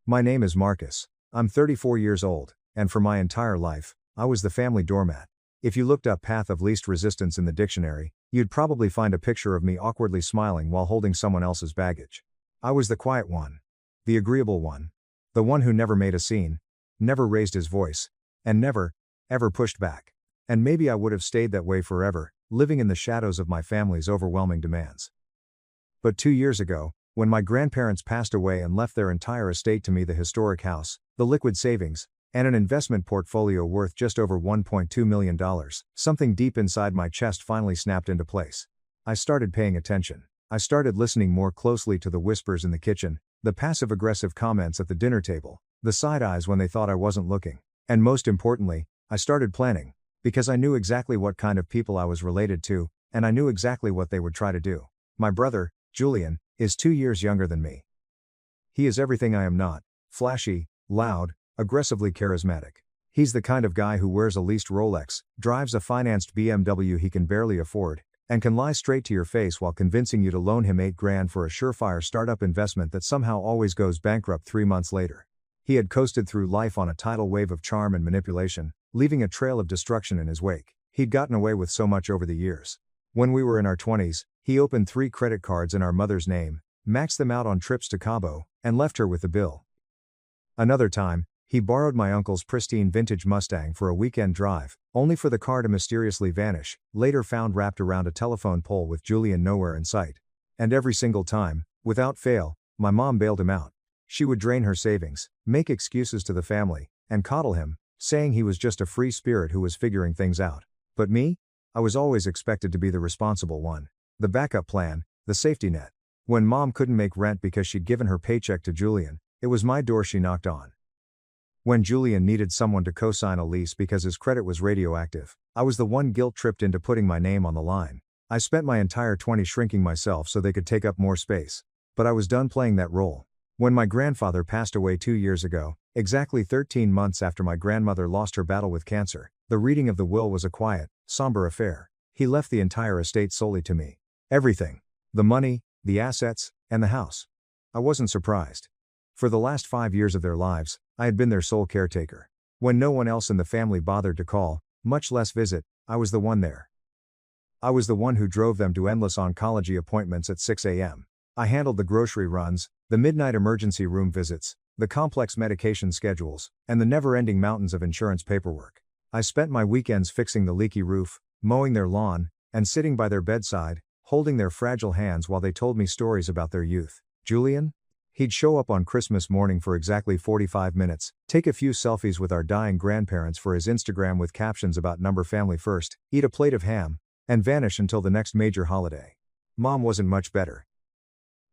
My name is Marcus. I'm 34 years old, and for my entire life, I was the family doormat. If you looked up path of least resistance in the dictionary, you'd probably find a picture of me awkwardly smiling while holding someone else's baggage. I was the quiet one. The agreeable one. The one who never made a scene, never raised his voice, and never, ever pushed back. And maybe I would have stayed that way forever, living in the shadows of my family's overwhelming demands. But 2 years ago, when my grandparents passed away and left their entire estate to me, the historic house, the liquid savings, and an investment portfolio worth just over $1.2 million, something deep inside my chest finally snapped into place. I started paying attention. I started listening more closely to the whispers in the kitchen, the passive-aggressive comments at the dinner table, the side eyes when they thought I wasn't looking. And most importantly, I started planning. Because I knew exactly what kind of people I was related to, and I knew exactly what they would try to do. My brother, Julian, is 2 years younger than me. He is everything I am not: flashy, loud, aggressively charismatic. He's the kind of guy who wears a leased Rolex, drives a financed BMW he can barely afford, and can lie straight to your face while convincing you to loan him $8,000 for a surefire startup investment that somehow always goes bankrupt 3 months later. He had coasted through life on a tidal wave of charm and manipulation, leaving a trail of destruction in his wake. He'd gotten away with so much over the years. When we were in our 20s, he opened 3 credit cards in our mother's name, maxed them out on trips to Cabo, and left her with the bill. Another time, he borrowed my uncle's pristine vintage Mustang for a weekend drive, only for the car to mysteriously vanish, later found wrapped around a telephone pole with Julian nowhere in sight. And every single time, without fail, my mom bailed him out. She would drain her savings, make excuses to the family, and coddle him, saying he was just a free spirit who was figuring things out. But me? I was always expected to be the responsible one. The backup plan, the safety net. When mom couldn't make rent because she'd given her paycheck to Julian, it was my door she knocked on. When Julian needed someone to co-sign a lease because his credit was radioactive, I was the one guilt-tripped into putting my name on the line. I spent my entire 20s shrinking myself so they could take up more space. But I was done playing that role. When my grandfather passed away 2 years ago, exactly 13 months after my grandmother lost her battle with cancer, the reading of the will was a quiet, somber affair. He left the entire estate solely to me. Everything. The money, the assets, and the house. I wasn't surprised. For the last 5 years of their lives, I had been their sole caretaker. When no one else in the family bothered to call, much less visit, I was the one there. I was the one who drove them to endless oncology appointments at 6 a.m. I handled the grocery runs, the midnight emergency room visits, the complex medication schedules, and the never-ending mountains of insurance paperwork. I spent my weekends fixing the leaky roof, mowing their lawn, and sitting by their bedside, holding their fragile hands while they told me stories about their youth. Julian? He'd show up on Christmas morning for exactly 45 minutes, take a few selfies with our dying grandparents for his Instagram with captions about number family first, eat a plate of ham, and vanish until the next major holiday. Mom wasn't much better.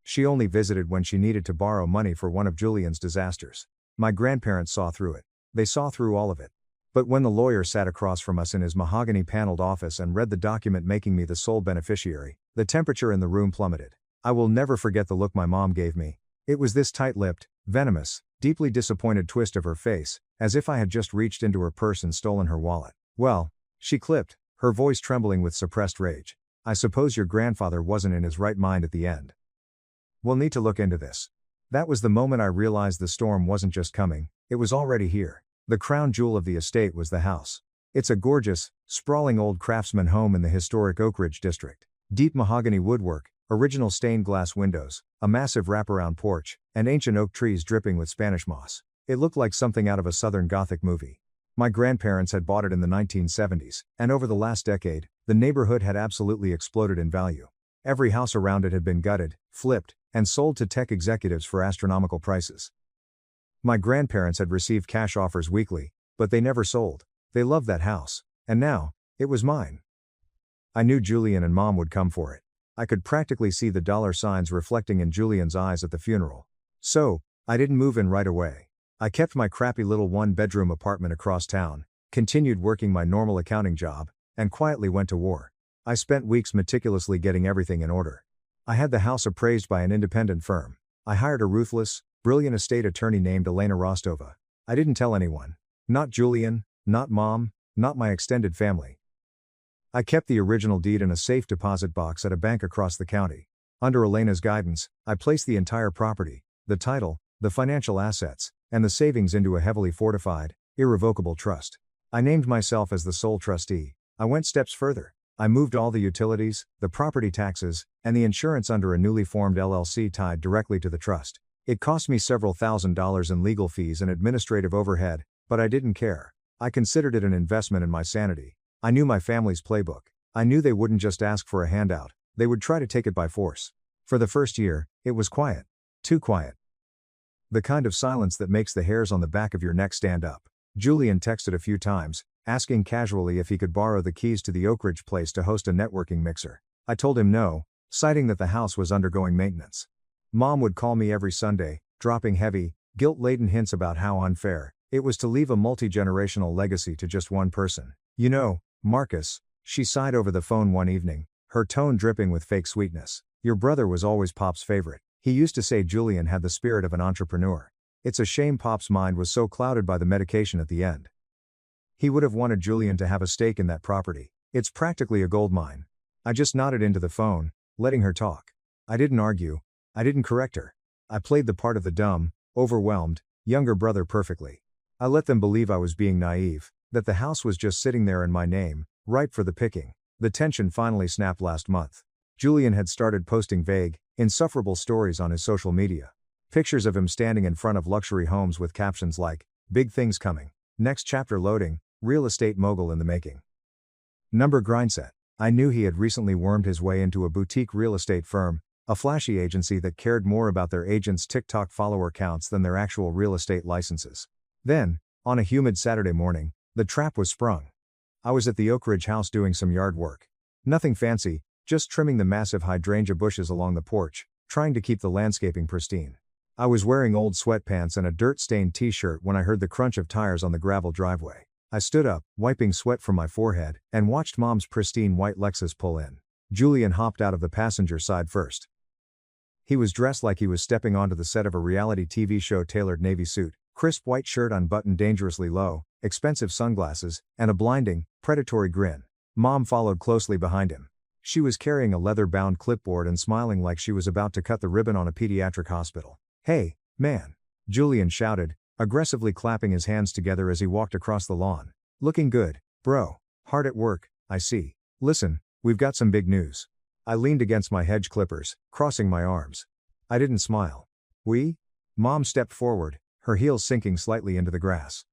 She only visited when she needed to borrow money for one of Julian's disasters. My grandparents saw through it. They saw through all of it. But when the lawyer sat across from us in his mahogany-paneled office and read the document making me the sole beneficiary, the temperature in the room plummeted. I will never forget the look my mom gave me. It was this tight-lipped, venomous, deeply disappointed twist of her face, as if I had just reached into her purse and stolen her wallet. "Well," she clipped, her voice trembling with suppressed rage, "I suppose your grandfather wasn't in his right mind at the end. We'll need to look into this." That was the moment I realized the storm wasn't just coming, it was already here. The crown jewel of the estate was the house. It's a gorgeous, sprawling old craftsman home in the historic Oak Ridge district. Deep mahogany woodwork, original stained glass windows, a massive wraparound porch, and ancient oak trees dripping with Spanish moss. It looked like something out of a Southern Gothic movie. My grandparents had bought it in the 1970s, and over the last decade, the neighborhood had absolutely exploded in value. Every house around it had been gutted, flipped, and sold to tech executives for astronomical prices. My grandparents had received cash offers weekly, but they never sold. They loved that house, and now, it was mine. I knew Julian and Mom would come for it. I could practically see the dollar signs reflecting in Julian's eyes at the funeral. So, I didn't move in right away. I kept my crappy little one-bedroom apartment across town, continued working my normal accounting job, and quietly went to war. I spent weeks meticulously getting everything in order. I had the house appraised by an independent firm. I hired a ruthless, brilliant estate attorney named Elena Rostova. I didn't tell anyone. Not Julian, not Mom, not my extended family. I kept the original deed in a safe deposit box at a bank across the county. Under Elena's guidance, I placed the entire property, the title, the financial assets, and the savings into a heavily fortified, irrevocable trust. I named myself as the sole trustee. I went steps further. I moved all the utilities, the property taxes, and the insurance under a newly formed LLC tied directly to the trust. It cost me several $1,000s in legal fees and administrative overhead, but I didn't care. I considered it an investment in my sanity. I knew my family's playbook. I knew they wouldn't just ask for a handout, they would try to take it by force. For the first year, it was quiet. Too quiet. The kind of silence that makes the hairs on the back of your neck stand up. Julian texted a few times, asking casually if he could borrow the keys to the Oak Ridge place to host a networking mixer. I told him no, citing that the house was undergoing maintenance. Mom would call me every Sunday, dropping heavy, guilt-laden hints about how unfair it was to leave a multi-generational legacy to just one person. You know, Marcus, she sighed over the phone one evening, her tone dripping with fake sweetness. Your brother was always Pop's favorite. He used to say Julian had the spirit of an entrepreneur. It's a shame Pop's mind was so clouded by the medication at the end. He would have wanted Julian to have a stake in that property. It's practically a gold mine. I just nodded into the phone, letting her talk. I didn't argue. I didn't correct her. I played the part of the dumb, overwhelmed, younger brother perfectly. I let them believe I was being naive, that the house was just sitting there in my name, ripe for the picking. The tension finally snapped last month. Julian had started posting vague, insufferable stories on his social media. Pictures of him standing in front of luxury homes with captions like, "Big things coming. Next chapter loading, real estate mogul in the making." Number grindset. I knew he had recently wormed his way into a boutique real estate firm, a flashy agency that cared more about their agents' TikTok follower counts than their actual real estate licenses. Then, on a humid Saturday morning, the trap was sprung. I was at the Oak Ridge house doing some yard work. Nothing fancy, just trimming the massive hydrangea bushes along the porch, trying to keep the landscaping pristine. I was wearing old sweatpants and a dirt-stained t-shirt when I heard the crunch of tires on the gravel driveway. I stood up, wiping sweat from my forehead, and watched Mom's pristine white Lexus pull in. Julian hopped out of the passenger side first. He was dressed like he was stepping onto the set of a reality TV show, tailored navy suit, crisp white shirt unbuttoned dangerously low, expensive sunglasses, and a blinding, predatory grin. Mom followed closely behind him. She was carrying a leather-bound clipboard and smiling like she was about to cut the ribbon on a pediatric hospital. "Hey, man!" Julian shouted, aggressively clapping his hands together as he walked across the lawn. "Looking good, bro. Hard at work, I see. Listen, we've got some big news." I leaned against my hedge clippers, crossing my arms. I didn't smile. "We?" Mom stepped forward, her heels sinking slightly into the grass.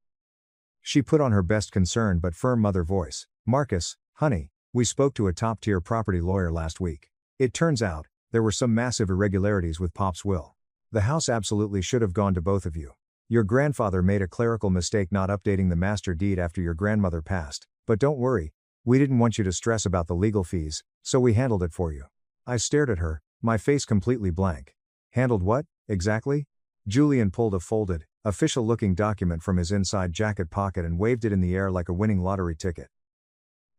She put on her best concerned but firm mother voice. "Marcus, honey, we spoke to a top-tier property lawyer last week. It turns out, there were some massive irregularities with Pop's will. The house absolutely should have gone to both of you. Your grandfather made a clerical mistake not updating the master deed after your grandmother passed, but don't worry, we didn't want you to stress about the legal fees, so we handled it for you." I stared at her, my face completely blank. "Handled what, exactly?" Julian pulled a folded, official-looking document from his inside jacket pocket and waved it in the air like a winning lottery ticket.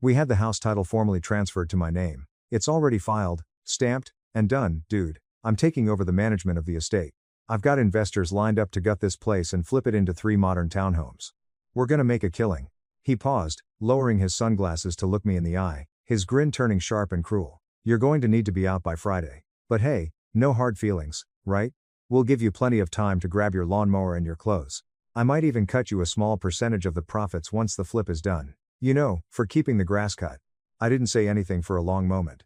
"We had the house title formally transferred to my name. It's already filed, stamped, and done, dude. I'm taking over the management of the estate. I've got investors lined up to gut this place and flip it into 3 modern townhomes. We're gonna make a killing." He paused, lowering his sunglasses to look me in the eye, his grin turning sharp and cruel. "You're going to need to be out by Friday. But hey, no hard feelings, right? We'll give you plenty of time to grab your lawnmower and your clothes. I might even cut you a small percentage of the profits once the flip is done. You know, for keeping the grass cut." I didn't say anything for a long moment.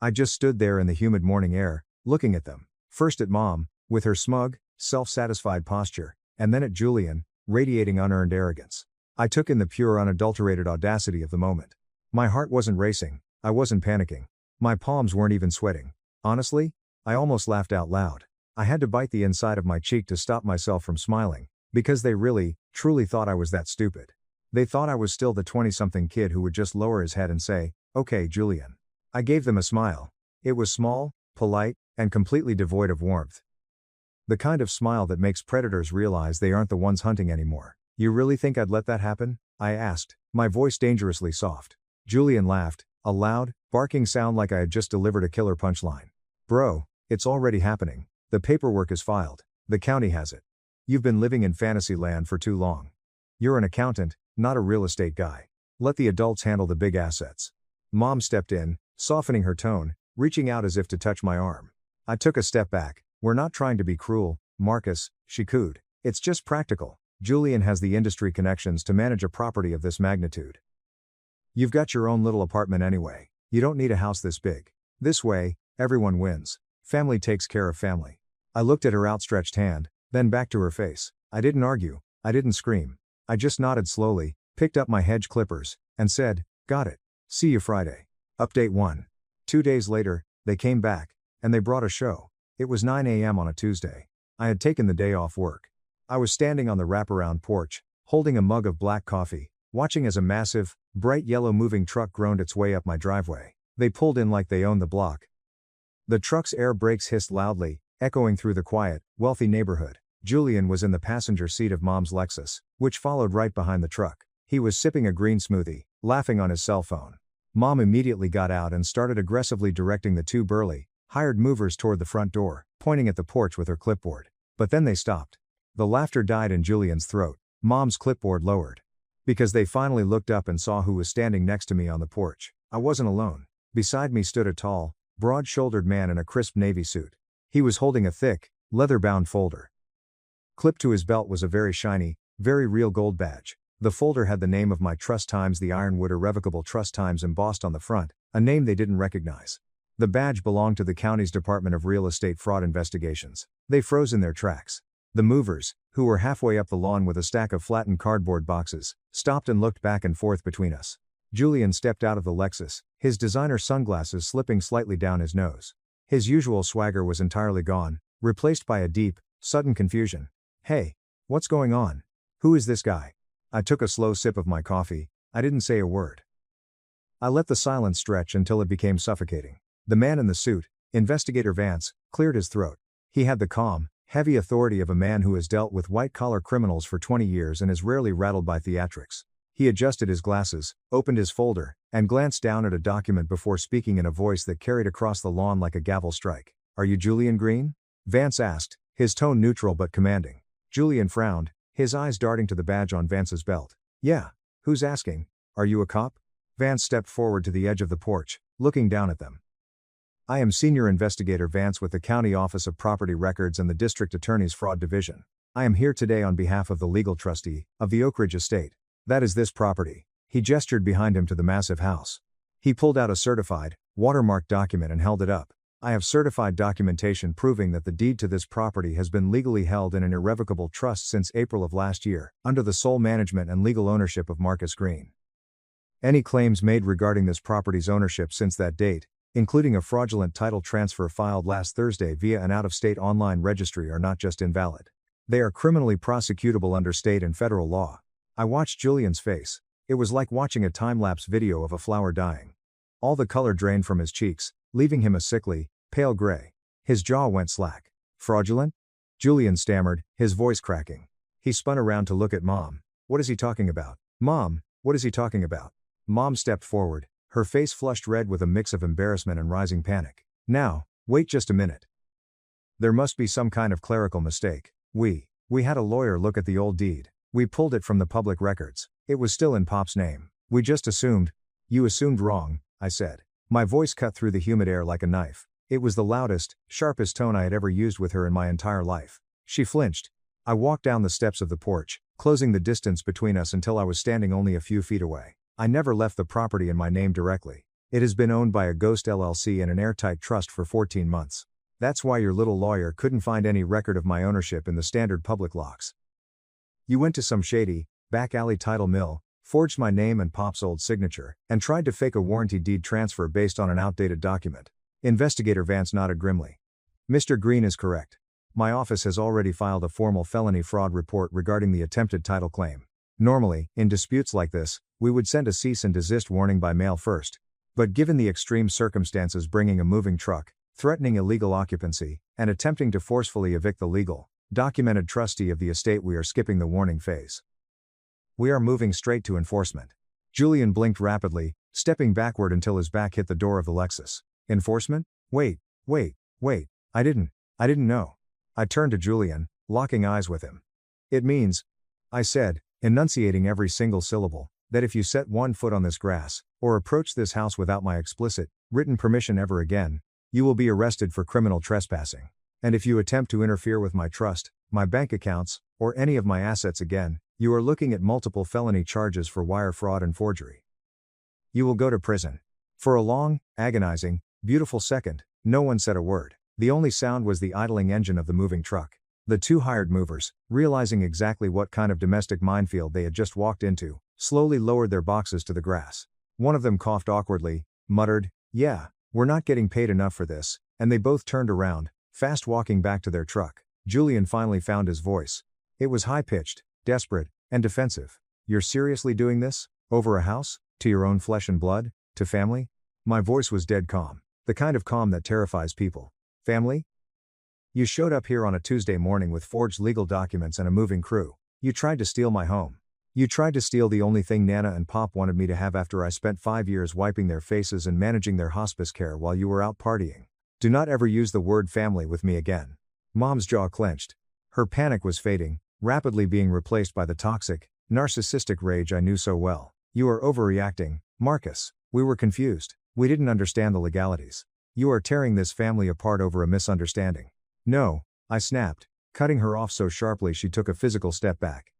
I just stood there in the humid morning air, looking at them. First at Mom, with her smug, self-satisfied posture, and then at Julian, radiating unearned arrogance. I took in the pure unadulterated audacity of the moment. My heart wasn't racing, I wasn't panicking. My palms weren't even sweating. Honestly, I almost laughed out loud. I had to bite the inside of my cheek to stop myself from smiling, because they really, truly thought I was that stupid. They thought I was still the 20-something kid who would just lower his head and say, "Okay, Julian." I gave them a smile. It was small, polite, and completely devoid of warmth. The kind of smile that makes predators realize they aren't the ones hunting anymore. "You really think I'd let that happen?" I asked, my voice dangerously soft. Julian laughed, a loud, barking sound like I had just delivered a killer punchline. "Bro, it's already happening. The paperwork is filed. The county has it. You've been living in fantasy land for too long. You're an accountant, not a real estate guy. Let the adults handle the big assets." Mom stepped in, softening her tone, reaching out as if to touch my arm. I took a step back. "We're not trying to be cruel, Marcus, she cooed. It's just practical. Julian has the industry connections to manage a property of this magnitude. You've got your own little apartment anyway. You don't need a house this big. This way, everyone wins. Family takes care of family. I looked at her outstretched hand, then back to her face. I didn't argue. I didn't scream. I just nodded slowly, picked up my hedge clippers, and said, "Got it. See you Friday." Update 1. 2 days later, they came back, and they brought a show. It was 9 a.m. on a Tuesday. I had taken the day off work. I was standing on the wraparound porch, holding a mug of black coffee, watching as a massive, bright yellow moving truck groaned its way up my driveway. They pulled in like they owned the block. The truck's air brakes hissed loudly, echoing through the quiet, wealthy neighborhood. Julian was in the passenger seat of Mom's Lexus, which followed right behind the truck. He was sipping a green smoothie, laughing on his cell phone. Mom immediately got out and started aggressively directing the two burly, hired movers toward the front door, pointing at the porch with her clipboard. But then they stopped. The laughter died in Julian's throat. Mom's clipboard lowered. Because they finally looked up and saw who was standing next to me on the porch. I wasn't alone. Beside me stood a tall, broad-shouldered man in a crisp navy suit. He was holding a thick, leather-bound folder. Clipped to his belt was a very shiny, very real gold badge. The folder had the name of my trust times the Ironwood Irrevocable Trust Times embossed on the front, a name they didn't recognize. The badge belonged to the county's Department of Real Estate Fraud Investigations. They froze in their tracks. The movers, who were halfway up the lawn with a stack of flattened cardboard boxes, stopped and looked back and forth between us. Julian stepped out of the Lexus, his designer sunglasses slipping slightly down his nose. His usual swagger was entirely gone, replaced by a deep, sudden confusion. "Hey, what's going on? Who is this guy?" I took a slow sip of my coffee. I didn't say a word. I let the silence stretch until it became suffocating. The man in the suit, Investigator Vance, cleared his throat. He had the calm, heavy authority of a man who has dealt with white-collar criminals for 20 years and is rarely rattled by theatrics. He adjusted his glasses, opened his folder, and glanced down at a document before speaking in a voice that carried across the lawn like a gavel strike. "Are you Julian Green?" Vance asked, his tone neutral but commanding. Julian frowned, his eyes darting to the badge on Vance's belt. "Yeah. Who's asking? Are you a cop?" Vance stepped forward to the edge of the porch, looking down at them. "I am Senior Investigator Vance with the County Office of Property Records and the District Attorney's Fraud Division. I am here today on behalf of the legal trustee of the Oak Ridge Estate. That is this property." He gestured behind him to the massive house. He pulled out a certified, watermarked document and held it up. "I have certified documentation proving that the deed to this property has been legally held in an irrevocable trust since April of last year, under the sole management and legal ownership of Marcus Green. Any claims made regarding this property's ownership since that date, including a fraudulent title transfer filed last Thursday via an out-of-state online registry, are not just invalid. They are criminally prosecutable under state and federal law." I watched Julian's face. It was like watching a time-lapse video of a flower dying. All the color drained from his cheeks, leaving him a sickly, pale gray. His jaw went slack. "Fraudulent?" Julian stammered, his voice cracking. He spun around to look at Mom. "What is he talking about? Mom, what is he talking about?" Mom stepped forward, her face flushed red with a mix of embarrassment and rising panic. "Now, wait just a minute. There must be some kind of clerical mistake. We had a lawyer look at the old deed. We pulled it from the public records. It was still in Pop's name. We just assumed." "You assumed wrong," I said. My voice cut through the humid air like a knife. It was the loudest, sharpest tone I had ever used with her in my entire life. She flinched. I walked down the steps of the porch, closing the distance between us until I was standing only a few feet away. "I never left the property in my name directly. It has been owned by a ghost LLC and an airtight trust for 14 months. That's why your little lawyer couldn't find any record of my ownership in the standard public locks. You went to some shady, back alley title mill, forged my name and Pop's old signature, and tried to fake a warranty deed transfer based on an outdated document." Investigator Vance nodded grimly. "Mr. Green is correct. My office has already filed a formal felony fraud report regarding the attempted title claim. Normally, in disputes like this, we would send a cease and desist warning by mail first. But given the extreme circumstances bringing a moving truck, threatening illegal occupancy, and attempting to forcefully evict the legal, documented trustee of the estate, we are skipping the warning phase. We are moving straight to enforcement." Julian blinked rapidly, stepping backward until his back hit the door of the Lexus. "Enforcement? Wait. I didn't know." I turned to Julian, locking eyes with him. "It means," I said, enunciating every single syllable, "that if you set one foot on this grass, or approach this house without my explicit, written permission ever again, you will be arrested for criminal trespassing." And if you attempt to interfere with my trust, my bank accounts, or any of my assets again, you are looking at multiple felony charges for wire fraud and forgery. You will go to prison." For a long, agonizing, beautiful second, no one said a word. The only sound was the idling engine of the moving truck. The two hired movers, realizing exactly what kind of domestic minefield they had just walked into, slowly lowered their boxes to the grass. One of them coughed awkwardly, muttered, "Yeah, we're not getting paid enough for this," and they both turned around, fast walking back to their truck. Julian finally found his voice. It was high-pitched, desperate, and defensive. "You're seriously doing this? Over a house? To your own flesh and blood? To family?" My voice was dead calm. The kind of calm that terrifies people. "Family? You showed up here on a Tuesday morning with forged legal documents and a moving crew. You tried to steal my home. You tried to steal the only thing Nana and Pop wanted me to have after I spent 5 years wiping their faces and managing their hospice care while you were out partying. Do not ever use the word family with me again." Mom's jaw clenched. Her panic was fading, rapidly being replaced by the toxic, narcissistic rage I knew so well. "You are overreacting, Marcus. We were confused. We didn't understand the legalities. You are tearing this family apart over a misunderstanding." "No," I snapped, cutting her off so sharply she took a physical step back.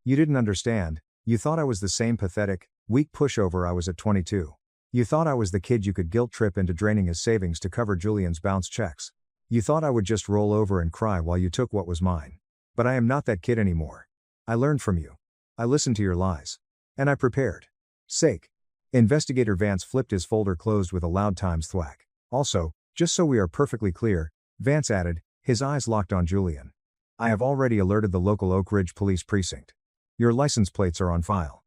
"You didn't understand. You thought I was the same pathetic, weak pushover I was at 22. You thought I was the kid you could guilt trip into draining his savings to cover Julian's bounce checks. You thought I would just roll over and cry while you took what was mine. But I am not that kid anymore. I learned from you. I listened to your lies. And I prepared. Sake." Investigator Vance flipped his folder closed with a loud times thwack. "Also, just so we are perfectly clear," Vance added, his eyes locked on Julian. "I have already alerted the local Oak Ridge Police Precinct. Your license plates are on file.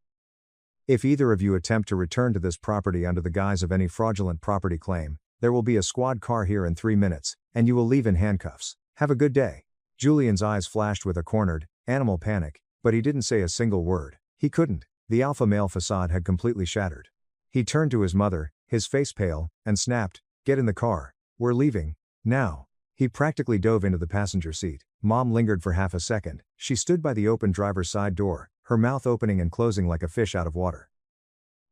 If either of you attempt to return to this property under the guise of any fraudulent property claim, there will be a squad car here in 3 minutes, and you will leave in handcuffs. Have a good day." Julian's eyes flashed with a cornered, animal panic, but he didn't say a single word. He couldn't. The alpha male facade had completely shattered. He turned to his mother, his face pale, and snapped, "Get in the car. We're leaving. Now." He practically dove into the passenger seat. Mom lingered for half a second. She stood by the open driver's side door, her mouth opening and closing like a fish out of water.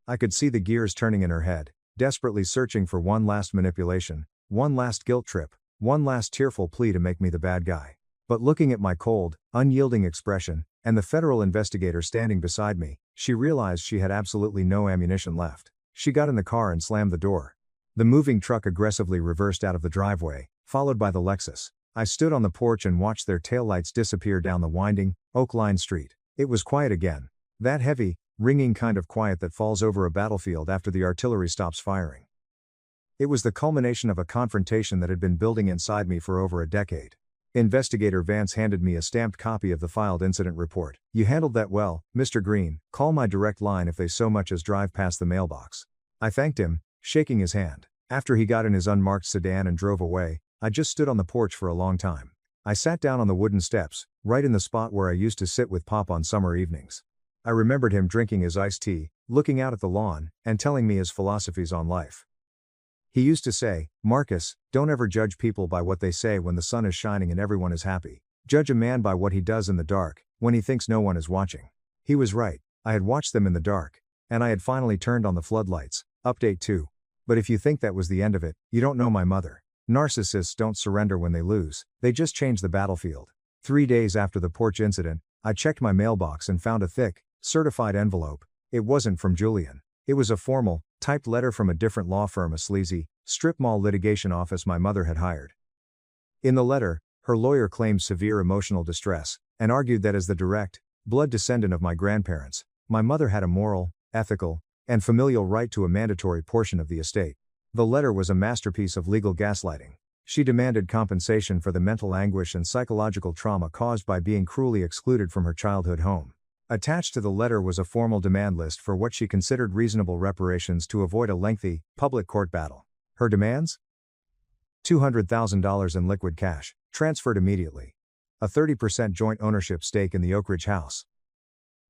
I could see the gears turning in her head, desperately searching for one last manipulation, one last guilt trip, one last tearful plea to make me the bad guy. But looking at my cold, unyielding expression, and the federal investigator standing beside me, she realized she had absolutely no ammunition left. She got in the car and slammed the door. The moving truck aggressively reversed out of the driveway, followed by the Lexus. I stood on the porch and watched their taillights disappear down the winding, oak-lined street. It was quiet again. That heavy, ringing kind of quiet that falls over a battlefield after the artillery stops firing. It was the culmination of a confrontation that had been building inside me for over a decade. Investigator Vance handed me a stamped copy of the filed incident report. "You handled that well, Mr. Green. Call my direct line if they so much as drive past the mailbox." I thanked him, shaking his hand. After he got in his unmarked sedan and drove away, I just stood on the porch for a long time. I sat down on the wooden steps, right in the spot where I used to sit with Pop on summer evenings. I remembered him drinking his iced tea, looking out at the lawn, and telling me his philosophies on life. He used to say, "Marcus, don't ever judge people by what they say when the sun is shining and everyone is happy. Judge a man by what he does in the dark, when he thinks no one is watching." He was right. I had watched them in the dark. And I had finally turned on the floodlights. Update 2. But if you think that was the end of it, you don't know my mother. Narcissists don't surrender when they lose, they just change the battlefield. 3 days after the porch incident, I checked my mailbox and found a thick, certified envelope. It wasn't from Julian. It was a formal, typed letter from a different law firm, a sleazy, strip mall litigation office my mother had hired. In the letter, her lawyer claimed severe emotional distress, and argued that as the direct, blood descendant of my grandparents, my mother had a moral, ethical, and familial right to a mandatory portion of the estate. The letter was a masterpiece of legal gaslighting. She demanded compensation for the mental anguish and psychological trauma caused by being cruelly excluded from her childhood home. Attached to the letter was a formal demand list for what she considered reasonable reparations to avoid a lengthy, public court battle. Her demands? $200,000 in liquid cash, transferred immediately. A 30% joint ownership stake in the Oak Ridge house.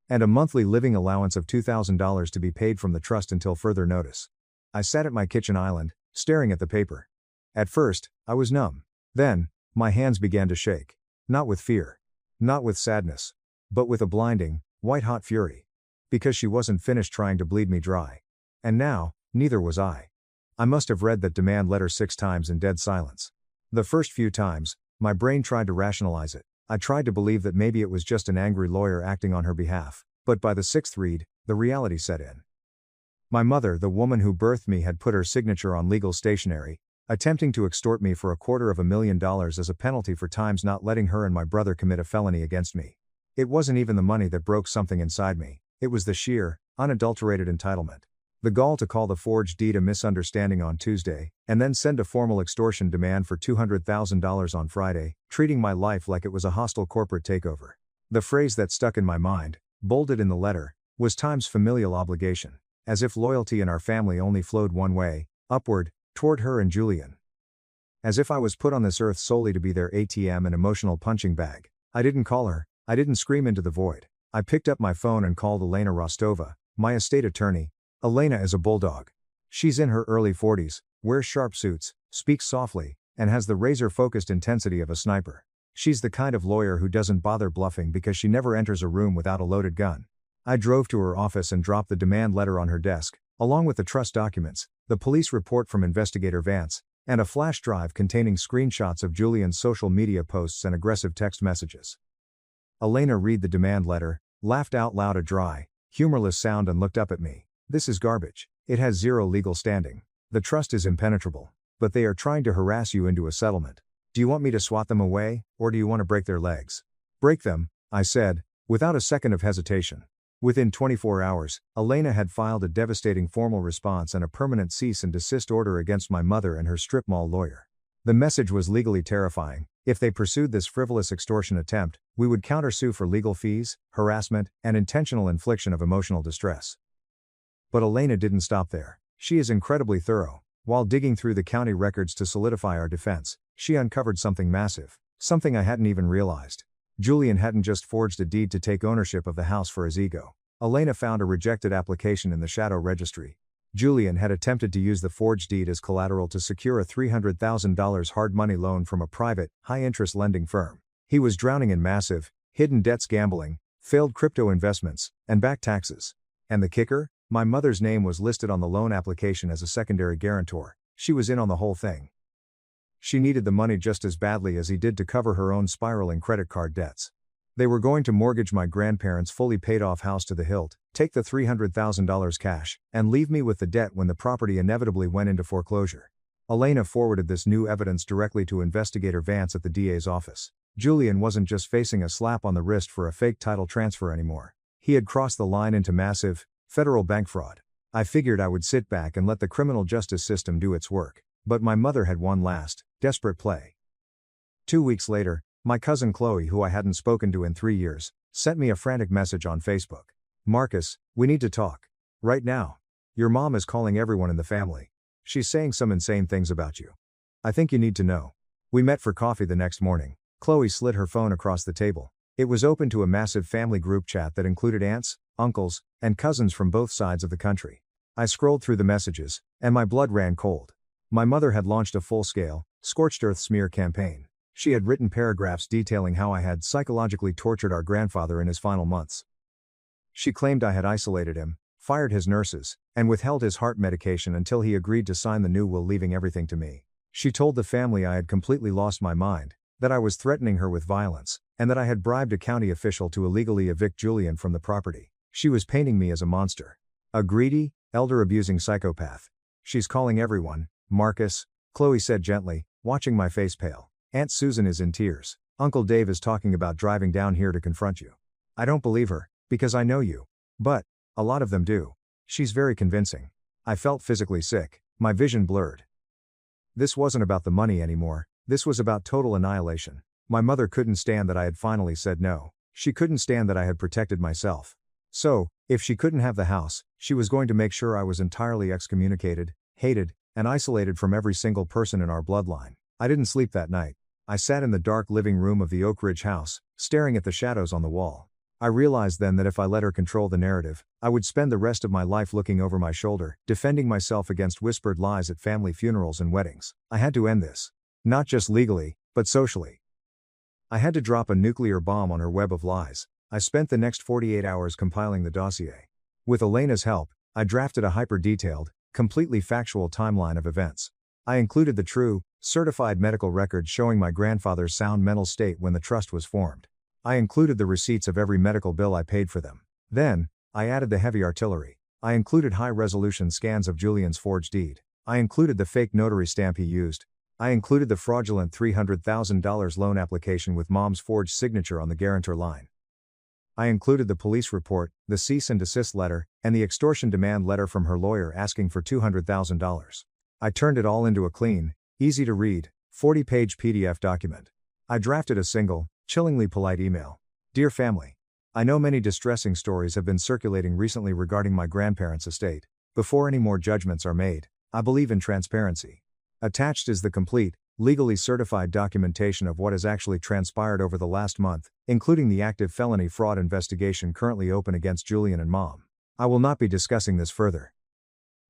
And a monthly living allowance of $2,000 to be paid from the trust until further notice. I sat at my kitchen island, staring at the paper. At first, I was numb. Then, my hands began to shake. Not with fear. Not with sadness. But with a blinding, white-hot fury. Because she wasn't finished trying to bleed me dry. And now, neither was I. I must have read that demand letter 6 times in dead silence. The first few times, my brain tried to rationalize it. I tried to believe that maybe it was just an angry lawyer acting on her behalf, but by the sixth read, the reality set in. My mother, the woman who birthed me, had put her signature on legal stationery, attempting to extort me for $250,000 as a penalty for times not letting her and my brother commit a felony against me. It wasn't even the money that broke something inside me, it was the sheer, unadulterated entitlement. The gall to call the forged deed a misunderstanding on Tuesday, and then send a formal extortion demand for $200,000 on Friday, treating my life like it was a hostile corporate takeover. The phrase that stuck in my mind, bolded in the letter, was time's familial obligation, as if loyalty in our family only flowed one way, upward, toward her and Julian. As if I was put on this earth solely to be their ATM and emotional punching bag. I didn't call her, I didn't scream into the void. I picked up my phone and called Elena Rostova, my estate attorney. Elena is a bulldog. She's in her early 40s, wears sharp suits, speaks softly, and has the razor-focused intensity of a sniper. She's the kind of lawyer who doesn't bother bluffing because she never enters a room without a loaded gun. I drove to her office and dropped the demand letter on her desk, along with the trust documents, the police report from Investigator Vance, and a flash drive containing screenshots of Julian's social media posts and aggressive text messages. Elena read the demand letter, laughed out loud a dry, humorless sound and looked up at me. This is garbage. It has zero legal standing. The trust is impenetrable. But they are trying to harass you into a settlement. Do you want me to swat them away, or do you want to break their legs? Break them, I said, without a second of hesitation. Within 24 hours, Elena had filed a devastating formal response and a permanent cease and desist order against my mother and her strip mall lawyer. The message was legally terrifying. If they pursued this frivolous extortion attempt, we would countersue for legal fees, harassment, and intentional infliction of emotional distress. But Elena didn't stop there. She is incredibly thorough. While digging through the county records to solidify our defense, she uncovered something massive, something I hadn't even realized. Julian hadn't just forged a deed to take ownership of the house for his ego. Elena found a rejected application in the shadow registry. Julian had attempted to use the forged deed as collateral to secure a $300,000 hard money loan from a private, high-interest lending firm. He was drowning in massive, hidden debts, gambling, failed crypto investments, and back taxes. And the kicker? My mother's name was listed on the loan application as a secondary guarantor. She was in on the whole thing. She needed the money just as badly as he did to cover her own spiraling credit card debts. They were going to mortgage my grandparents' fully paid-off house to the hilt, take the $300,000 cash, and leave me with the debt when the property inevitably went into foreclosure. Elena forwarded this new evidence directly to Investigator Vance at the DA's office. Julian wasn't just facing a slap on the wrist for a fake title transfer anymore. He had crossed the line into massive, federal bank fraud. I figured I would sit back and let the criminal justice system do its work. But my mother had one last, desperate play. 2 weeks later, my cousin Chloe, who I hadn't spoken to in 3 years, sent me a frantic message on Facebook. Marcus, we need to talk. Right now. Your mom is calling everyone in the family. She's saying some insane things about you. I think you need to know. We met for coffee the next morning. Chloe slid her phone across the table. It was open to a massive family group chat that included aunts, uncles, and cousins from both sides of the country. I scrolled through the messages, and my blood ran cold. My mother had launched a full-scale, scorched earth smear campaign. She had written paragraphs detailing how I had psychologically tortured our grandfather in his final months. She claimed I had isolated him, fired his nurses, and withheld his heart medication until he agreed to sign the new will, leaving everything to me. She told the family I had completely lost my mind, that I was threatening her with violence, and that I had bribed a county official to illegally evict Julian from the property. She was painting me as a monster. A greedy, elder-abusing psychopath. She's calling everyone. Marcus, Chloe said gently, watching my face pale. Aunt Susan is in tears. Uncle Dave is talking about driving down here to confront you. I don't believe her, because I know you. But, a lot of them do. She's very convincing. I felt physically sick, my vision blurred. This wasn't about the money anymore, this was about total annihilation. My mother couldn't stand that I had finally said no. She couldn't stand that I had protected myself. So, if she couldn't have the house, she was going to make sure I was entirely excommunicated, hated, and isolated from every single person in our bloodline. I didn't sleep that night. I sat in the dark living room of the Oak Ridge house, staring at the shadows on the wall. I realized then that if I let her control the narrative, I would spend the rest of my life looking over my shoulder, defending myself against whispered lies at family funerals and weddings. I had to end this. Not just legally, but socially. I had to drop a nuclear bomb on her web of lies. I spent the next 48 hours compiling the dossier. With Elena's help, I drafted a hyper-detailed, completely factual timeline of events. I included the true, Certified medical records showing my grandfather's sound mental state when the trust was formed. I included the receipts of every medical bill I paid for them. Then, I added the heavy artillery. I included high-resolution scans of Julian's forged deed. I included the fake notary stamp he used. I included the fraudulent $300,000 loan application with Mom's forged signature on the guarantor line. I included the police report, the cease and desist letter, and the extortion demand letter from her lawyer asking for $200,000. I turned it all into a clean, easy to read, 40-page PDF document. I drafted a single, chillingly polite email. Dear family, I know many distressing stories have been circulating recently regarding my grandparents' estate. Before any more judgments are made, I believe in transparency. Attached is the complete, legally certified documentation of what has actually transpired over the last month, including the active felony fraud investigation currently open against Julian and Mom. I will not be discussing this further.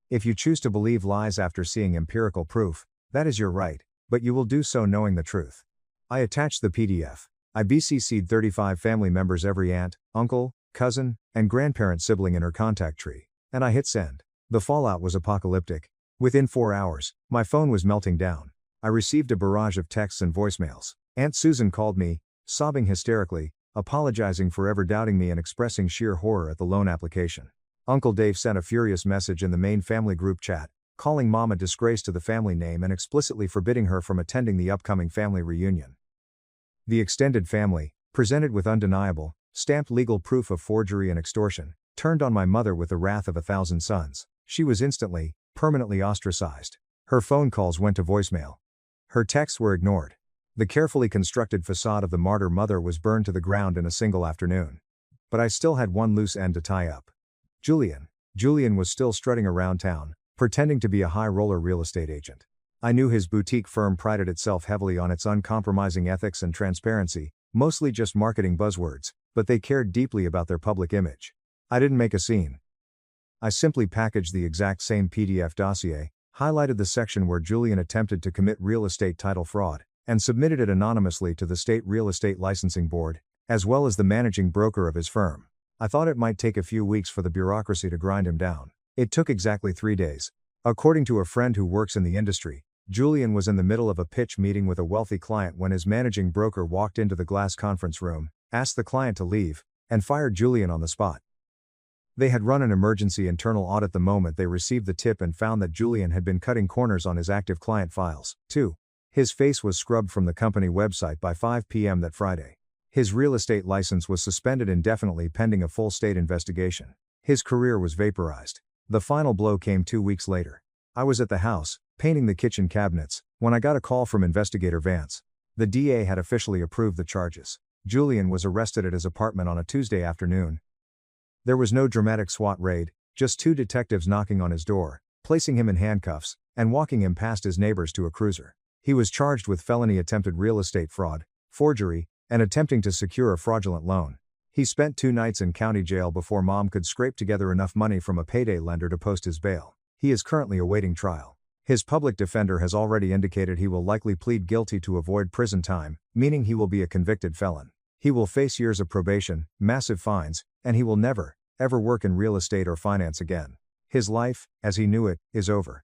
If you choose to believe lies after seeing empirical proof, that is your right, but you will do so knowing the truth. I attached the PDF. I BCC'd 35 family members, every aunt, uncle, cousin, and grandparent sibling in her contact tree, and I hit send. The fallout was apocalyptic. Within 4 hours, my phone was melting down. I received a barrage of texts and voicemails. Aunt Susan called me, sobbing hysterically, apologizing for ever doubting me and expressing sheer horror at the loan application. Uncle Dave sent a furious message in the main family group chat, calling Mom a disgrace to the family name and explicitly forbidding her from attending the upcoming family reunion. The extended family, presented with undeniable, stamped legal proof of forgery and extortion, turned on my mother with the wrath of 1,000 suns. She was instantly, permanently ostracized. Her phone calls went to voicemail. Her texts were ignored. The carefully constructed facade of the martyr mother was burned to the ground in a single afternoon. But I still had one loose end to tie up. Julian. Julian was still strutting around town, pretending to be a high-roller real estate agent. I knew his boutique firm prided itself heavily on its uncompromising ethics and transparency, mostly just marketing buzzwords, but they cared deeply about their public image. I didn't make a scene. I simply packaged the exact same PDF dossier, highlighted the section where Julian attempted to commit real estate title fraud, and submitted it anonymously to the State Real Estate Licensing Board, as well as the managing broker of his firm. I thought it might take a few weeks for the bureaucracy to grind him down. It took exactly 3 days. According to a friend who works in the industry, Julian was in the middle of a pitch meeting with a wealthy client when his managing broker walked into the glass conference room, asked the client to leave, and fired Julian on the spot. They had run an emergency internal audit the moment they received the tip and found that Julian had been cutting corners on his active client files, too. His face was scrubbed from the company website by 5 p.m. that Friday. His real estate license was suspended indefinitely pending a full state investigation. His career was vaporized. The final blow came 2 weeks later. I was at the house, painting the kitchen cabinets, when I got a call from Investigator Vance. The DA had officially approved the charges. Julian was arrested at his apartment on a Tuesday afternoon. There was no dramatic SWAT raid, just 2 detectives knocking on his door, placing him in handcuffs, and walking him past his neighbors to a cruiser. He was charged with felony attempted real estate fraud, forgery, and attempting to secure a fraudulent loan. He spent 2 nights in county jail before Mom could scrape together enough money from a payday lender to post his bail. He is currently awaiting trial. His public defender has already indicated he will likely plead guilty to avoid prison time, meaning he will be a convicted felon. He will face years of probation, massive fines, and he will never, ever work in real estate or finance again. His life, as he knew it, is over.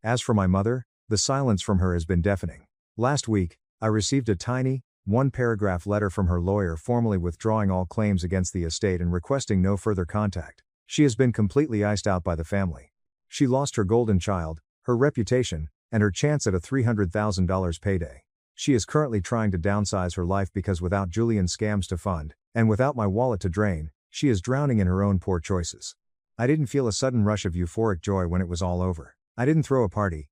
As for my mother, the silence from her has been deafening. Last week, I received a tiny, 1-paragraph letter from her lawyer formally withdrawing all claims against the estate and requesting no further contact. She has been completely iced out by the family. She lost her golden child, her reputation, and her chance at a $300,000 payday. She is currently trying to downsize her life because without Julian's scams to fund, and without my wallet to drain, she is drowning in her own poor choices. I didn't feel a sudden rush of euphoric joy when it was all over. I didn't throw a party.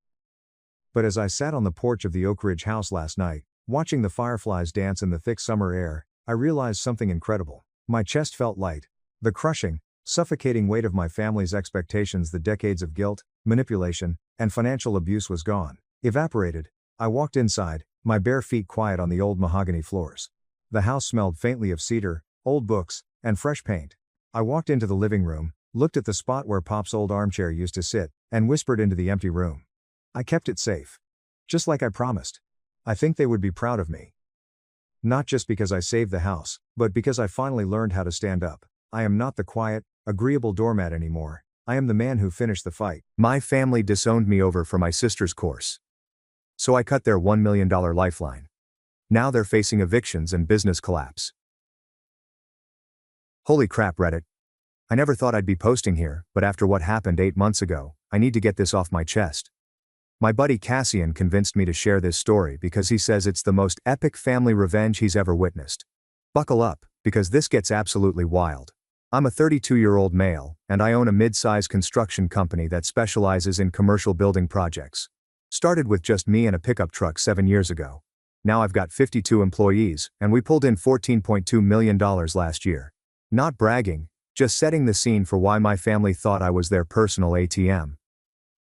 But as I sat on the porch of the Oak Ridge house last night, watching the fireflies dance in the thick summer air, I realized something incredible. My chest felt light. The crushing, suffocating weight of my family's expectations, the decades of guilt, manipulation, and financial abuse was gone, evaporated. I walked inside, my bare feet quiet on the old mahogany floors. The house smelled faintly of cedar, old books, and fresh paint. I walked into the living room, looked at the spot where Pop's old armchair used to sit, and whispered into the empty room. I kept it safe. Just like I promised. I think they would be proud of me. Not just because I saved the house, but because I finally learned how to stand up. I am not the quiet, agreeable doormat anymore. I am the man who finished the fight. My family disowned me over for my sister's course. So I cut their $1 million lifeline. Now they're facing evictions and business collapse. Holy crap, Reddit. I never thought I'd be posting here, but after what happened 8 months ago, I need to get this off my chest. My buddy Cassian convinced me to share this story because he says it's the most epic family revenge he's ever witnessed. Buckle up, because this gets absolutely wild. I'm a 32-year-old male, and I own a mid-size construction company that specializes in commercial building projects. Started with just me and a pickup truck 7 years ago. Now I've got 52 employees, and we pulled in $14.2 million last year. Not bragging, just setting the scene for why my family thought I was their personal ATM.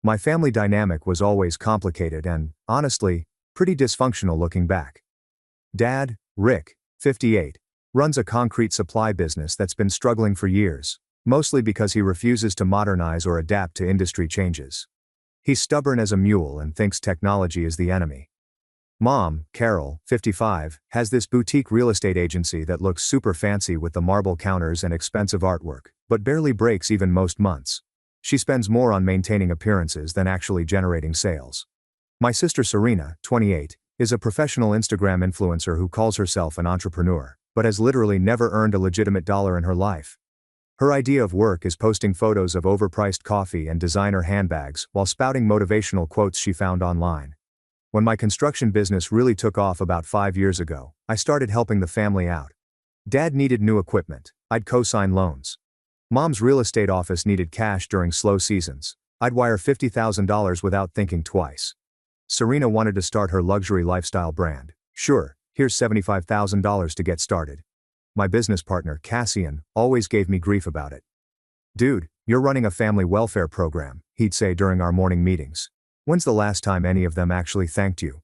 My family dynamic was always complicated and, honestly, pretty dysfunctional looking back. Dad, Rick, 58, runs a concrete supply business that's been struggling for years, mostly because he refuses to modernize or adapt to industry changes. He's stubborn as a mule and thinks technology is the enemy. Mom, Carol, 55, has this boutique real estate agency that looks super fancy with the marble counters and expensive artwork, but barely breaks even most months. She spends more on maintaining appearances than actually generating sales. My sister Serena, 28, is a professional Instagram influencer who calls herself an entrepreneur, but has literally never earned a legitimate dollar in her life. Her idea of work is posting photos of overpriced coffee and designer handbags while spouting motivational quotes she found online. When my construction business really took off about 5 years ago, I started helping the family out. Dad needed new equipment, I'd co-sign loans. Mom's real estate office needed cash during slow seasons, I'd wire $50,000 without thinking twice. Serena wanted to start her luxury lifestyle brand. Sure, here's $75,000 to get started. My business partner, Cassian, always gave me grief about it. Dude, you're running a family welfare program, he'd say during our morning meetings. When's the last time any of them actually thanked you?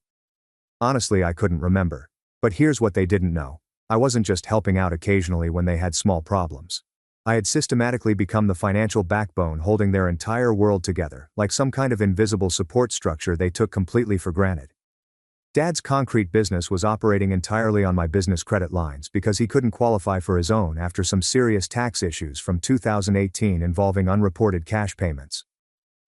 Honestly, I couldn't remember. But here's what they didn't know. I wasn't just helping out occasionally when they had small problems. I had systematically become the financial backbone holding their entire world together, like some kind of invisible support structure they took completely for granted. Dad's concrete business was operating entirely on my business credit lines because he couldn't qualify for his own after some serious tax issues from 2018 involving unreported cash payments.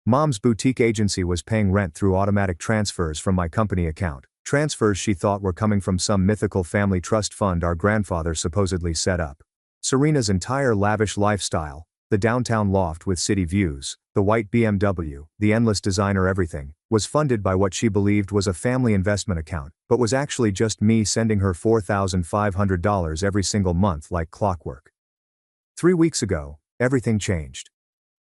Mom's boutique agency was paying rent through automatic transfers from my company account, transfers she thought were coming from some mythical family trust fund our grandfather supposedly set up. Serena's entire lavish lifestyle, the downtown loft with city views, the white BMW, the endless designer everything, was funded by what she believed was a family investment account, but was actually just me sending her $4,500 every single month like clockwork. 3 weeks ago, everything changed.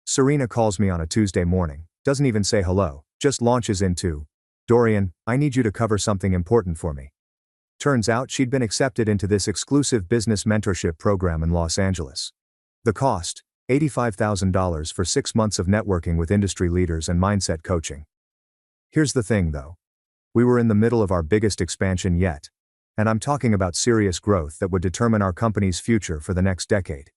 Serena calls me on a Tuesday morning, doesn't even say hello, just launches into, "Dorian, I need you to cover something important for me." Turns out she'd been accepted into this exclusive business mentorship program in Los Angeles. The cost, $85,000 for 6 months of networking with industry leaders and mindset coaching. Here's the thing though. We were in the middle of our biggest expansion yet. And I'm talking about serious growth that would determine our company's future for the next decade.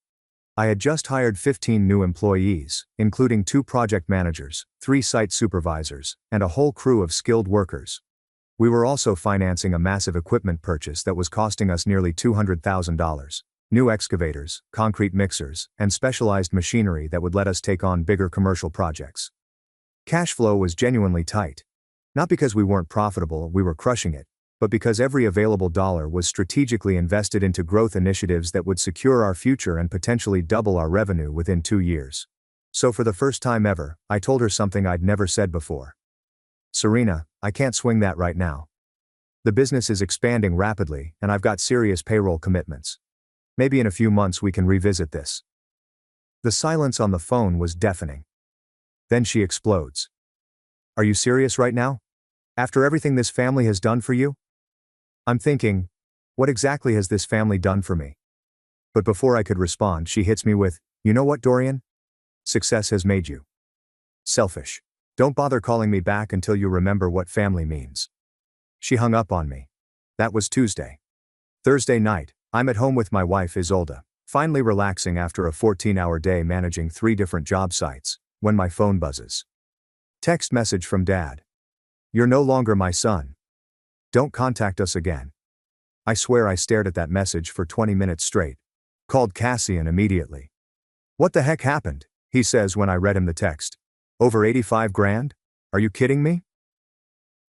I had just hired 15 new employees, including 2 project managers, 3 site supervisors, and a whole crew of skilled workers. We were also financing a massive equipment purchase that was costing us nearly $200,000. New excavators, concrete mixers, and specialized machinery that would let us take on bigger commercial projects. Cash flow was genuinely tight. Not because we weren't profitable, we were crushing it, but because every available dollar was strategically invested into growth initiatives that would secure our future and potentially double our revenue within 2 years. So for the first time ever, I told her something I'd never said before. "Serena, I can't swing that right now. The business is expanding rapidly, and I've got serious payroll commitments. Maybe in a few months we can revisit this." The silence on the phone was deafening. Then she explodes. "Are you serious right now? After everything this family has done for you?" I'm thinking, what exactly has this family done for me? But before I could respond, she hits me with, "You know what, Dorian? Success has made you selfish. Don't bother calling me back until you remember what family means." She hung up on me. That was Tuesday. Thursday night, I'm at home with my wife Isolda, finally relaxing after a 14-hour day managing 3 different job sites, when my phone buzzes. Text message from Dad. "You're no longer my son. Don't contact us again." I swear I stared at that message for 20 minutes straight. Called Cassian immediately. "What the heck happened?" he says when I read him the text. "Over 85 grand? Are you kidding me?"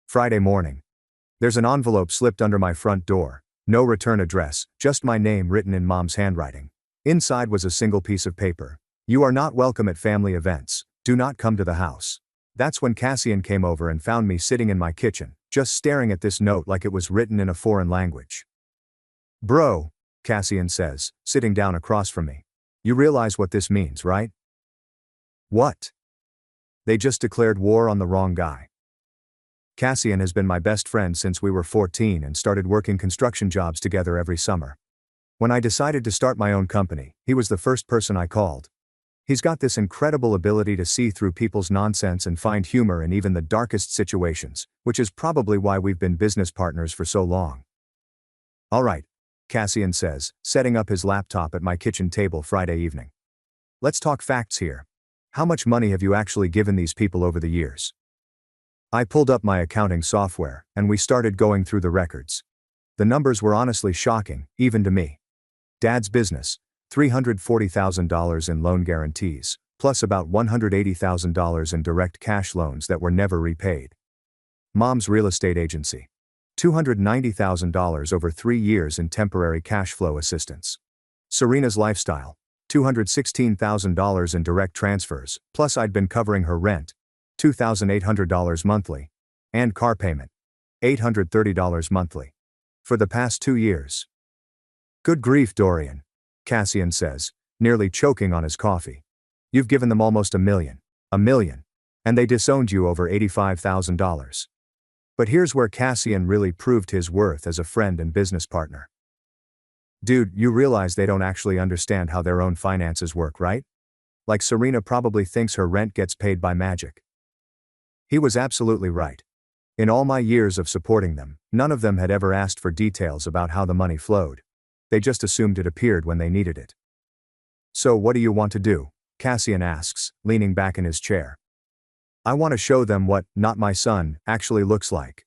Friday morning. There's an envelope slipped under my front door. No return address, just my name written in Mom's handwriting. Inside was a single piece of paper. You are not welcome at family events. Do not come to the house. That's when Cassian came over and found me sitting in my kitchen, just staring at this note like it was written in a foreign language. Bro, Cassian says, sitting down across from me. You realize what this means, right? What? They just declared war on the wrong guy. Cassian has been my best friend since we were 14 and started working construction jobs together every summer. When I decided to start my own company, he was the first person I called. He's got this incredible ability to see through people's nonsense and find humor in even the darkest situations, which is probably why we've been business partners for so long. All right, Cassian says, setting up his laptop at my kitchen table Friday evening. Let's talk facts here. How much money have you actually given these people over the years? I pulled up my accounting software, and we started going through the records. The numbers were honestly shocking, even to me. Dad's business, $340,000 in loan guarantees, plus about $180,000 in direct cash loans that were never repaid. Mom's real estate agency, $290,000 over 3 years in temporary cash flow assistance. Serena's lifestyle, $216,000 in direct transfers, plus I'd been covering her rent, $2,800 monthly, and car payment, $830 monthly, for the past 2 years. Good grief, Dorian, Cassian says, nearly choking on his coffee. You've given them almost $1 million, and they disowned you over $85,000. But here's where Cassian really proved his worth as a friend and business partner. Dude, you realize they don't actually understand how their own finances work, right? Like Serena probably thinks her rent gets paid by magic. He was absolutely right. In all my years of supporting them, none of them had ever asked for details about how the money flowed. They just assumed it appeared when they needed it. So what do you want to do? Cassian asks, leaning back in his chair. I want to show them what "not my son" actually looks like.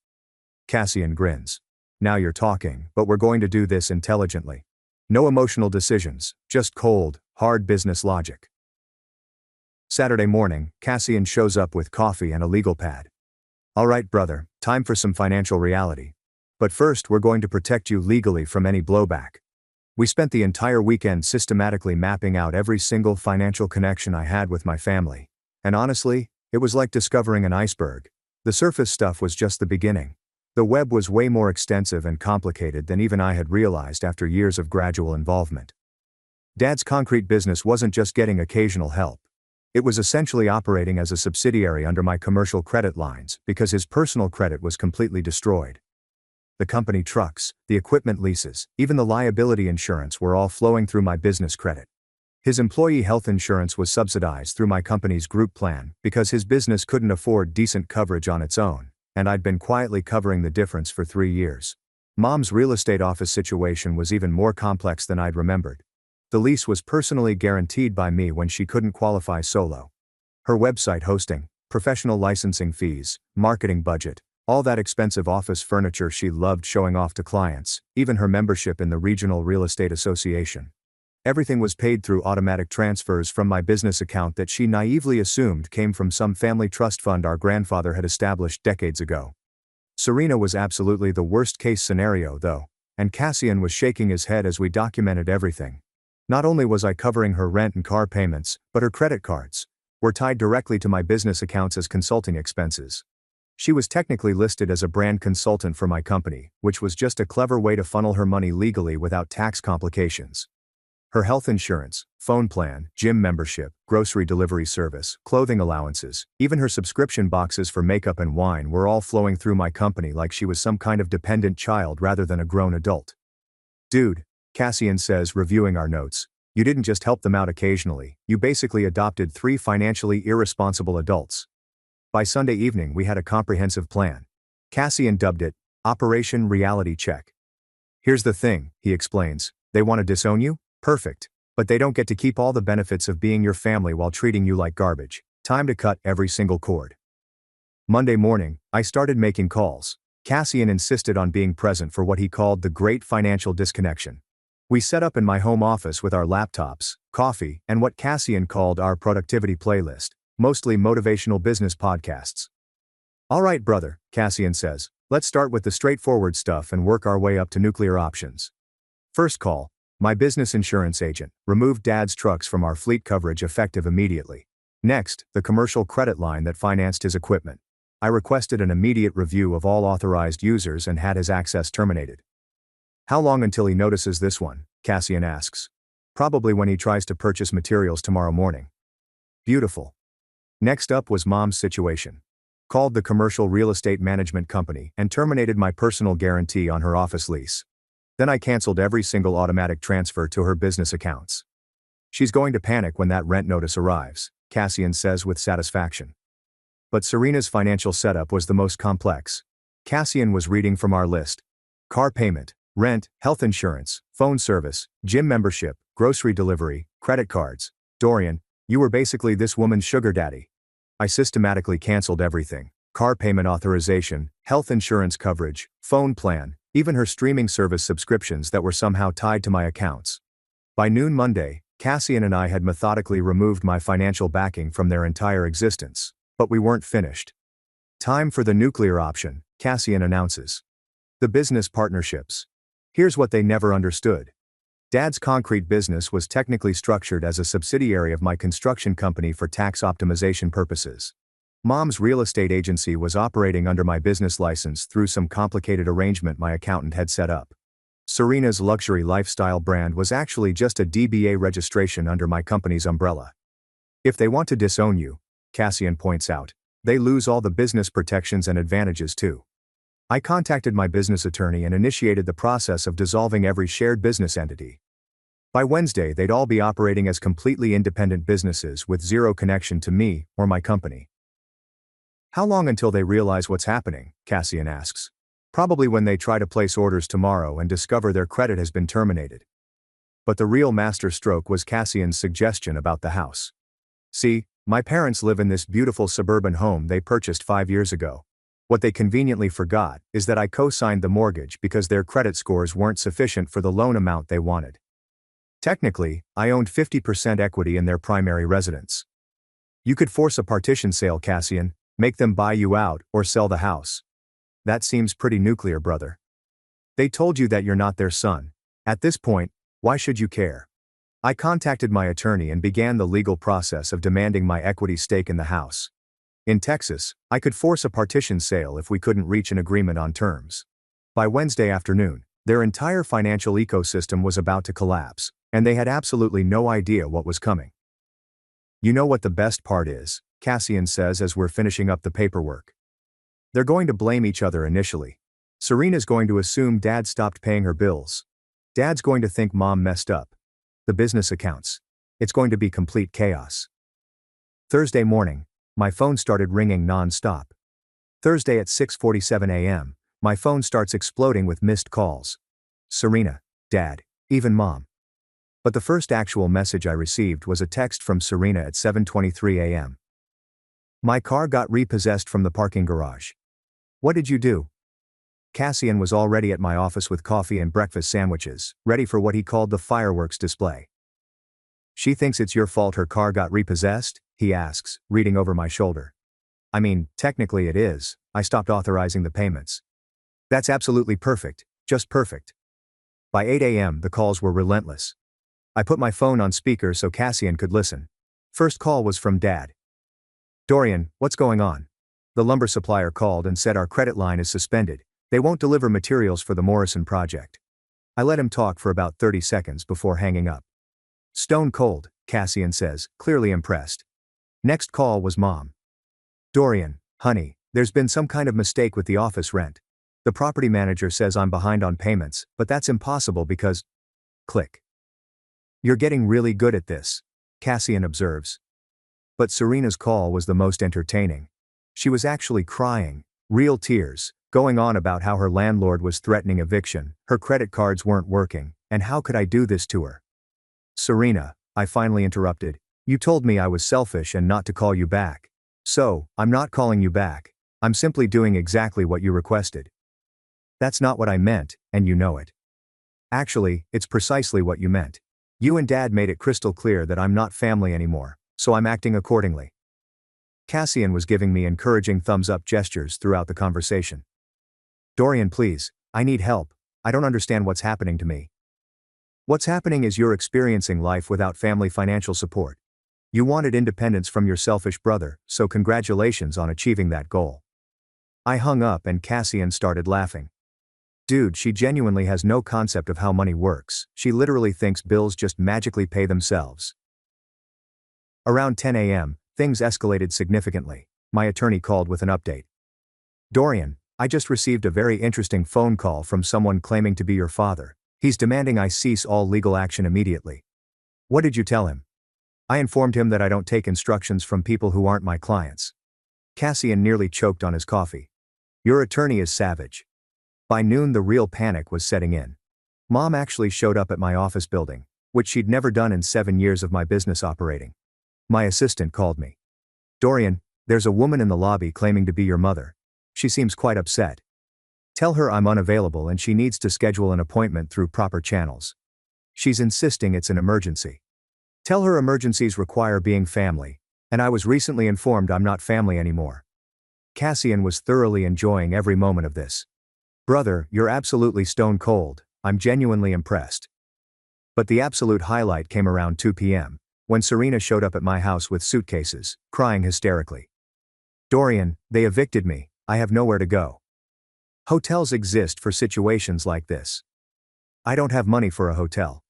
Cassian grins. Now you're talking, but we're going to do this intelligently. No emotional decisions, just cold, hard business logic. Saturday morning, Cassian shows up with coffee and a legal pad. All right, brother, time for some financial reality. But first, we're going to protect you legally from any blowback. We spent the entire weekend systematically mapping out every single financial connection I had with my family. And honestly, it was like discovering an iceberg. The surface stuff was just the beginning. The web was way more extensive and complicated than even I had realized after years of gradual involvement. Dad's concrete business wasn't just getting occasional help. It was essentially operating as a subsidiary under my commercial credit lines because his personal credit was completely destroyed. The company trucks, the equipment leases, even the liability insurance were all flowing through my business credit. His employee health insurance was subsidized through my company's group plan because his business couldn't afford decent coverage on its own, and I'd been quietly covering the difference for 3 years. Mom's real estate office situation was even more complex than I'd remembered. The lease was personally guaranteed by me when she couldn't qualify solo. Her website hosting, professional licensing fees, marketing budget, all that expensive office furniture she loved showing off to clients, even her membership in the Regional Real Estate Association. Everything was paid through automatic transfers from my business account that she naively assumed came from some family trust fund our grandfather had established decades ago. Serena was absolutely the worst-case scenario, though, and Cassian was shaking his head as we documented everything. Not only was I covering her rent and car payments, but her credit cards were tied directly to my business accounts as consulting expenses. She was technically listed as a brand consultant for my company, which was just a clever way to funnel her money legally without tax complications. Her health insurance, phone plan, gym membership, grocery delivery service, clothing allowances, even her subscription boxes for makeup and wine were all flowing through my company like she was some kind of dependent child rather than a grown adult. Dude, Cassian says, reviewing our notes, you didn't just help them out occasionally, you basically adopted 3 financially irresponsible adults. By Sunday evening we had a comprehensive plan. Cassian dubbed it, Operation Reality Check. Here's the thing, he explains, they want to disown you? Perfect. But they don't get to keep all the benefits of being your family while treating you like garbage. Time to cut every single cord. Monday morning, I started making calls. Cassian insisted on being present for what he called the Great Financial Disconnection. We set up in my home office with our laptops, coffee, and what Cassian called our productivity playlist, mostly motivational business podcasts. Alright, brother, Cassian says. Let's start with the straightforward stuff and work our way up to nuclear options. First call. My business insurance agent removed Dad's trucks from our fleet coverage effective immediately. Next, the commercial credit line that financed his equipment. I requested an immediate review of all authorized users and had his access terminated. How long until he notices this one? Cassian asks. Probably when he tries to purchase materials tomorrow morning. Beautiful. Next up was Mom's situation. Called the commercial real estate management company and terminated my personal guarantee on her office lease. Then I canceled every single automatic transfer to her business accounts. She's going to panic when that rent notice arrives, Cassian says with satisfaction. But Serena's financial setup was the most complex. Cassian was reading from our list. Car payment, rent, health insurance, phone service, gym membership, grocery delivery, credit cards. Dorian, you were basically this woman's sugar daddy. I systematically canceled everything. Car payment authorization, health insurance coverage, phone plan, even her streaming service subscriptions that were somehow tied to my accounts. By noon Monday, Cassian and I had methodically removed my financial backing from their entire existence. But we weren't finished. Time for the nuclear option, Cassian announces. The business partnerships. Here's what they never understood. Dad's concrete business was technically structured as a subsidiary of my construction company for tax optimization purposes. Mom's real estate agency was operating under my business license through some complicated arrangement my accountant had set up. Serena's luxury lifestyle brand was actually just a DBA registration under my company's umbrella. If they want to disown you, Cassian points out, they lose all the business protections and advantages too. I contacted my business attorney and initiated the process of dissolving every shared business entity. By Wednesday, they'd all be operating as completely independent businesses with zero connection to me or my company. How long until they realize what's happening? Cassian asks. Probably when they try to place orders tomorrow and discover their credit has been terminated. But the real masterstroke was Cassian's suggestion about the house. See, my parents live in this beautiful suburban home they purchased 5 years ago. What they conveniently forgot is that I co-signed the mortgage because their credit scores weren't sufficient for the loan amount they wanted. Technically, I owned 50% equity in their primary residence. You could force a partition sale, Cassian, make them buy you out or sell the house. That seems pretty nuclear, brother. They told you that you're not their son. At this point, why should you care? I contacted my attorney and began the legal process of demanding my equity stake in the house. In Texas, I could force a partition sale if we couldn't reach an agreement on terms. By Wednesday afternoon, their entire financial ecosystem was about to collapse, and they had absolutely no idea what was coming. You know what the best part is, Cassian says as we're finishing up the paperwork. They're going to blame each other initially. Serena's going to assume Dad stopped paying her bills. Dad's going to think Mom messed up. The business accounts. It's going to be complete chaos. Thursday morning, my phone started ringing non-stop. Thursday at 6:47 a.m., my phone starts exploding with missed calls. Serena, Dad, even Mom. But the first actual message I received was a text from Serena at 7:23 a.m. My car got repossessed from the parking garage. What did you do? Cassian was already at my office with coffee and breakfast sandwiches, ready for what he called the fireworks display. She thinks it's your fault her car got repossessed? He asks, reading over my shoulder. I mean, technically it is. I stopped authorizing the payments. That's absolutely perfect, just perfect. By 8 a.m. the calls were relentless. I put my phone on speaker so Cassian could listen. First call was from Dad. Dorian, what's going on? The lumber supplier called and said our credit line is suspended. They won't deliver materials for the Morrison project. I let him talk for about 30 seconds before hanging up. Stone cold, Cassian says, clearly impressed. Next call was Mom. Dorian, honey, there's been some kind of mistake with the office rent. The property manager says I'm behind on payments, but that's impossible because... Click. You're getting really good at this, Cassian observes. But Serena's call was the most entertaining. She was actually crying, real tears, going on about how her landlord was threatening eviction, her credit cards weren't working, and how could I do this to her? Serena, I finally interrupted, you told me I was selfish and not to call you back. So, I'm not calling you back. I'm simply doing exactly what you requested. That's not what I meant, and you know it. Actually, it's precisely what you meant. You and Dad made it crystal clear that I'm not family anymore, so I'm acting accordingly. Cassian was giving me encouraging thumbs-up gestures throughout the conversation. Dorian, please, I need help. I don't understand what's happening to me. What's happening is you're experiencing life without family financial support. You wanted independence from your selfish brother, so congratulations on achieving that goal. I hung up and Cassian started laughing. Dude, she genuinely has no concept of how money works. She literally thinks bills just magically pay themselves. Around 10 a.m., things escalated significantly. My attorney called with an update. Dorian, I just received a very interesting phone call from someone claiming to be your father. He's demanding I cease all legal action immediately. What did you tell him? I informed him that I don't take instructions from people who aren't my clients. Cassian nearly choked on his coffee. Your attorney is savage. By noon, the real panic was setting in. Mom actually showed up at my office building, which she'd never done in 7 years of my business operating. My assistant called me. Dorian, there's a woman in the lobby claiming to be your mother. She seems quite upset. Tell her I'm unavailable and she needs to schedule an appointment through proper channels. She's insisting it's an emergency. Tell her emergencies require being family, and I was recently informed I'm not family anymore. Cassian was thoroughly enjoying every moment of this. Brother, you're absolutely stone cold, I'm genuinely impressed. But the absolute highlight came around 2 p.m., when Serena showed up at my house with suitcases, crying hysterically. Dorian, they evicted me, I have nowhere to go. Hotels exist for situations like this. I don't have money for a hotel.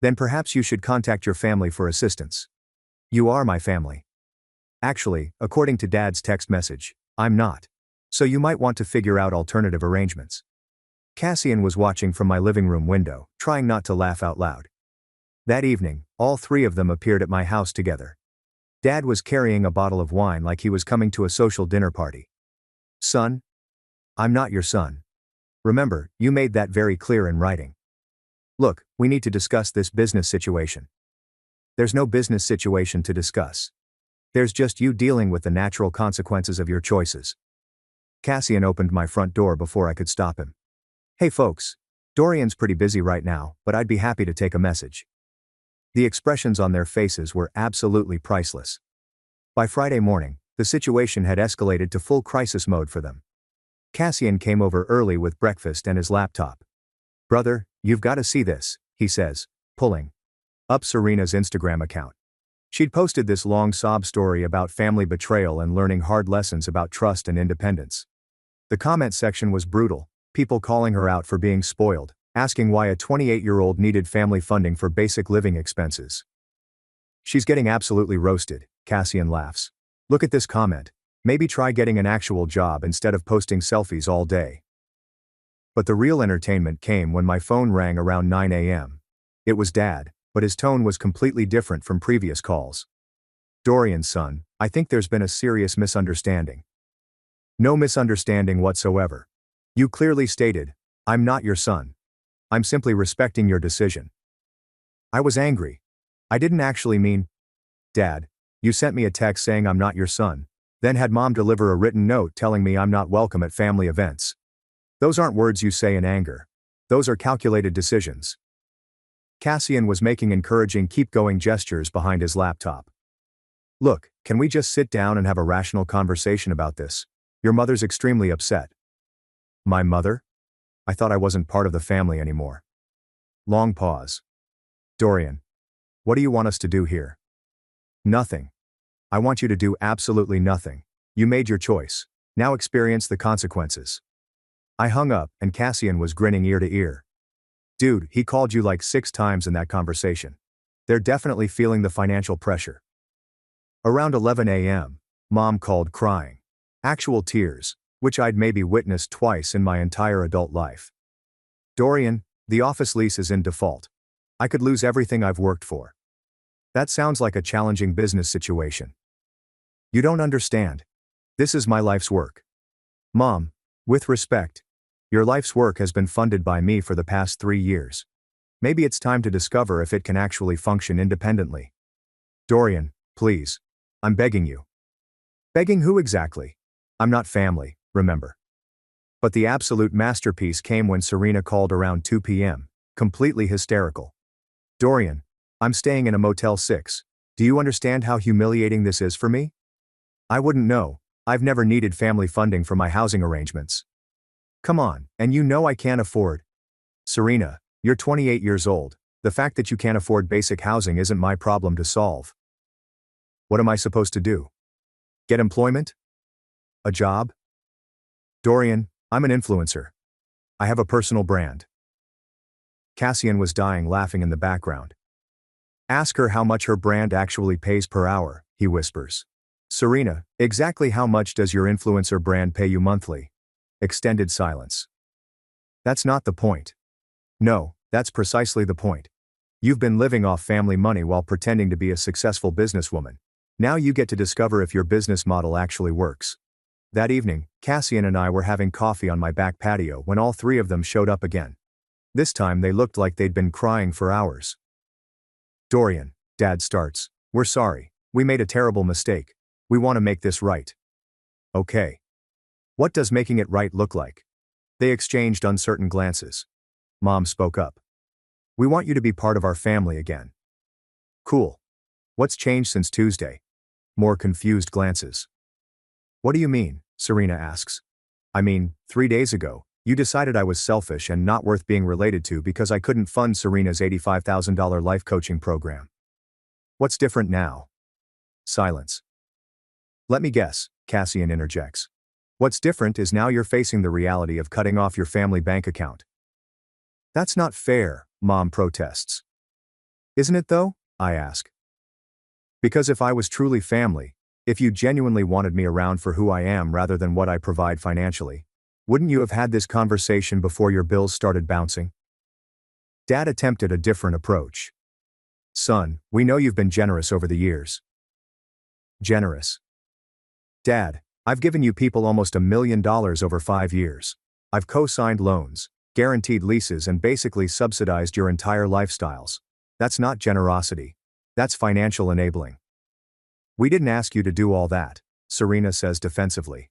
Then perhaps you should contact your family for assistance. You are my family. Actually, according to Dad's text message, I'm not. So you might want to figure out alternative arrangements. Cassian was watching from my living room window, trying not to laugh out loud. That evening, all three of them appeared at my house together. Dad was carrying a bottle of wine like he was coming to a social dinner party. Son? I'm not your son. Remember, you made that very clear in writing. Look, we need to discuss this business situation. There's no business situation to discuss. There's just you dealing with the natural consequences of your choices. Cassian opened my front door before I could stop him. Hey folks, Dorian's pretty busy right now, but I'd be happy to take a message. The expressions on their faces were absolutely priceless. By Friday morning, the situation had escalated to full crisis mode for them. Cassian came over early with breakfast and his laptop. Brother, you've got to see this, he says, pulling up Serena's Instagram account. She'd posted this long sob story about family betrayal and learning hard lessons about trust and independence. The comment section was brutal, people calling her out for being spoiled, asking why a 28-year-old needed family funding for basic living expenses. She's getting absolutely roasted, Cassian laughs. Look at this comment. Maybe try getting an actual job instead of posting selfies all day. But the real entertainment came when my phone rang around 9 a.m. It was Dad, but his tone was completely different from previous calls. Dorian, son, I think there's been a serious misunderstanding. No misunderstanding whatsoever. You clearly stated, I'm not your son. I'm simply respecting your decision. I was angry. I didn't actually mean, Dad, you sent me a text saying I'm not your son, then had Mom deliver a written note telling me I'm not welcome at family events. Those aren't words you say in anger. Those are calculated decisions. Cassian was making encouraging keep-going gestures behind his laptop. Look, can we just sit down and have a rational conversation about this? Your mother's extremely upset. My mother? I thought I wasn't part of the family anymore. Long pause. Dorian, what do you want us to do here? Nothing. I want you to do absolutely nothing. You made your choice. Now experience the consequences. I hung up and Cassian was grinning ear to ear. Dude, he called you like 6 times in that conversation. They're definitely feeling the financial pressure. Around 11 a.m., Mom called crying. Actual tears, which I'd maybe witnessed twice in my entire adult life. Dorian, the office lease is in default. I could lose everything I've worked for. That sounds like a challenging business situation. You don't understand. This is my life's work. Mom, with respect, your life's work has been funded by me for the past 3 years. Maybe it's time to discover if it can actually function independently. Dorian, please. I'm begging you. Begging who exactly? I'm not family, remember. But the absolute masterpiece came when Serena called around 2 p.m., completely hysterical. Dorian, I'm staying in a Motel 6. Do you understand how humiliating this is for me? I wouldn't know. I've never needed family funding for my housing arrangements. Come on, and you know I can't afford. Serena, you're 28 years old. The fact that you can't afford basic housing isn't my problem to solve. What am I supposed to do? Get employment? A job? Dorian, I'm an influencer. I have a personal brand. Cassian was dying laughing in the background. Ask her how much her brand actually pays per hour, he whispers. Serena, exactly how much does your influencer brand pay you monthly? Extended silence. That's not the point. No, that's precisely the point. You've been living off family money while pretending to be a successful businesswoman. Now you get to discover if your business model actually works. That evening, Cassian and I were having coffee on my back patio when all three of them showed up again. This time they looked like they'd been crying for hours. Dorian, Dad starts, we're sorry. We made a terrible mistake. We want to make this right. Okay. What does making it right look like? They exchanged uncertain glances. Mom spoke up. We want you to be part of our family again. Cool. What's changed since Tuesday? More confused glances. What do you mean? Serena asks. I mean, 3 days ago, you decided I was selfish and not worth being related to because I couldn't fund Serena's $85,000 life coaching program. What's different now? Silence. Let me guess, Cassian interjects. What's different is now you're facing the reality of cutting off your family bank account. That's not fair, Mom protests. Isn't it though? I ask. Because if I was truly family, if you genuinely wanted me around for who I am rather than what I provide financially, wouldn't you have had this conversation before your bills started bouncing? Dad attempted a different approach. Son, we know you've been generous over the years. Generous. Dad, I've given you people almost $1 million over 5 years. I've co-signed loans, guaranteed leases and basically subsidized your entire lifestyles. That's not generosity. That's financial enabling. We didn't ask you to do all that, Serena says defensively.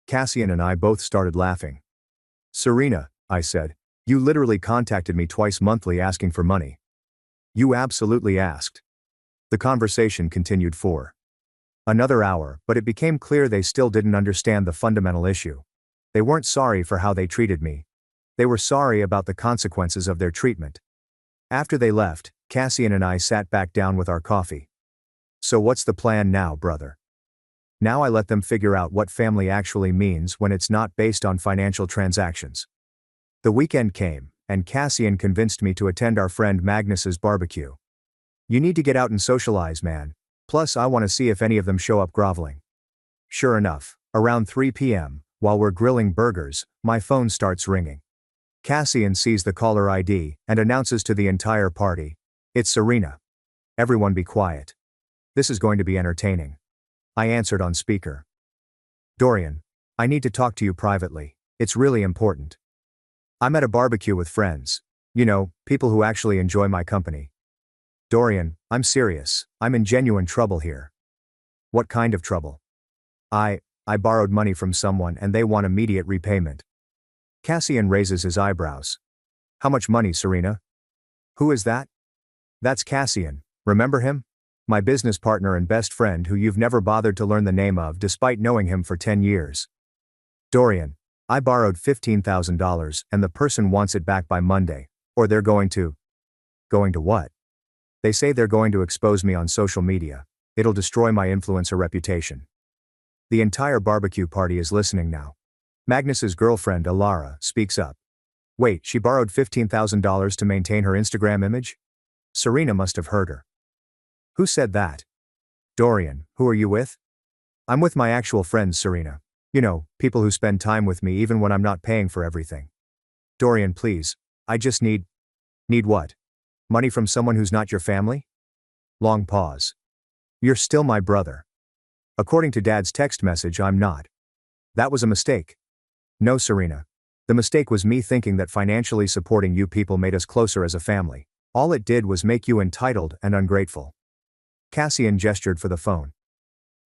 Cassian and I both started laughing. Serena, I said, you literally contacted me twice monthly asking for money. You absolutely asked. The conversation continued for another hour, but it became clear they still didn't understand the fundamental issue. They weren't sorry for how they treated me. They were sorry about the consequences of their treatment. After they left, Cassian and I sat back down with our coffee. So what's the plan now, brother? Now I let them figure out what family actually means when it's not based on financial transactions. The weekend came, and Cassian convinced me to attend our friend Magnus's barbecue. You need to get out and socialize, man. Plus I want to see if any of them show up groveling. Sure enough, around 3 p.m., while we're grilling burgers, my phone starts ringing. Cassian sees the caller ID and announces to the entire party, "It's Serena. Everyone be quiet. This is going to be entertaining." I answered on speaker. Dorian, I need to talk to you privately. It's really important. I'm at a barbecue with friends. You know, people who actually enjoy my company. Dorian, I'm serious. I'm in genuine trouble here. What kind of trouble? I borrowed money from someone and they want immediate repayment. Cassian raises his eyebrows. How much money, Serena? Who is that? That's Cassian. Remember him? My business partner and best friend who you've never bothered to learn the name of despite knowing him for 10 years. Dorian, I borrowed $15,000 and the person wants it back by Monday, or they're going to. Going to what? They say they're going to expose me on social media. It'll destroy my influencer reputation. The entire barbecue party is listening now. Magnus's girlfriend, Alara, speaks up. Wait, she borrowed $15,000 to maintain her Instagram image? Serena must have heard her. Who said that? Dorian, who are you with? I'm with my actual friends, Serena. You know, people who spend time with me even when I'm not paying for everything. Dorian, please. I just need. Need what? Money from someone who's not your family? Long pause. You're still my brother. According to Dad's text message, I'm not. That was a mistake. No, Serena. The mistake was me thinking that financially supporting you people made us closer as a family. All it did was make you entitled and ungrateful. Cassian gestured for the phone.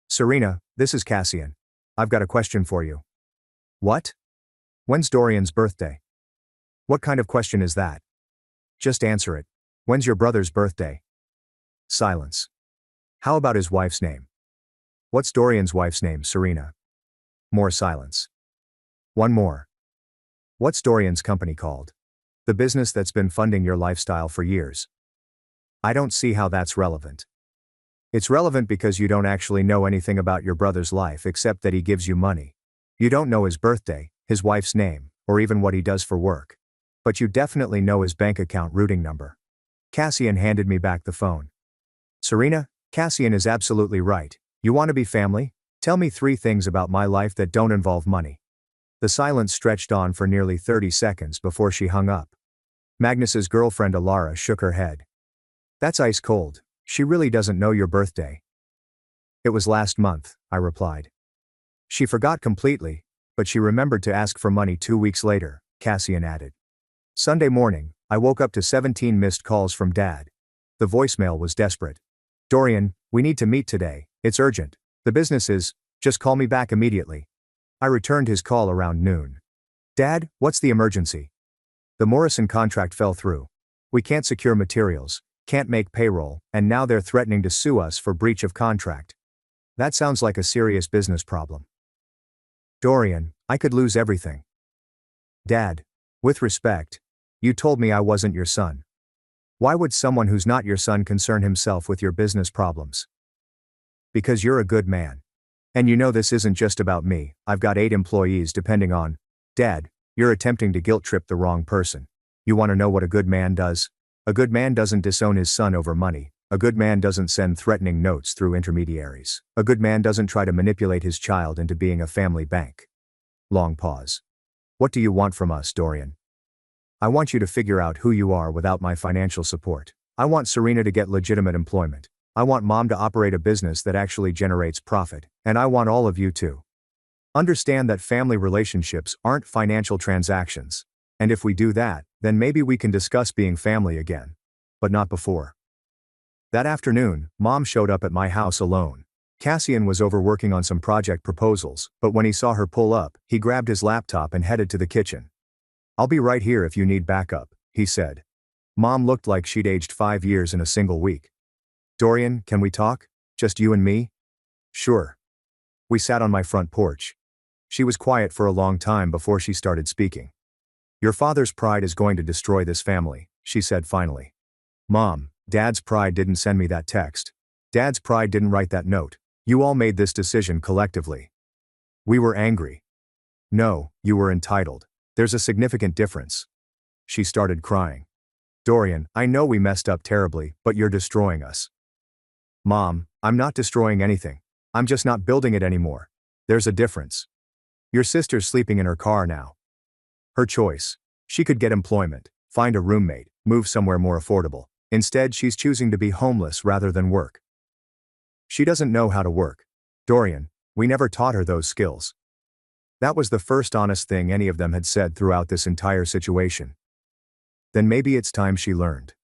Serena, this is Cassian. I've got a question for you. What? When's Dorian's birthday? What kind of question is that? Just answer it. When's your brother's birthday? Silence. How about his wife's name? What's Dorian's wife's name, Serena? More silence. One more. What's Dorian's company called? The business that's been funding your lifestyle for years. I don't see how that's relevant. It's relevant because you don't actually know anything about your brother's life except that he gives you money. You don't know his birthday, his wife's name, or even what he does for work. But you definitely know his bank account routing number. Cassian handed me back the phone. Serena, Cassian is absolutely right. You want to be family? Tell me 3 things about my life that don't involve money. The silence stretched on for nearly 30 seconds before she hung up. Magnus's girlfriend Alara shook her head. That's ice cold. She really doesn't know your birthday. It was last month, I replied. She forgot completely, but she remembered to ask for money 2 weeks later, Cassian added. Sunday morning, I woke up to 17 missed calls from Dad. The voicemail was desperate. Dorian, we need to meet today, it's urgent. The business is, just call me back immediately. I returned his call around noon. Dad, what's the emergency? The Morrison contract fell through. We can't secure materials, can't make payroll, and now they're threatening to sue us for breach of contract. That sounds like a serious business problem. Dorian, I could lose everything. Dad, with respect, you told me I wasn't your son. Why would someone who's not your son concern himself with your business problems? Because you're a good man. And you know this isn't just about me, I've got 8 employees depending on. Dad, you're attempting to guilt trip the wrong person. You want to know what a good man does? A good man doesn't disown his son over money. A good man doesn't send threatening notes through intermediaries. A good man doesn't try to manipulate his child into being a family bank. Long pause. What do you want from us, Dorian? I want you to figure out who you are without my financial support. I want Serena to get legitimate employment. I want Mom to operate a business that actually generates profit, and I want all of you to understand that family relationships aren't financial transactions. And if we do that, then maybe we can discuss being family again. But not before. That afternoon, Mom showed up at my house alone. Cassian was overworking on some project proposals, but when he saw her pull up, he grabbed his laptop and headed to the kitchen. I'll be right here if you need backup, he said. Mom looked like she'd aged 5 years in a single week. Dorian, can we talk? Just you and me? Sure. We sat on my front porch. She was quiet for a long time before she started speaking. Your father's pride is going to destroy this family, she said finally. Mom, Dad's pride didn't send me that text. Dad's pride didn't write that note. You all made this decision collectively. We were angry. No, you were entitled. There's a significant difference. She started crying. Dorian, I know we messed up terribly, but you're destroying us. Mom, I'm not destroying anything. I'm just not building it anymore. There's a difference. Your sister's sleeping in her car now. Her choice. She could get employment, find a roommate, move somewhere more affordable. Instead, she's choosing to be homeless rather than work. She doesn't know how to work. Dorian, we never taught her those skills. That was the first honest thing any of them had said throughout this entire situation. Then maybe it's time she learned.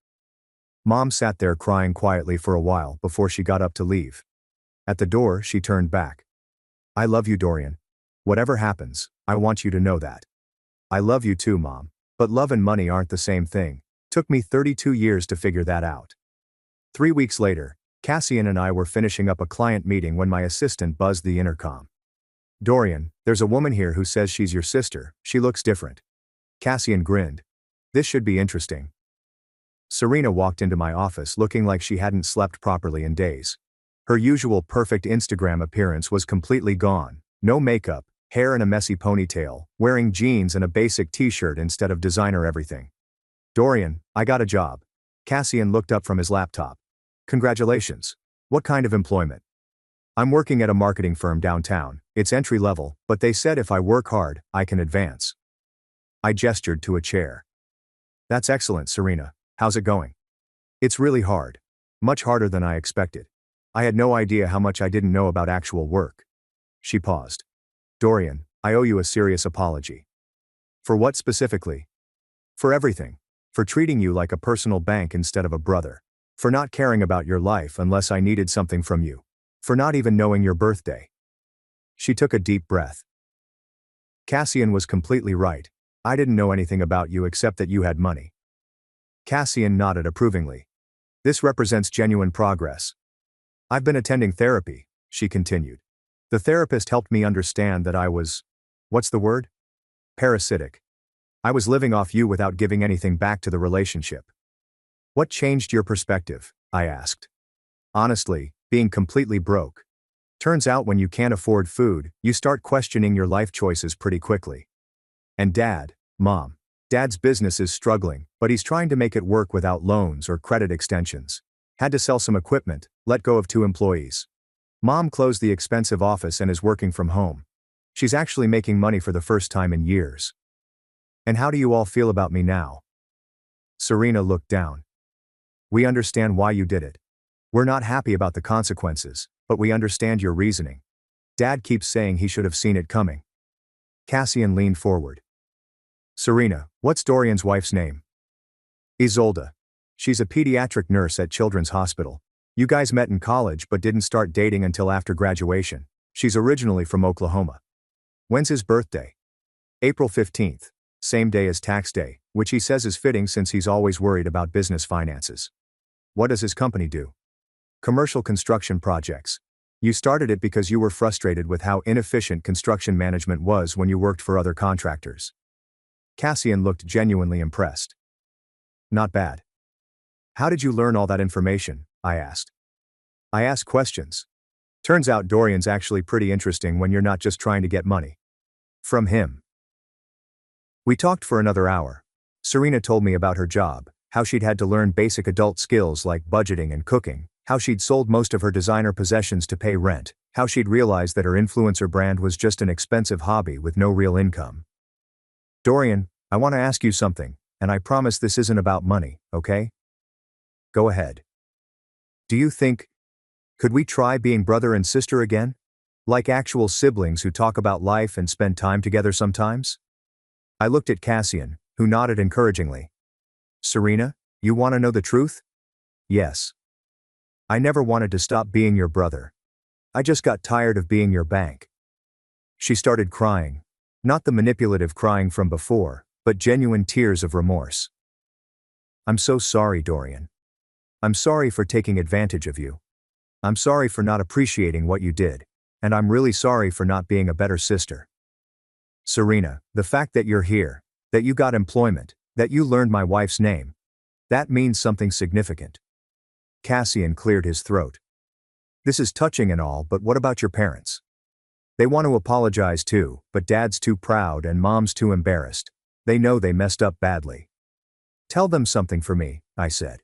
Mom sat there crying quietly for a while before she got up to leave. At the door, she turned back. I love you, Dorian. Whatever happens, I want you to know that. I love you too, Mom. But love and money aren't the same thing. Took me 32 years to figure that out. 3 weeks later, Cassian and I were finishing up a client meeting when my assistant buzzed the intercom. Dorian, there's a woman here who says she's your sister. She looks different. Cassian grinned. This should be interesting. Serena walked into my office looking like she hadn't slept properly in days. Her usual perfect Instagram appearance was completely gone. No makeup, hair in a messy ponytail, wearing jeans and a basic t-shirt instead of designer everything. Dorian, I got a job. Cassian looked up from his laptop. Congratulations. What kind of employment? I'm working at a marketing firm downtown. It's entry level, but they said if I work hard, I can advance. I gestured to a chair. That's excellent, Serena. How's it going? It's really hard. Much harder than I expected. I had no idea how much I didn't know about actual work. She paused. Dorian, I owe you a serious apology. For what specifically? For everything. For treating you like a personal bank instead of a brother. For not caring about your life unless I needed something from you. For not even knowing your birthday. She took a deep breath. Cassian was completely right. I didn't know anything about you except that you had money. Cassian nodded approvingly. This represents genuine progress. I've been attending therapy. she continued. The therapist helped me understand that I was, what's the word? Parasitic. I was living off you without giving anything back to the relationship. What changed your perspective? I asked. Honestly, being completely broke. Turns out when you can't afford food, you start questioning your life choices pretty quickly. And Dad's business is struggling, but he's trying to make it work without loans or credit extensions. Had to sell some equipment, let go of 2 employees. Mom closed the expensive office and is working from home. She's actually making money for the first time in years. And how do you all feel about me now? Serena looked down. We understand why you did it. We're not happy about the consequences, but we understand your reasoning. Dad keeps saying he should have seen it coming. Cassian leaned forward. Serena, what's Dorian's wife's name? Isolde. She's a pediatric nurse at Children's Hospital. You guys met in college but didn't start dating until after graduation. She's originally from Oklahoma. When's his birthday? April 15th. Same day as tax day, which he says is fitting since he's always worried about business finances. What does his company do? Commercial construction projects. You started it because you were frustrated with how inefficient construction management was when you worked for other contractors. Cassian looked genuinely impressed. Not bad. How did you learn all that information? I asked. I ask questions. Turns out Dorian's actually pretty interesting when you're not just trying to get money. From him. We talked for another hour. Serena told me about her job, how she'd had to learn basic adult skills like budgeting and cooking, how she'd sold most of her designer possessions to pay rent, how she'd realized that her influencer brand was just an expensive hobby with no real income. Dorian, I want to ask you something, and I promise this isn't about money, okay? Go ahead. Do you think, could we try being brother and sister again? Like actual siblings who talk about life and spend time together sometimes? I looked at Cassian, who nodded encouragingly. Serena, you want to know the truth? Yes. I never wanted to stop being your brother. I just got tired of being your bank. She started crying. Not the manipulative crying from before, but genuine tears of remorse. I'm so sorry, Dorian. I'm sorry for taking advantage of you. I'm sorry for not appreciating what you did, and I'm really sorry for not being a better sister. Serena, the fact that you're here, that you got employment, that you learned my wife's name, that means something significant. Cassian cleared his throat. This is touching and all, but what about your parents? They want to apologize too, but Dad's too proud and Mom's too embarrassed. They know they messed up badly. Tell them something for me, I said.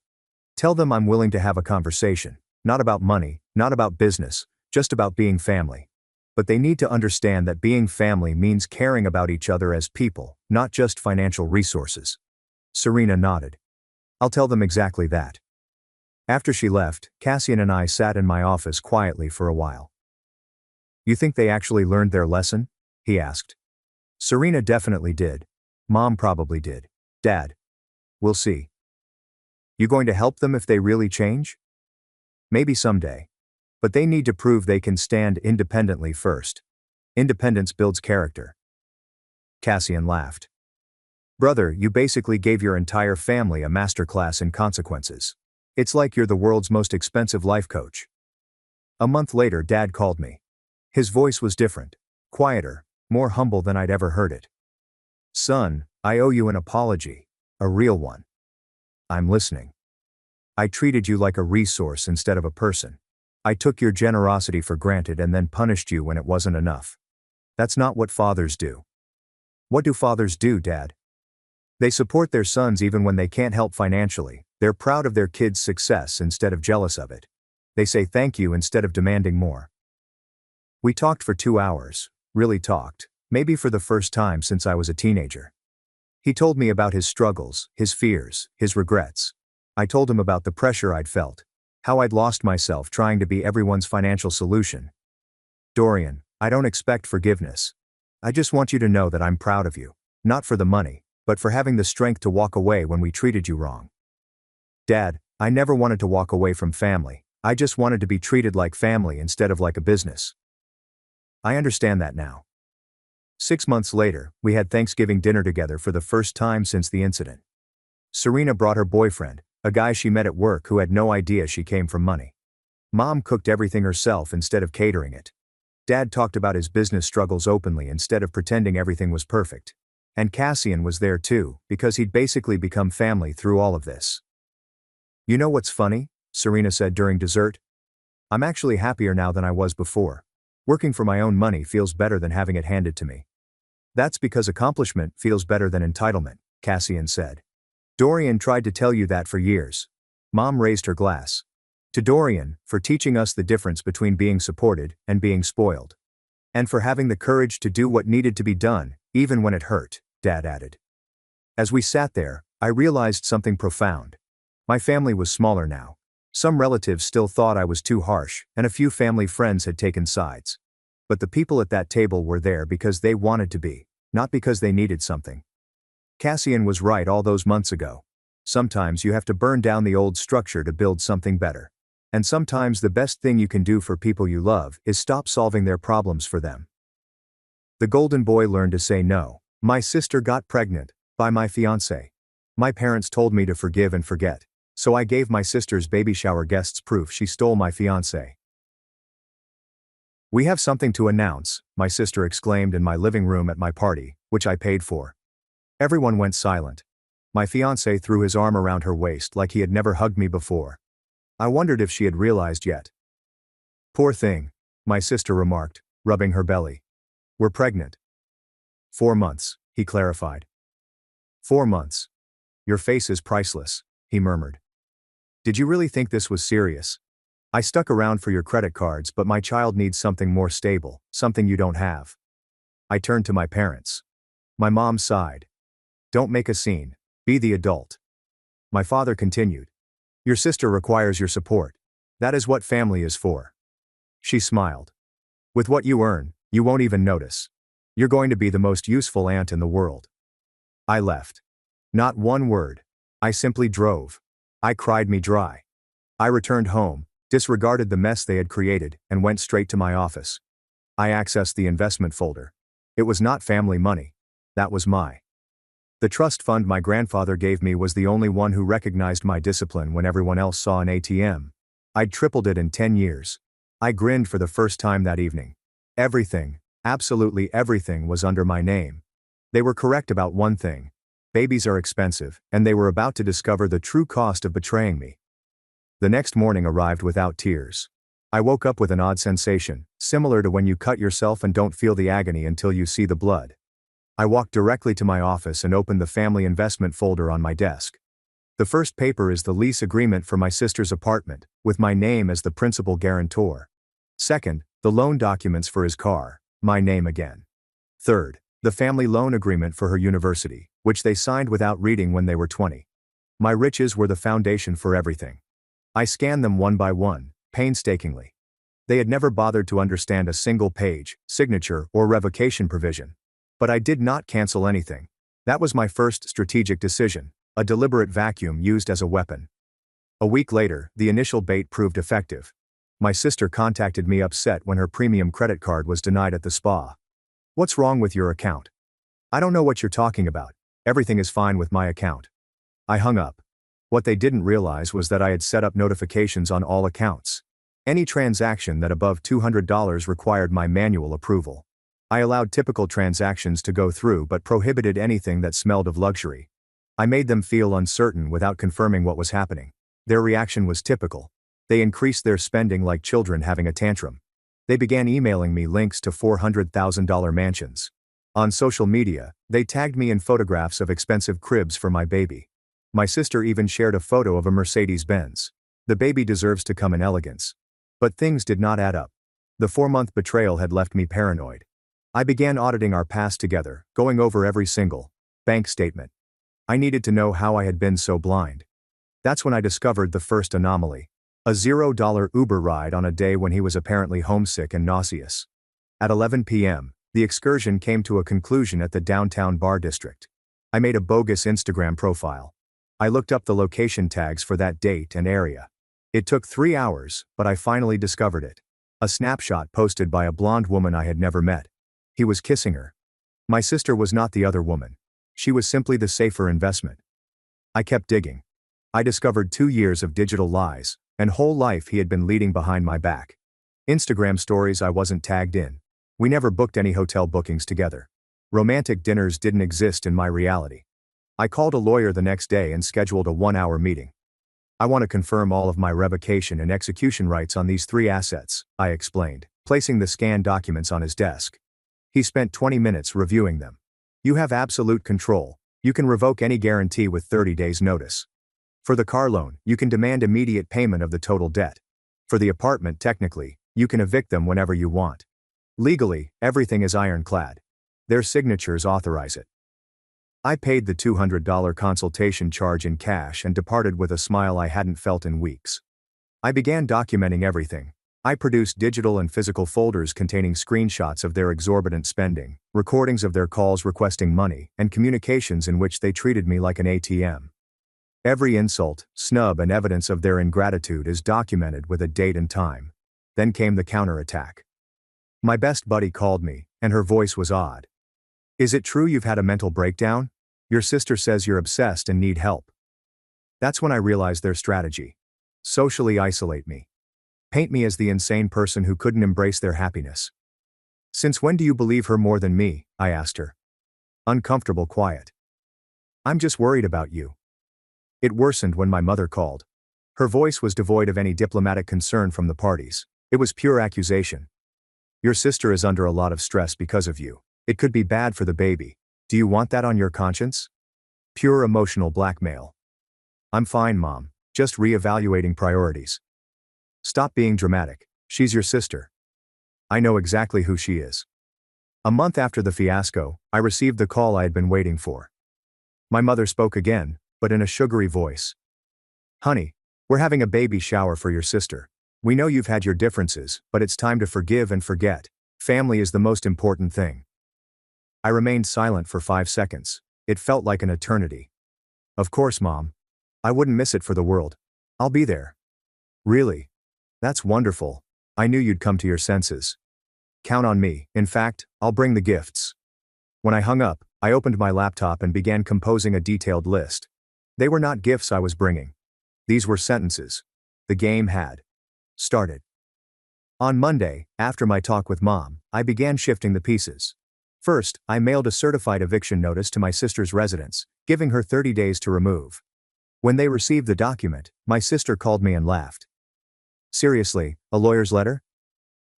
Tell them I'm willing to have a conversation, not about money, not about business, just about being family. But they need to understand that being family means caring about each other as people, not just financial resources. Serena nodded. I'll tell them exactly that. After she left, Cassian and I sat in my office quietly for a while. You think they actually learned their lesson? He asked. Serena definitely did. Mom probably did. Dad. We'll see. You going to help them if they really change? Maybe someday. But they need to prove they can stand independently first. Independence builds character. Cassian laughed. Brother, you basically gave your entire family a masterclass in consequences. It's like you're the world's most expensive life coach. A month later, Dad called me. His voice was different, quieter, more humble than I'd ever heard it. Son, I owe you an apology, a real one. I'm listening. I treated you like a resource instead of a person. I took your generosity for granted and then punished you when it wasn't enough. That's not what fathers do. What do fathers do, Dad? They support their sons even when they can't help financially. They're proud of their kids' success instead of jealous of it. They say thank you instead of demanding more. We talked for 2 hours, really talked, maybe for the first time since I was a teenager. He told me about his struggles, his fears, his regrets. I told him about the pressure I'd felt, how I'd lost myself trying to be everyone's financial solution. Dorian, I don't expect forgiveness. I just want you to know that I'm proud of you, not for the money, but for having the strength to walk away when we treated you wrong. Dad, I never wanted to walk away from family. I just wanted to be treated like family instead of like a business. I understand that now. 6 months later, we had Thanksgiving dinner together for the first time since the incident. Serena brought her boyfriend, a guy she met at work who had no idea she came from money. Mom cooked everything herself instead of catering it. Dad talked about his business struggles openly instead of pretending everything was perfect. And Cassian was there too, because he'd basically become family through all of this. You know what's funny? Serena said during dessert. I'm actually happier now than I was before. Working for my own money feels better than having it handed to me. That's because accomplishment feels better than entitlement, Cassian said. Dorian tried to tell you that for years. Mom raised her glass. To Dorian, for teaching us the difference between being supported and being spoiled. And for having the courage to do what needed to be done, even when it hurt, Dad added. As we sat there, I realized something profound. My family was smaller now. Some relatives still thought I was too harsh, and a few family friends had taken sides. But the people at that table were there because they wanted to be, not because they needed something. Cassian was right all those months ago. Sometimes you have to burn down the old structure to build something better. And sometimes the best thing you can do for people you love is stop solving their problems for them. The golden boy learned to say no. My sister got pregnant by my fiancé. My parents told me to forgive and forget, so I gave my sister's baby shower guests proof she stole my fiancé. We have something to announce, my sister exclaimed in my living room at my party, which I paid for. Everyone went silent. My fiancé threw his arm around her waist like he had never hugged me before. I wondered if she had realized yet. Poor thing, my sister remarked, rubbing her belly. We're pregnant. 4 months, he clarified. 4 months. Your face is priceless, he murmured. Did you really think this was serious? I stuck around for your credit cards, but my child needs something more stable, something you don't have. I turned to my parents. My mom sighed. Don't make a scene. Be the adult. My father continued. Your sister requires your support. That is what family is for. She smiled. With what you earn, you won't even notice. You're going to be the most useful aunt in the world. I left. Not one word. I simply drove. I cried me dry. I returned home, disregarded the mess they had created, and went straight to my office. I accessed the investment folder. It was not family money. That was my. The trust fund my grandfather gave me was the only one who recognized my discipline when everyone else saw an ATM. I'd tripled it in 10 years. I grinned for the first time that evening. Everything, absolutely everything was under my name. They were correct about one thing. Babies are expensive, and they were about to discover the true cost of betraying me. The next morning arrived without tears. I woke up with an odd sensation, similar to when you cut yourself and don't feel the agony until you see the blood. I walked directly to my office and opened the family investment folder on my desk. The first paper is the lease agreement for my sister's apartment, with my name as the principal guarantor. Second, the loan documents for his car, my name again. Third, the family loan agreement for her university, which they signed without reading when they were 20. My riches were the foundation for everything. I scanned them one by one, painstakingly. They had never bothered to understand a single page, signature, or revocation provision. But I did not cancel anything. That was my first strategic decision, a deliberate vacuum used as a weapon. A week later, the initial bait proved effective. My sister contacted me upset when her premium credit card was denied at the spa. What's wrong with your account? I don't know what you're talking about. Everything is fine with my account. I hung up. What they didn't realize was that I had set up notifications on all accounts. Any transaction that above $200 required my manual approval. I allowed typical transactions to go through but prohibited anything that smelled of luxury. I made them feel uncertain without confirming what was happening. Their reaction was typical. They increased their spending like children having a tantrum. They began emailing me links to $400,000 mansions. On social media, they tagged me in photographs of expensive cribs for my baby. My sister even shared a photo of a Mercedes-Benz. The baby deserves to come in elegance. But things did not add up. The 4-month betrayal had left me paranoid. I began auditing our past together, going over every single bank statement. I needed to know how I had been so blind. That's when I discovered the first anomaly. A $0 Uber ride on a day when he was apparently homesick and nauseous. At 11 p.m., the excursion came to a conclusion at the downtown bar district. I made a bogus Instagram profile. I looked up the location tags for that date and area. It took 3 hours, but I finally discovered it. A snapshot posted by a blonde woman I had never met. He was kissing her. My sister was not the other woman. She was simply the safer investment. I kept digging. I discovered 2 years of digital lies, And whole life he had been leading behind my back. Instagram stories I wasn't tagged in. We never booked any hotel bookings together. Romantic dinners didn't exist in my reality. I called a lawyer the next day and scheduled a 1-hour meeting. I want to confirm all of my revocation and execution rights on these 3 assets, I explained, placing the scanned documents on his desk. He spent 20 minutes reviewing them. You have absolute control. You can revoke any guarantee with 30 days notice. For the car loan, you can demand immediate payment of the total debt. For the apartment, technically, you can evict them whenever you want. Legally, everything is ironclad. Their signatures authorize it. I paid the $200 consultation charge in cash and departed with a smile I hadn't felt in weeks. I began documenting everything. I produced digital and physical folders containing screenshots of their exorbitant spending, recordings of their calls requesting money, and communications in which they treated me like an ATM. Every insult, snub, and evidence of their ingratitude is documented with a date and time. Then came the counterattack. My best buddy called me, and her voice was odd. Is it true you've had a mental breakdown? Your sister says you're obsessed and need help. That's when I realized their strategy. Socially isolate me. Paint me as the insane person who couldn't embrace their happiness. Since when do you believe her more than me? I asked her. Uncomfortable quiet. I'm just worried about you. It worsened when my mother called. Her voice was devoid of any diplomatic concern from the parties. It was pure accusation. Your sister is under a lot of stress because of you. It could be bad for the baby. Do you want that on your conscience? Pure emotional blackmail. I'm fine, Mom. Just reevaluating priorities. Stop being dramatic. She's your sister. I know exactly who she is. A month after the fiasco, I received the call I had been waiting for. My mother spoke again, but in a sugary voice. Honey, we're having a baby shower for your sister. We know you've had your differences, but it's time to forgive and forget. Family is the most important thing. I remained silent for 5 seconds. It felt like an eternity. Of course, Mom. I wouldn't miss it for the world. I'll be there. Really? That's wonderful. I knew you'd come to your senses. Count on me. In fact, I'll bring the gifts. When I hung up, I opened my laptop and began composing a detailed list. They were not gifts I was bringing. These were sentences. The game had started. On Monday, after my talk with Mom, I began shifting the pieces. First, I mailed a certified eviction notice to my sister's residence, giving her 30 days to remove. When they received the document, my sister called me and laughed. Seriously, a lawyer's letter?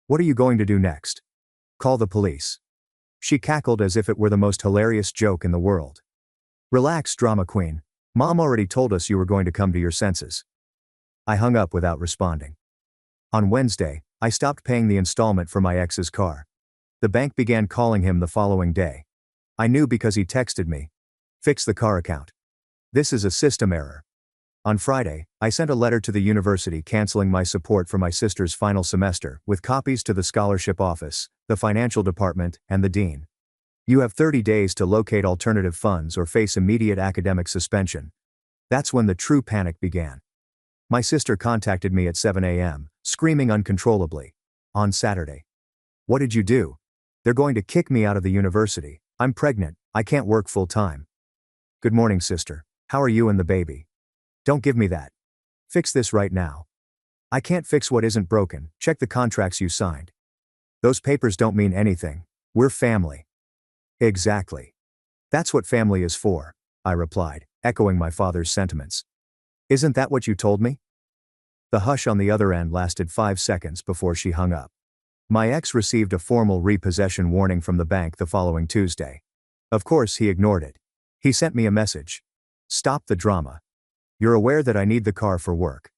What are you going to do next? Call the police. She cackled as if it were the most hilarious joke in the world. Relax, drama queen. Mom already told us you were going to come to your senses. I hung up without responding. On Wednesday, I stopped paying the installment for my ex's car. The bank began calling him the following day. I knew because he texted me. Fix the car account. This is a system error. On Friday, I sent a letter to the university canceling my support for my sister's final semester, with copies to the scholarship office, the financial department, and the dean. You have 30 days to locate alternative funds or face immediate academic suspension. That's when the true panic began. My sister contacted me at 7 a.m., screaming uncontrollably. On Saturday. What did you do? They're going to kick me out of the university. I'm pregnant. I can't work full time. Good morning, sister. How are you and the baby? Don't give me that. Fix this right now. I can't fix what isn't broken. Check the contracts you signed. Those papers don't mean anything. We're family. Exactly. That's what family is for, I replied, echoing my father's sentiments. Isn't that what you told me? The hush on the other end lasted 5 seconds before she hung up. My ex received a formal repossession warning from the bank the following Tuesday. Of course, he ignored it. He sent me a message. Stop the drama. You're aware that I need the car for work.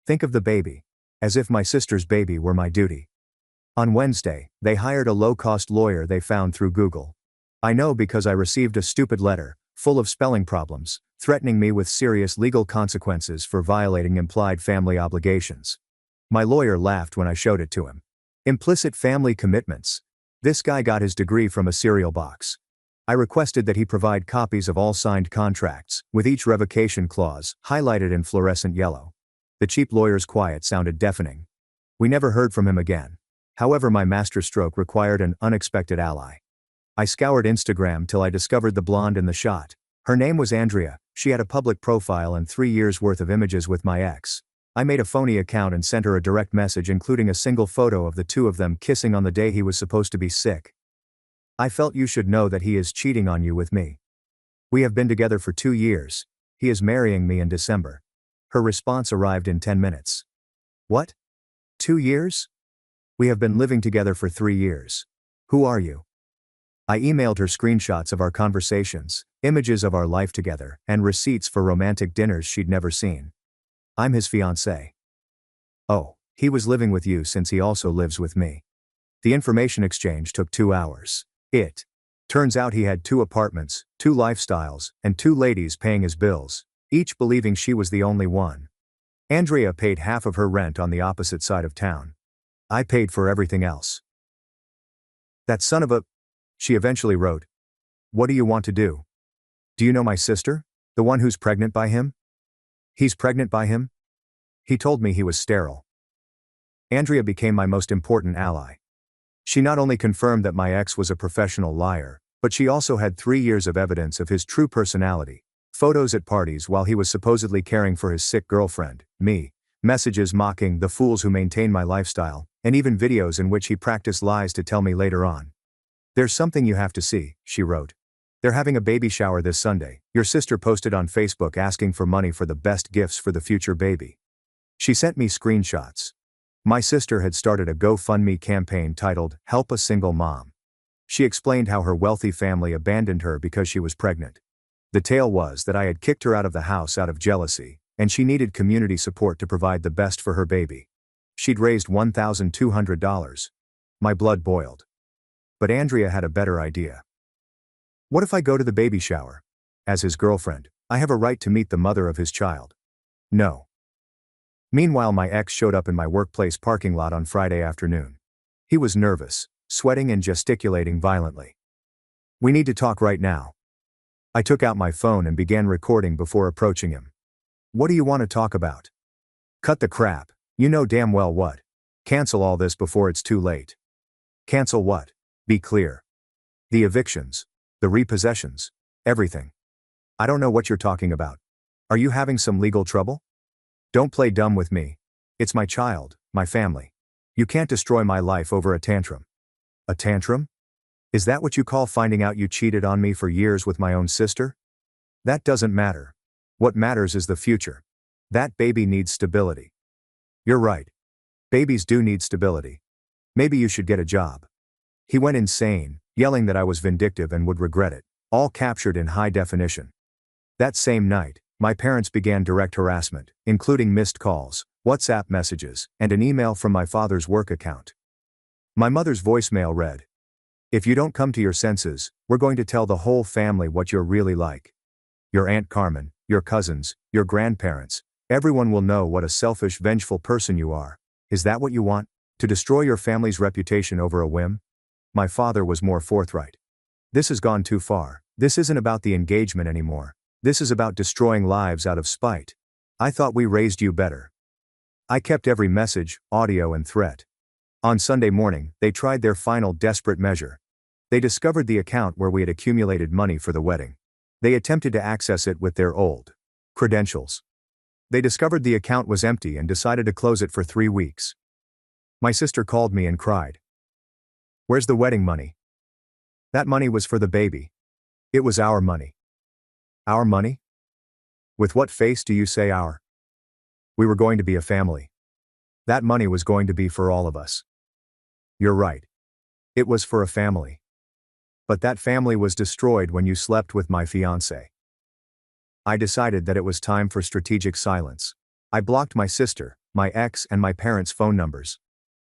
Think of the baby. As if my sister's baby were my duty. On Wednesday, they hired a low-cost lawyer they found through Google. I know because I received a stupid letter, full of spelling problems, threatening me with serious legal consequences for violating implied family obligations. My lawyer laughed when I showed it to him. Implicit family commitments. This guy got his degree from a cereal box. I requested that he provide copies of all signed contracts, with each revocation clause highlighted in fluorescent yellow. The cheap lawyer's quiet sounded deafening. We never heard from him again. However, my masterstroke required an unexpected ally. I scoured Instagram till I discovered the blonde in the shot. Her name was Andrea. She had a public profile and 3 years' worth of images with my ex. I made a phony account and sent her a direct message including a single photo of the two of them kissing on the day he was supposed to be sick. I felt you should know that he is cheating on you with me. We have been together for 2 years. He is marrying me in December. Her response arrived in 10 minutes. What? 2 years? We have been living together for 3 years. Who are you? I emailed her screenshots of our conversations, images of our life together, and receipts for romantic dinners she'd never seen. I'm his fiancé. Oh, he was living with you since he also lives with me. The information exchange took 2 hours. It turns out he had 2 apartments, 2 lifestyles, and 2 ladies paying his bills, each believing she was the only one. Andrea paid half of her rent on the opposite side of town. I paid for everything else. That son of a... She eventually wrote. What do you want to do? Do you know my sister? The one who's pregnant by him? He's pregnant by him? He told me he was sterile. Andrea became my most important ally. She not only confirmed that my ex was a professional liar, but she also had 3 years of evidence of his true personality. Photos at parties while he was supposedly caring for his sick girlfriend, me, messages mocking the fools who maintain my lifestyle, and even videos in which he practiced lies to tell me later on. There's something you have to see, she wrote. They're having a baby shower this Sunday. Your sister posted on Facebook asking for money for the best gifts for the future baby. She sent me screenshots. My sister had started a GoFundMe campaign titled, Help a Single Mom. She explained how her wealthy family abandoned her because she was pregnant. The tale was that I had kicked her out of the house out of jealousy, and she needed community support to provide the best for her baby. She'd raised $1,200. My blood boiled. But Andrea had a better idea. What if I go to the baby shower? As his girlfriend, I have a right to meet the mother of his child. No. Meanwhile, my ex showed up in my workplace parking lot on Friday afternoon. He was nervous, sweating and gesticulating violently. We need to talk right now. I took out my phone and began recording before approaching him. What do you want to talk about? Cut the crap. You know damn well what. Cancel all this before it's too late. Cancel what? Be clear. The evictions. The repossessions. Everything. I don't know what you're talking about. Are you having some legal trouble? Don't play dumb with me. It's my child, my family. You can't destroy my life over a tantrum. A tantrum? Is that what you call finding out you cheated on me for years with my own sister? That doesn't matter. What matters is the future. That baby needs stability. You're right. Babies do need stability. Maybe you should get a job. He went insane, yelling that I was vindictive and would regret it, all captured in high definition. That same night, my parents began direct harassment, including missed calls, WhatsApp messages, and an email from my father's work account. My mother's voicemail read, "If you don't come to your senses, we're going to tell the whole family what you're really like. Your Aunt Carmen, your cousins, your grandparents, everyone will know what a selfish, vengeful person you are. Is that what you want? To destroy your family's reputation over a whim?" My father was more forthright. This has gone too far. This isn't about the engagement anymore. This is about destroying lives out of spite. I thought we raised you better. I kept every message, audio, and threat. On Sunday morning, they tried their final desperate measure. They discovered the account where we had accumulated money for the wedding. They attempted to access it with their old credentials. They discovered the account was empty and decided to close it for 3 weeks. My sister called me and cried. Where's the wedding money? That money was for the baby. It was our money. Our money? With what face do you say our? We were going to be a family. That money was going to be for all of us. You're right. It was for a family. But that family was destroyed when you slept with my fiancé. I decided that it was time for strategic silence. I blocked my sister, my ex, and my parents' phone numbers.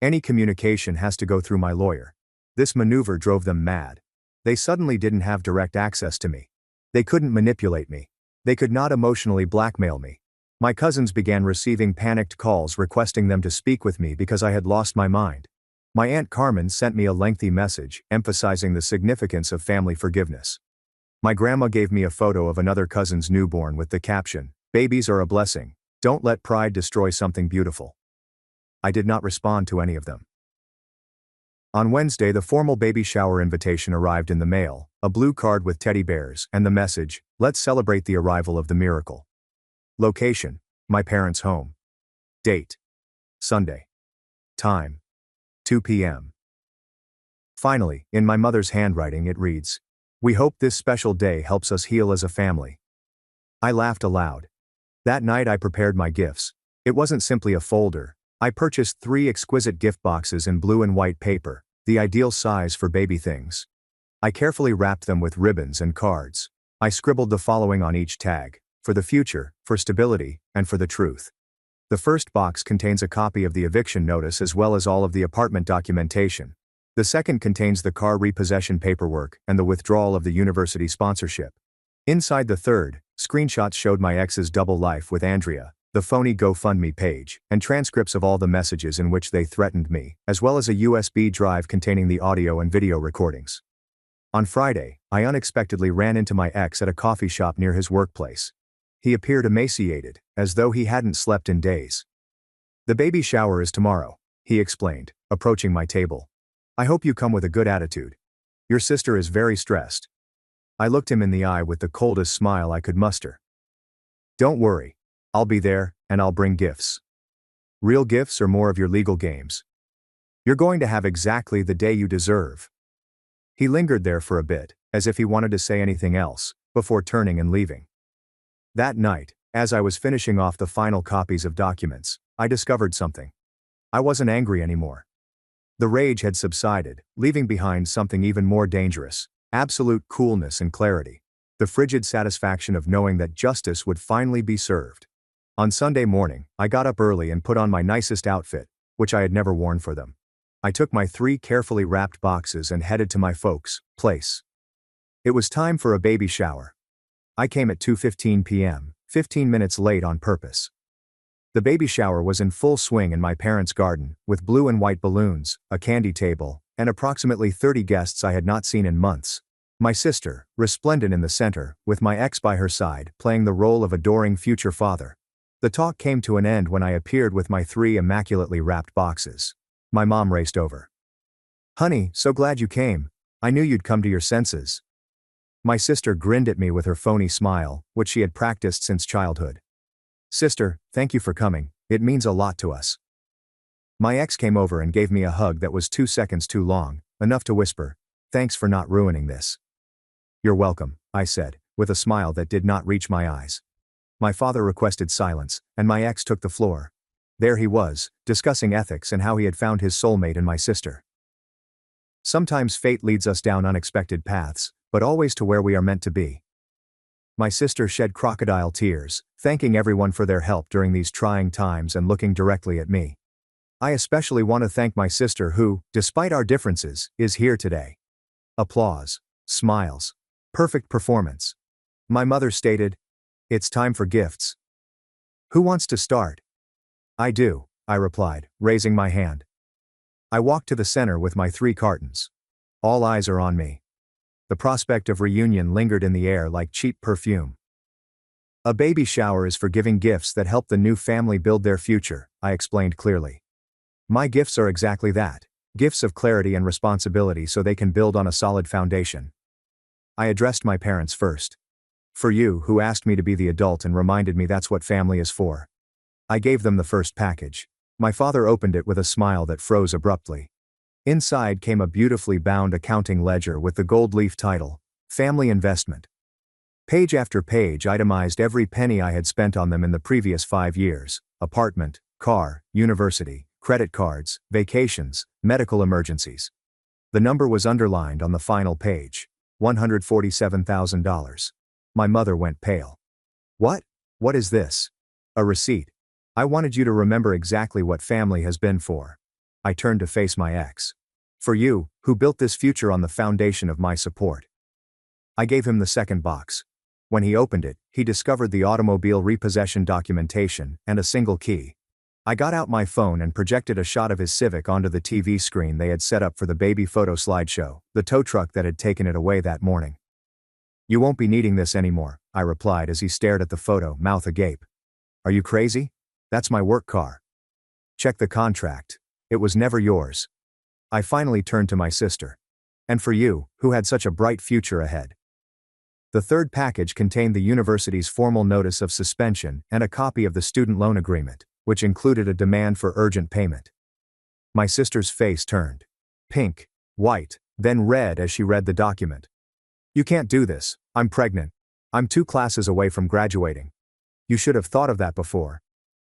Any communication has to go through my lawyer. This maneuver drove them mad. They suddenly didn't have direct access to me. They couldn't manipulate me. They could not emotionally blackmail me. My cousins began receiving panicked calls requesting them to speak with me because I had lost my mind. My Aunt Carmen sent me a lengthy message emphasizing the significance of family forgiveness. My grandma gave me a photo of another cousin's newborn with the caption, "Babies are a blessing. Don't let pride destroy something beautiful." I did not respond to any of them. On Wednesday, the formal baby shower invitation arrived in the mail, a blue card with teddy bears, and the message, "Let's celebrate the arrival of the miracle." Location, my parents' home. Date: Sunday. Time: 2 p.m. Finally, in my mother's handwriting it reads, "We hope this special day helps us heal as a family." I laughed aloud. That night I prepared my gifts. It wasn't simply a folder. I purchased 3 exquisite gift boxes in blue and white paper, the ideal size for baby things. I carefully wrapped them with ribbons and cards. I scribbled the following on each tag: for the future, for stability, and for the truth. The first box contains a copy of the eviction notice as well as all of the apartment documentation. The second contains the car repossession paperwork and the withdrawal of the university sponsorship. Inside the third, screenshots showed my ex's double life with Andrea, the phony GoFundMe page, and transcripts of all the messages in which they threatened me, as well as a USB drive containing the audio and video recordings. On Friday, I unexpectedly ran into my ex at a coffee shop near his workplace. He appeared emaciated, as though he hadn't slept in days. "The baby shower is tomorrow," he explained, approaching my table. "I hope you come with a good attitude. Your sister is very stressed." I looked him in the eye with the coldest smile I could muster. "Don't worry. I'll be there, and I'll bring gifts." "Real gifts or more of your legal games?" "You're going to have exactly the day you deserve." He lingered there for a bit, as if he wanted to say anything else, before turning and leaving. That night, as I was finishing off the final copies of documents, I discovered something. I wasn't angry anymore. The rage had subsided, leaving behind something even more dangerous: absolute coolness and clarity. The frigid satisfaction of knowing that justice would finally be served. On Sunday morning, I got up early and put on my nicest outfit, which I had never worn for them. I took my 3 carefully wrapped boxes and headed to my folks' place. It was time for a baby shower. I came at 2:15 p.m., 15 minutes late on purpose. The baby shower was in full swing in my parents' garden, with blue and white balloons, a candy table, and approximately 30 guests I had not seen in months. My sister, resplendent in the center, with my ex by her side, playing the role of adoring future father. The talk came to an end when I appeared with my 3 immaculately wrapped boxes. My mom raced over. "Honey, so glad you came. I knew you'd come to your senses." My sister grinned at me with her phony smile, which she had practiced since childhood. "Sister, thank you for coming. It means a lot to us." My ex came over and gave me a hug that was 2 seconds too long, enough to whisper, "Thanks for not ruining this." "You're welcome," I said, with a smile that did not reach my eyes. My father requested silence, and my ex took the floor. There he was, discussing ethics and how he had found his soulmate in my sister. Sometimes fate leads us down unexpected paths, but always to where we are meant to be. My sister shed crocodile tears, thanking everyone for their help during these trying times and looking directly at me. I especially want to thank my sister who, despite our differences, is here today. Applause. Smiles. Perfect performance. My mother stated, "It's time for gifts. Who wants to start?" "I do," I replied, raising my hand. I walked to the center with my 3 cartons. All eyes are on me. The prospect of reunion lingered in the air like cheap perfume. "A baby shower is for giving gifts that help the new family build their future," I explained clearly. "My gifts are exactly that, gifts of clarity and responsibility so they can build on a solid foundation." I addressed my parents first. "For you, who asked me to be the adult and reminded me that's what family is for." I gave them the first package. My father opened it with a smile that froze abruptly. Inside came a beautifully bound accounting ledger with the gold leaf title, Family Investment. Page after page itemized every penny I had spent on them in the previous 5 years: apartment, car, university, credit cards, vacations, medical emergencies. The number was underlined on the final page: $147,000. My mother went pale. "What? What is this?" "A receipt. I wanted you to remember exactly what family has been for." I turned to face my ex. "For you, who built this future on the foundation of my support." I gave him the second box. When he opened it, he discovered the automobile repossession documentation and a single key. I got out my phone and projected a shot of his Civic onto the TV screen they had set up for the baby photo slideshow, the tow truck that had taken it away that morning. "You won't be needing this anymore," I replied as he stared at the photo, mouth agape. "Are you crazy? That's my work car." "Check the contract. It was never yours." I finally turned to my sister. "And for you, who had such a bright future ahead." The third package contained the university's formal notice of suspension and a copy of the student loan agreement. which included a demand for urgent payment. My sister's face turned pink, white, then red as she read the document. "You can't do this. I'm pregnant. I'm 2 classes away from graduating. You should have thought of that before."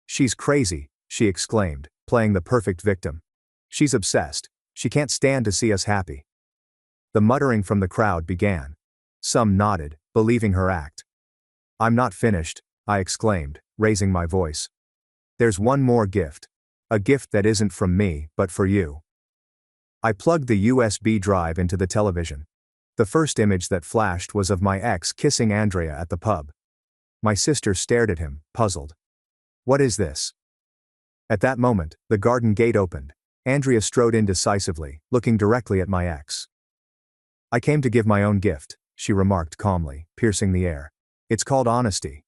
"She's crazy," she exclaimed, playing the perfect victim. "She's obsessed. She can't stand to see us happy." The muttering from the crowd began. Some nodded, believing her act. "I'm not finished," I exclaimed, raising my voice. "There's one more gift. A gift that isn't from me, but for you." I plugged the USB drive into the television. The first image that flashed was of my ex kissing Andrea at the pub. My sister stared at him, puzzled. "What is this?" At that moment, the garden gate opened. Andrea strode in decisively, looking directly at my ex. "I came to give my own gift," she remarked calmly, piercing the air. "It's called honesty."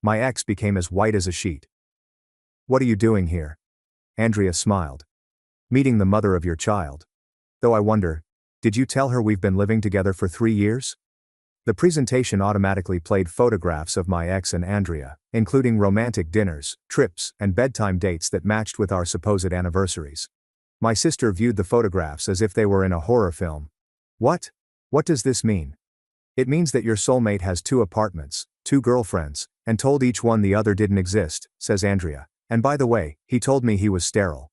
My ex became as white as a sheet. "What are you doing here?" Andrea smiled. "Meeting the mother of your child. Though I wonder, did you tell her we've been living together for 3 years?" The presentation automatically played photographs of my ex and Andrea, including romantic dinners, trips, and bedtime dates that matched with our supposed anniversaries. My sister viewed the photographs as if they were in a horror film. "What? What does this mean?" "It means that your soulmate has 2 apartments, 2 girlfriends, and told each one the other didn't exist," says Andrea. "And by the way, he told me he was sterile."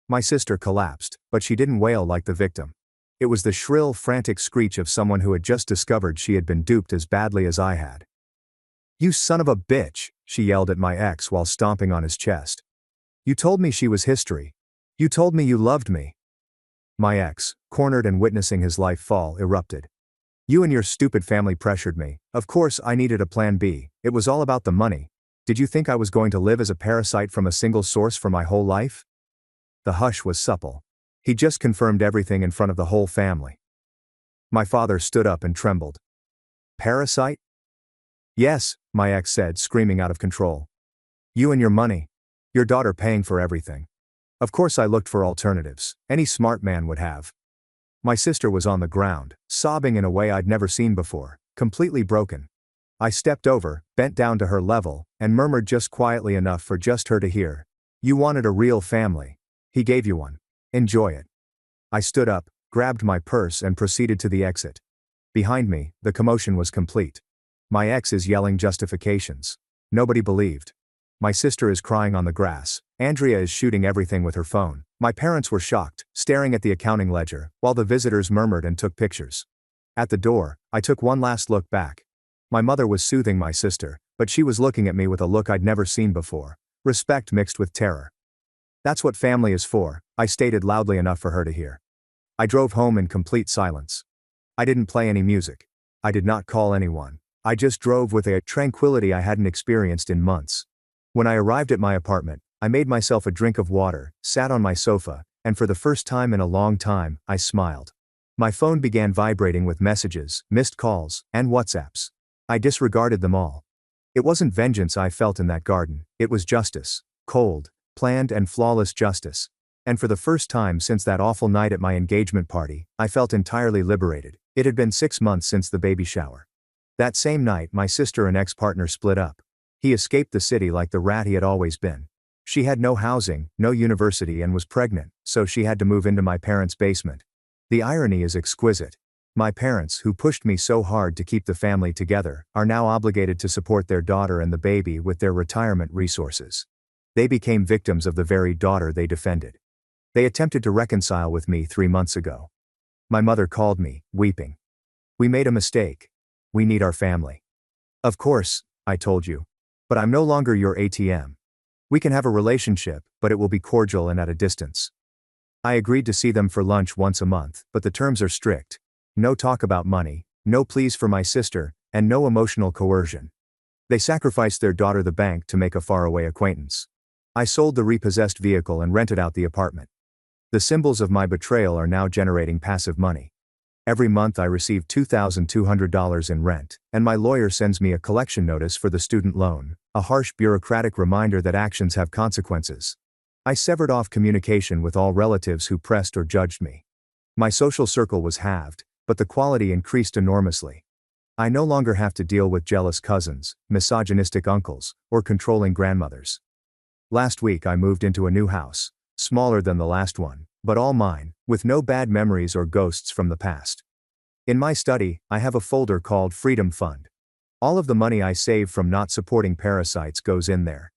My sister collapsed, but she didn't wail like the victim. It was the shrill, frantic screech of someone who had just discovered she had been duped as badly as I had. "You son of a bitch," she yelled at my ex while stomping on his chest. "You told me she was history. You told me you loved me." My ex, cornered and witnessing his life fall, erupted. "You and your stupid family pressured me. Of course I needed a plan B. It was all about the money. Did you think I was going to live as a parasite from a single source for my whole life?" The hush was supple. He just confirmed everything in front of the whole family. My father stood up and trembled. "Parasite?" "Yes," my ex said, screaming out of control. "You and your money. Your daughter paying for everything." Of course I looked for alternatives. Any smart man would have. My sister was on the ground, sobbing in a way I'd never seen before, completely broken. I stepped over, bent down to her level, and murmured just quietly enough for just her to hear. "You wanted a real family. He gave you one. Enjoy it." I stood up, grabbed my purse and proceeded to the exit. Behind me, the commotion was complete. My ex is yelling justifications. Nobody believed. My sister is crying on the grass. Andrea is shooting everything with her phone. My parents were shocked, staring at the accounting ledger, while the visitors murmured and took pictures. At the door, I took one last look back. My mother was soothing my sister, but she was looking at me with a look I'd never seen before. Respect mixed with terror. "That's what family is for," I stated loudly enough for her to hear. I drove home in complete silence. I didn't play any music. I did not call anyone. I just drove with a tranquility I hadn't experienced in months. When I arrived at my apartment, I made myself a drink of water, sat on my sofa, and for the first time in a long time, I smiled. My phone began vibrating with messages, missed calls, and WhatsApps. I disregarded them all. It wasn't vengeance I felt in that garden, it was justice. Cold, planned and flawless justice. And for the first time since that awful night at my engagement party, I felt entirely liberated. It had been 6 months since the baby shower. That same night my sister and ex-partner split up. He escaped the city like the rat he had always been. She had no housing, no university and was pregnant, so she had to move into my parents' basement. The irony is exquisite. My parents, who pushed me so hard to keep the family together, are now obligated to support their daughter and the baby with their retirement resources. They became victims of the very daughter they defended. They attempted to reconcile with me 3 months ago. My mother called me, weeping. "We made a mistake. We need our family." "Of course," I told you. "But I'm no longer your ATM. We can have a relationship, but it will be cordial and at a distance." I agreed to see them for lunch once a month, but the terms are strict. No talk about money, no pleas for my sister, and no emotional coercion. They sacrificed their daughter the bank to make a faraway acquaintance. I sold the repossessed vehicle and rented out the apartment. The symbols of my betrayal are now generating passive money. Every month I receive $2,200 in rent, and my lawyer sends me a collection notice for the student loan, a harsh bureaucratic reminder that actions have consequences. I severed off communication with all relatives who pressed or judged me. My social circle was halved, but the quality increased enormously. I no longer have to deal with jealous cousins, misogynistic uncles, or controlling grandmothers. Last week I moved into a new house, smaller than the last one, but all mine, with no bad memories or ghosts from the past. In my study, I have a folder called Freedom Fund. All of the money I save from not supporting parasites goes in there.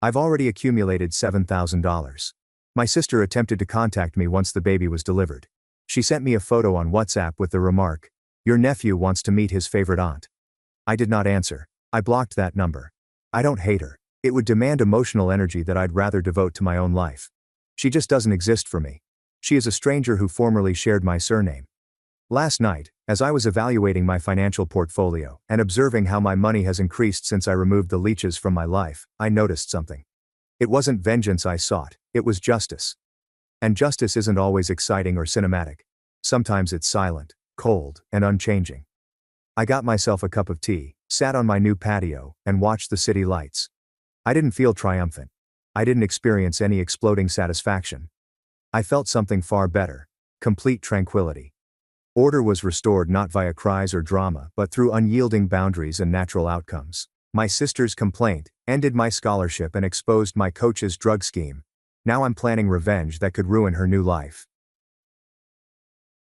I've already accumulated $7,000. My sister attempted to contact me once the baby was delivered. She sent me a photo on WhatsApp with the remark, "Your nephew wants to meet his favorite aunt." I did not answer. I blocked that number. I don't hate her. It would demand emotional energy that I'd rather devote to my own life. She just doesn't exist for me. She is a stranger who formerly shared my surname. Last night, as I was evaluating my financial portfolio and observing how my money has increased since I removed the leeches from my life, I noticed something. It wasn't vengeance I sought, it was justice. And justice isn't always exciting or cinematic. Sometimes it's silent, cold, and unchanging. I got myself a cup of tea, sat on my new patio, and watched the city lights. I didn't feel triumphant. I didn't experience any exploding satisfaction. I felt something far better: complete tranquility. Order was restored not via cries or drama, but through unyielding boundaries and natural outcomes. My sister's complaint ended my scholarship and exposed my coach's drug scheme. Now I'm planning revenge that could ruin her new life.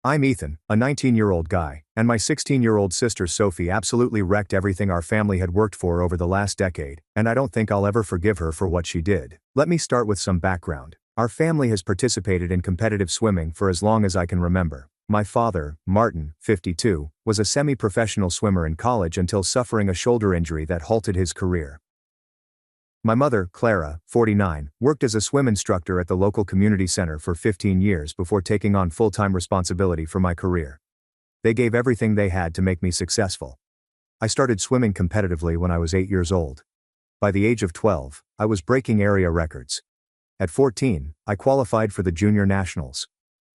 I'm Ethan, a 19-year-old guy, and my 16-year-old sister Sophie absolutely wrecked everything our family had worked for over the last decade, and I don't think I'll ever forgive her for what she did. Let me start with some background. Our family has participated in competitive swimming for as long as I can remember. My father, Martin, 52, was a semi-professional swimmer in college until suffering a shoulder injury that halted his career. My mother, Clara, 49, worked as a swim instructor at the local community center for 15 years before taking on full-time responsibility for my career. They gave everything they had to make me successful. I started swimming competitively when I was 8 years old. By the age of 12, I was breaking area records. At 14, I qualified for the Junior Nationals.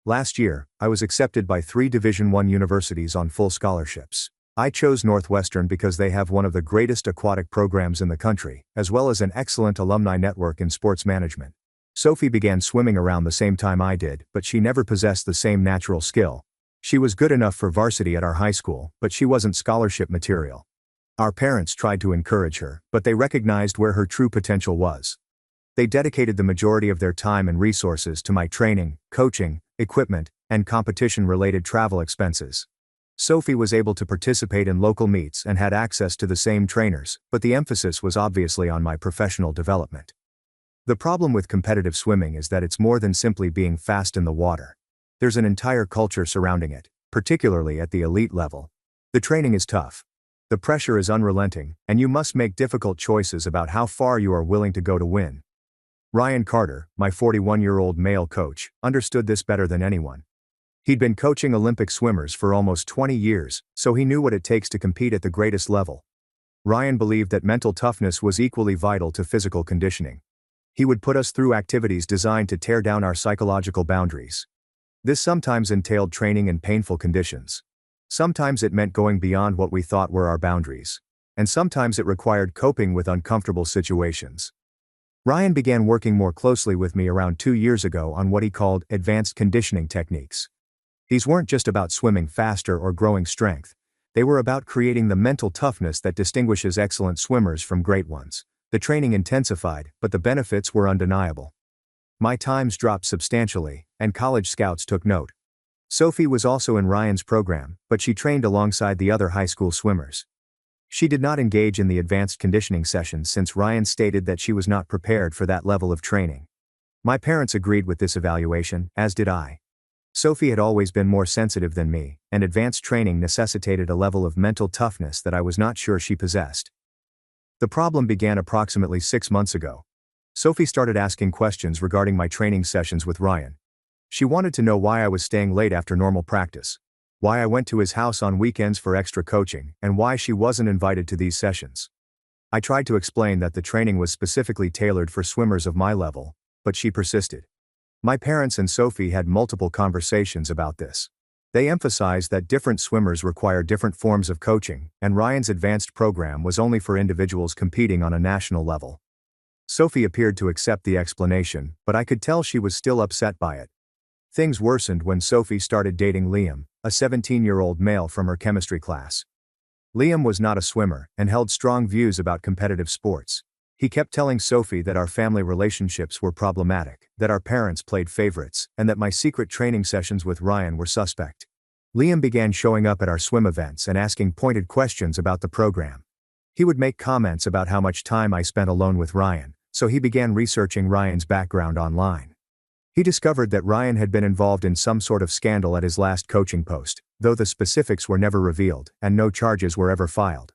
Last year, I was accepted by 3 Division I universities on full scholarships. I chose Northwestern because they have one of the greatest aquatic programs in the country, as well as an excellent alumni network in sports management. Sophie began swimming around the same time I did, but she never possessed the same natural skill. She was good enough for varsity at our high school, but she wasn't scholarship material. Our parents tried to encourage her, but they recognized where her true potential was. They dedicated the majority of their time and resources to my training, coaching, equipment, and competition-related travel expenses. Sophie was able to participate in local meets and had access to the same trainers, but the emphasis was obviously on my professional development. The problem with competitive swimming is that it's more than simply being fast in the water. There's an entire culture surrounding it, particularly at the elite level. The training is tough. The pressure is unrelenting, and you must make difficult choices about how far you are willing to go to win. Ryan Carter, my 41-year-old male coach, understood this better than anyone. He'd been coaching Olympic swimmers for almost 20 years, so he knew what it takes to compete at the greatest level. Ryan believed that mental toughness was equally vital to physical conditioning. He would put us through activities designed to tear down our psychological boundaries. This sometimes entailed training in painful conditions. Sometimes it meant going beyond what we thought were our boundaries. And sometimes it required coping with uncomfortable situations. Ryan began working more closely with me around 2 years ago on what he called advanced conditioning techniques. These weren't just about swimming faster or growing strength. They were about creating the mental toughness that distinguishes excellent swimmers from great ones. The training intensified, but the benefits were undeniable. My times dropped substantially, and college scouts took note. Sophie was also in Ryan's program, but she trained alongside the other high school swimmers. She did not engage in the advanced conditioning sessions since Ryan stated that she was not prepared for that level of training. My parents agreed with this evaluation, as did I. Sophie had always been more sensitive than me, and advanced training necessitated a level of mental toughness that I was not sure she possessed. The problem began approximately 6 months ago. Sophie started asking questions regarding my training sessions with Ryan. She wanted to know why I was staying late after normal practice, why I went to his house on weekends for extra coaching, and why she wasn't invited to these sessions. I tried to explain that the training was specifically tailored for swimmers of my level, but she persisted. My parents and Sophie had multiple conversations about this. They emphasized that different swimmers require different forms of coaching, and Ryan's advanced program was only for individuals competing on a national level. Sophie appeared to accept the explanation, but I could tell she was still upset by it. Things worsened when Sophie started dating Liam, a 17-year-old male from her chemistry class. Liam was not a swimmer and held strong views about competitive sports. He kept telling Sophie that our family relationships were problematic, that our parents played favorites, and that my secret training sessions with Ryan were suspect. Liam began showing up at our swim events and asking pointed questions about the program. He would make comments about how much time I spent alone with Ryan, so he began researching Ryan's background online. He discovered that Ryan had been involved in some sort of scandal at his last coaching post, though the specifics were never revealed, and no charges were ever filed.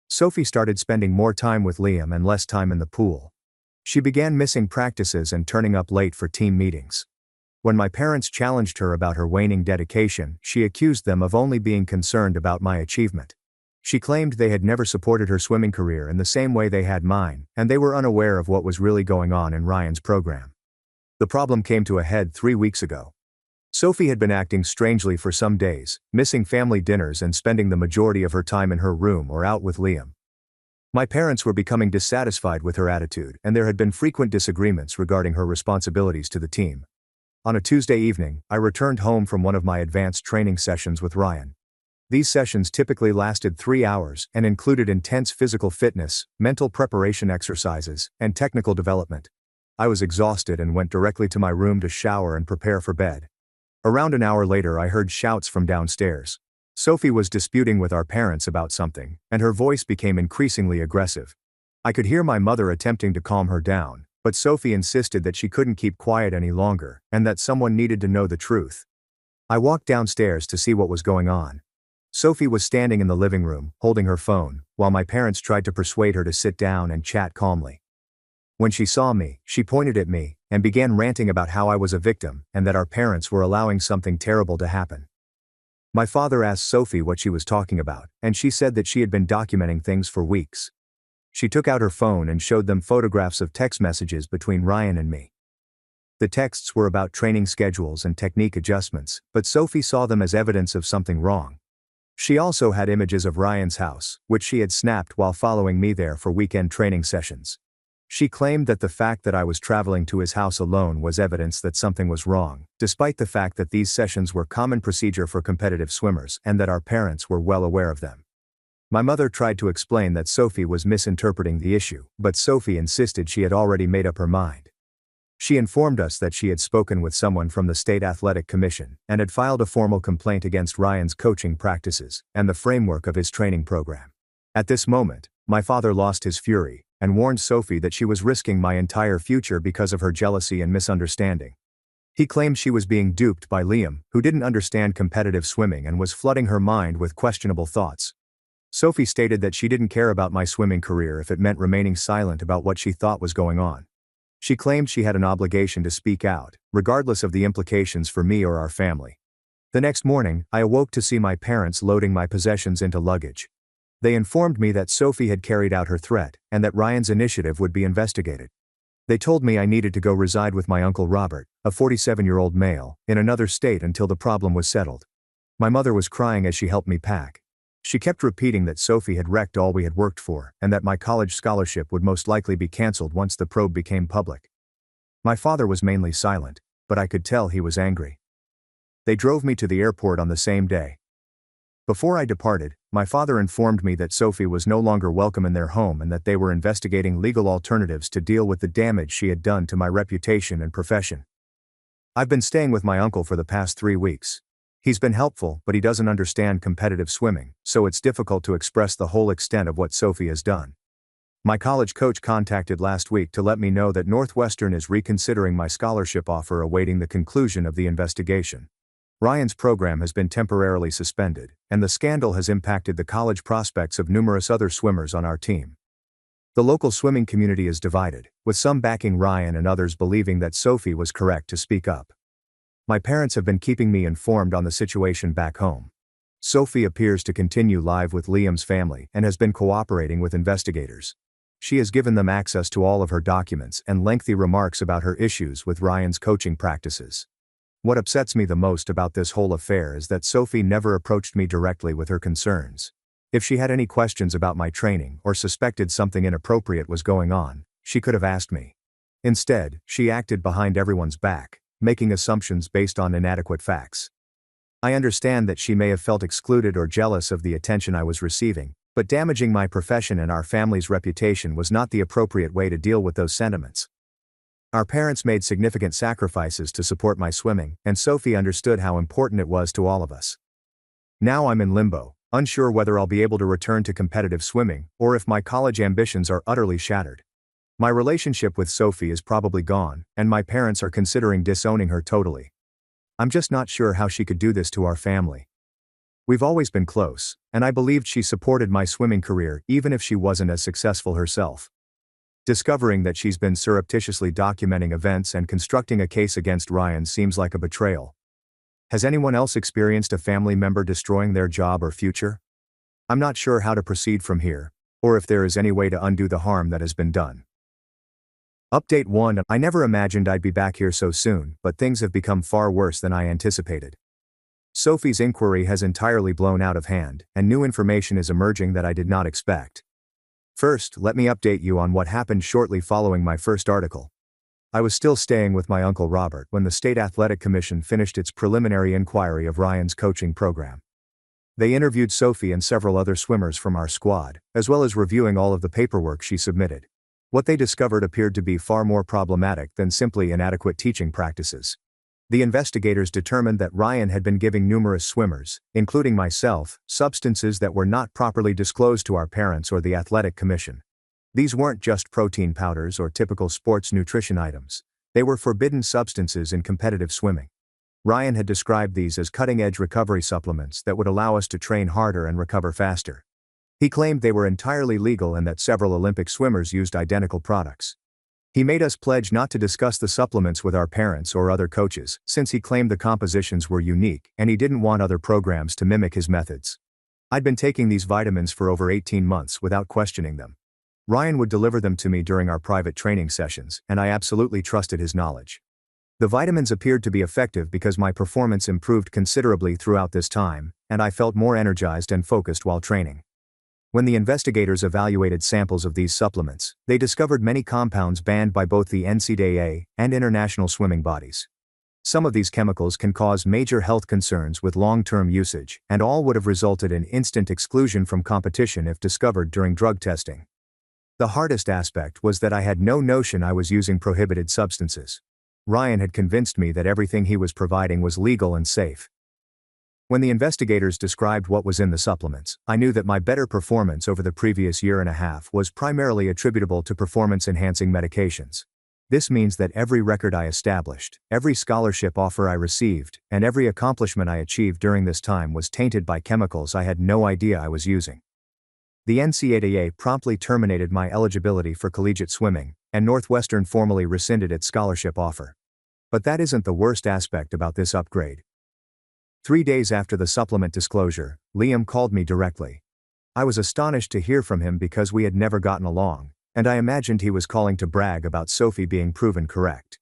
Sophie started spending more time with Liam and less time in the pool. She began missing practices and turning up late for team meetings. When my parents challenged her about her waning dedication, she accused them of only being concerned about my achievement. She claimed they had never supported her swimming career in the same way they had mine, and they were unaware of what was really going on in Ryan's program. The problem came to a head 3 weeks ago. Sophie had been acting strangely for some days, missing family dinners and spending the majority of her time in her room or out with Liam. My parents were becoming dissatisfied with her attitude, and there had been frequent disagreements regarding her responsibilities to the team. On a Tuesday evening, I returned home from one of my advanced training sessions with Ryan. These sessions typically lasted 3 hours and included intense physical fitness, mental preparation exercises, and technical development. I was exhausted and went directly to my room to shower and prepare for bed. Around an hour later, I heard shouts from downstairs. Sophie was disputing with our parents about something, and her voice became increasingly aggressive. I could hear my mother attempting to calm her down, but Sophie insisted that she couldn't keep quiet any longer, and that someone needed to know the truth. I walked downstairs to see what was going on. Sophie was standing in the living room, holding her phone, while my parents tried to persuade her to sit down and chat calmly. When she saw me, she pointed at me and began ranting about how I was a victim and that our parents were allowing something terrible to happen. My father asked Sophie what she was talking about, and she said that she had been documenting things for weeks. She took out her phone and showed them photographs of text messages between Ryan and me. The texts were about training schedules and technique adjustments, but Sophie saw them as evidence of something wrong. She also had images of Ryan's house, which she had snapped while following me there for weekend training sessions. She claimed that the fact that I was traveling to his house alone was evidence that something was wrong, despite the fact that these sessions were common procedure for competitive swimmers and that our parents were well aware of them. My mother tried to explain that Sophie was misinterpreting the issue, but Sophie insisted she had already made up her mind. She informed us that she had spoken with someone from the State Athletic Commission and had filed a formal complaint against Ryan's coaching practices and the framework of his training program. At this moment, my father lost his fury and warned Sophie that she was risking my entire future because of her jealousy and misunderstanding. He claimed she was being duped by Liam, who didn't understand competitive swimming and was flooding her mind with questionable thoughts. Sophie stated that she didn't care about my swimming career if it meant remaining silent about what she thought was going on. She claimed she had an obligation to speak out, regardless of the implications for me or our family. The next morning, I awoke to see my parents loading my possessions into luggage. They informed me that Sophie had carried out her threat, and that Ryan's initiative would be investigated. They told me I needed to go reside with my Uncle Robert, a 47-year-old male, in another state until the problem was settled. My mother was crying as she helped me pack. She kept repeating that Sophie had wrecked all we had worked for, and that my college scholarship would most likely be cancelled once the probe became public. My father was mainly silent, but I could tell he was angry. They drove me to the airport on the same day. Before I departed, my father informed me that Sophie was no longer welcome in their home and that they were investigating legal alternatives to deal with the damage she had done to my reputation and profession. I've been staying with my uncle for the past 3 weeks. He's been helpful, but he doesn't understand competitive swimming, so it's difficult to express the whole extent of what Sophie has done. My college coach contacted last week to let me know that Northwestern is reconsidering my scholarship offer awaiting the conclusion of the investigation. Ryan's program has been temporarily suspended, and the scandal has impacted the college prospects of numerous other swimmers on our team. The local swimming community is divided, with some backing Ryan and others believing that Sophie was correct to speak up. My parents have been keeping me informed on the situation back home. Sophie appears to continue live with Liam's family and has been cooperating with investigators. She has given them access to all of her documents and lengthy remarks about her issues with Ryan's coaching practices. What upsets me the most about this whole affair is that Sophie never approached me directly with her concerns. If she had any questions about my training or suspected something inappropriate was going on, she could have asked me. Instead, she acted behind everyone's back, making assumptions based on inadequate facts. I understand that she may have felt excluded or jealous of the attention I was receiving, But damaging my profession and our family's reputation was not the appropriate way to deal with those sentiments. Our parents made significant sacrifices to support my swimming, and Sophie understood how important it was to all of us. Now I'm in limbo, unsure whether I'll be able to return to competitive swimming, or if my college ambitions are utterly shattered. My relationship with Sophie is probably gone, and my parents are considering disowning her totally. I'm just not sure how she could do this to our family. We've always been close, and I believed she supported my swimming career even if she wasn't as successful herself. Discovering that she's been surreptitiously documenting events and constructing a case against Ryan seems like a betrayal. Has anyone else experienced a family member destroying their job or future? I'm not sure how to proceed from here, or if there is any way to undo the harm that has been done. Update 1. I never imagined I'd be back here so soon, but things have become far worse than I anticipated. Sophie's inquiry has entirely blown out of hand, and new information is emerging that I did not expect. First, let me update you on what happened shortly following my first article. I was still staying with my Uncle Robert when the State Athletic Commission finished its preliminary inquiry of Ryan's coaching program. They interviewed Sophie and several other swimmers from our squad, as well as reviewing all of the paperwork she submitted. What they discovered appeared to be far more problematic than simply inadequate teaching practices. The investigators determined that Ryan had been giving numerous swimmers, including myself, substances that were not properly disclosed to our parents or the Athletic Commission. These weren't just protein powders or typical sports nutrition items. They were forbidden substances in competitive swimming. Ryan had described these as cutting-edge recovery supplements that would allow us to train harder and recover faster. He claimed they were entirely legal and that several Olympic swimmers used identical products. He made us pledge not to discuss the supplements with our parents or other coaches, since he claimed the compositions were unique and he didn't want other programs to mimic his methods. I'd been taking these vitamins for over 18 months without questioning them. Ryan would deliver them to me during our private training sessions, and I absolutely trusted his knowledge. The vitamins appeared to be effective because my performance improved considerably throughout this time, and I felt more energized and focused while training. When the investigators evaluated samples of these supplements, they discovered many compounds banned by both the NCAA and international swimming bodies. Some of these chemicals can cause major health concerns with long-term usage, and all would have resulted in instant exclusion from competition if discovered during drug testing. The hardest aspect was that I had no notion I was using prohibited substances. Ryan had convinced me that everything he was providing was legal and safe. When the investigators described what was in the supplements, I knew that my better performance over the previous year and a half was primarily attributable to performance-enhancing medications. This means that every record I established, every scholarship offer I received, and every accomplishment I achieved during this time was tainted by chemicals I had no idea I was using. The NCAA promptly terminated my eligibility for collegiate swimming, and Northwestern formally rescinded its scholarship offer. But that isn't the worst aspect about this upgrade. 3 days after the supplement disclosure, Liam called me directly. I was astonished to hear from him because we had never gotten along, and I imagined he was calling to brag about Sophie being proven correct.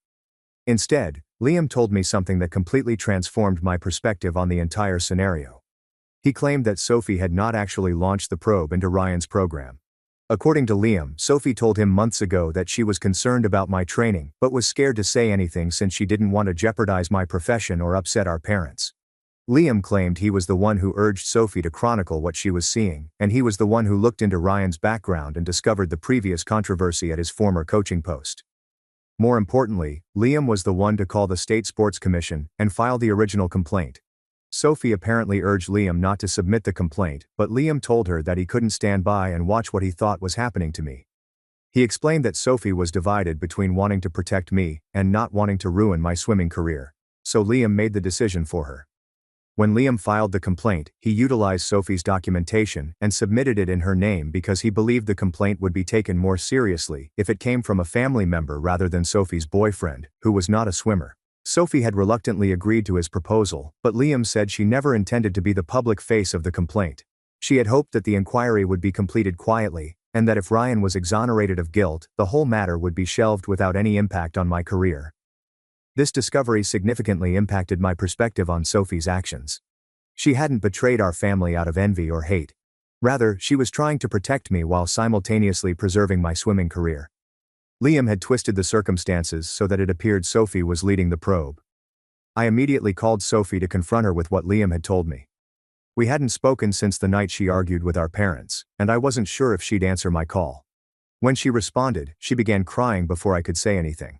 Instead, Liam told me something that completely transformed my perspective on the entire scenario. He claimed that Sophie had not actually launched the probe into Ryan's program. According to Liam, Sophie told him months ago that she was concerned about my training but was scared to say anything since she didn't want to jeopardize my profession or upset our parents. Liam claimed he was the one who urged Sophie to chronicle what she was seeing, and he was the one who looked into Ryan's background and discovered the previous controversy at his former coaching post. More importantly, Liam was the one to call the State Sports Commission and file the original complaint. Sophie apparently urged Liam not to submit the complaint, but Liam told her that he couldn't stand by and watch what he thought was happening to me. He explained that Sophie was divided between wanting to protect me and not wanting to ruin my swimming career, so Liam made the decision for her. When Liam filed the complaint, he utilized Sophie's documentation and submitted it in her name because he believed the complaint would be taken more seriously if it came from a family member rather than Sophie's boyfriend, who was not a swimmer. Sophie had reluctantly agreed to his proposal, but Liam said she never intended to be the public face of the complaint. She had hoped that the inquiry would be completed quietly, and that if Ryan was exonerated of guilt, the whole matter would be shelved without any impact on my career. This discovery significantly impacted my perspective on Sophie's actions. She hadn't betrayed our family out of envy or hate. Rather, she was trying to protect me while simultaneously preserving my swimming career. Liam had twisted the circumstances so that it appeared Sophie was leading the probe. I immediately called Sophie to confront her with what Liam had told me. We hadn't spoken since the night she argued with our parents, and I wasn't sure if she'd answer my call. When she responded, she began crying before I could say anything.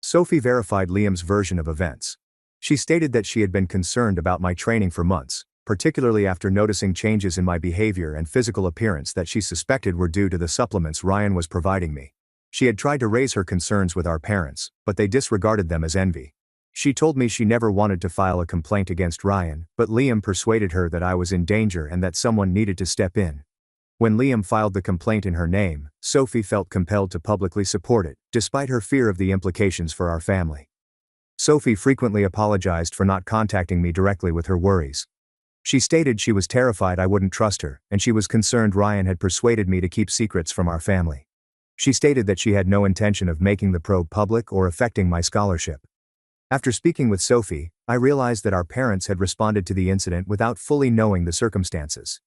Sophie verified Liam's version of events. She stated that she had been concerned about my training for months, particularly after noticing changes in my behavior and physical appearance that she suspected were due to the supplements Ryan was providing me. She had tried to raise her concerns with our parents, but they disregarded them as envy. She told me she never wanted to file a complaint against Ryan, but Liam persuaded her that I was in danger and that someone needed to step in. When Liam filed the complaint in her name, Sophie felt compelled to publicly support it, despite her fear of the implications for our family. Sophie frequently apologized for not contacting me directly with her worries. She stated she was terrified I wouldn't trust her, and she was concerned Ryan had persuaded me to keep secrets from our family. She stated that she had no intention of making the probe public or affecting my scholarship. After speaking with Sophie, I realized that our parents had responded to the incident without fully knowing the circumstances.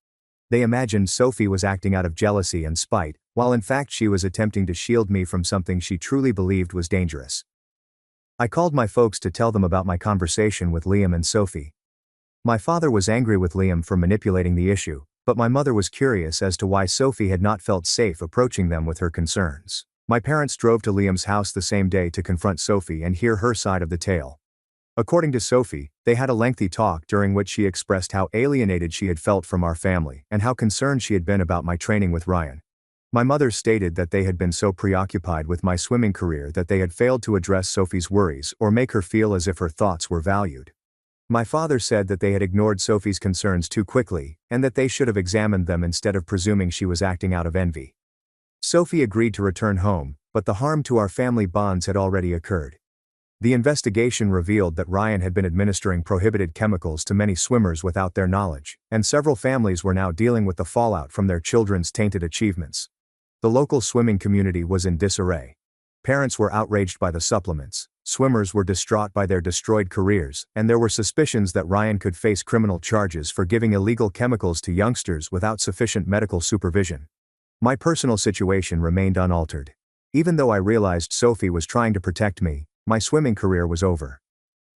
They imagined Sophie was acting out of jealousy and spite, while in fact she was attempting to shield me from something she truly believed was dangerous. I called my folks to tell them about my conversation with Liam and Sophie. My father was angry with Liam for manipulating the issue, but my mother was curious as to why Sophie had not felt safe approaching them with her concerns. My parents drove to Liam's house the same day to confront Sophie and hear her side of the tale. According to Sophie, they had a lengthy talk during which she expressed how alienated she had felt from our family and how concerned she had been about my training with Ryan. My mother stated that they had been so preoccupied with my swimming career that they had failed to address Sophie's worries or make her feel as if her thoughts were valued. My father said that they had ignored Sophie's concerns too quickly, and that they should have examined them instead of presuming she was acting out of envy. Sophie agreed to return home, but the harm to our family bonds had already occurred. The investigation revealed that Ryan had been administering prohibited chemicals to many swimmers without their knowledge, and several families were now dealing with the fallout from their children's tainted achievements. The local swimming community was in disarray. Parents were outraged by the supplements, swimmers were distraught by their destroyed careers, and there were suspicions that Ryan could face criminal charges for giving illegal chemicals to youngsters without sufficient medical supervision. My personal situation remained unaltered. Even though I realized Sophie was trying to protect me, my swimming career was over.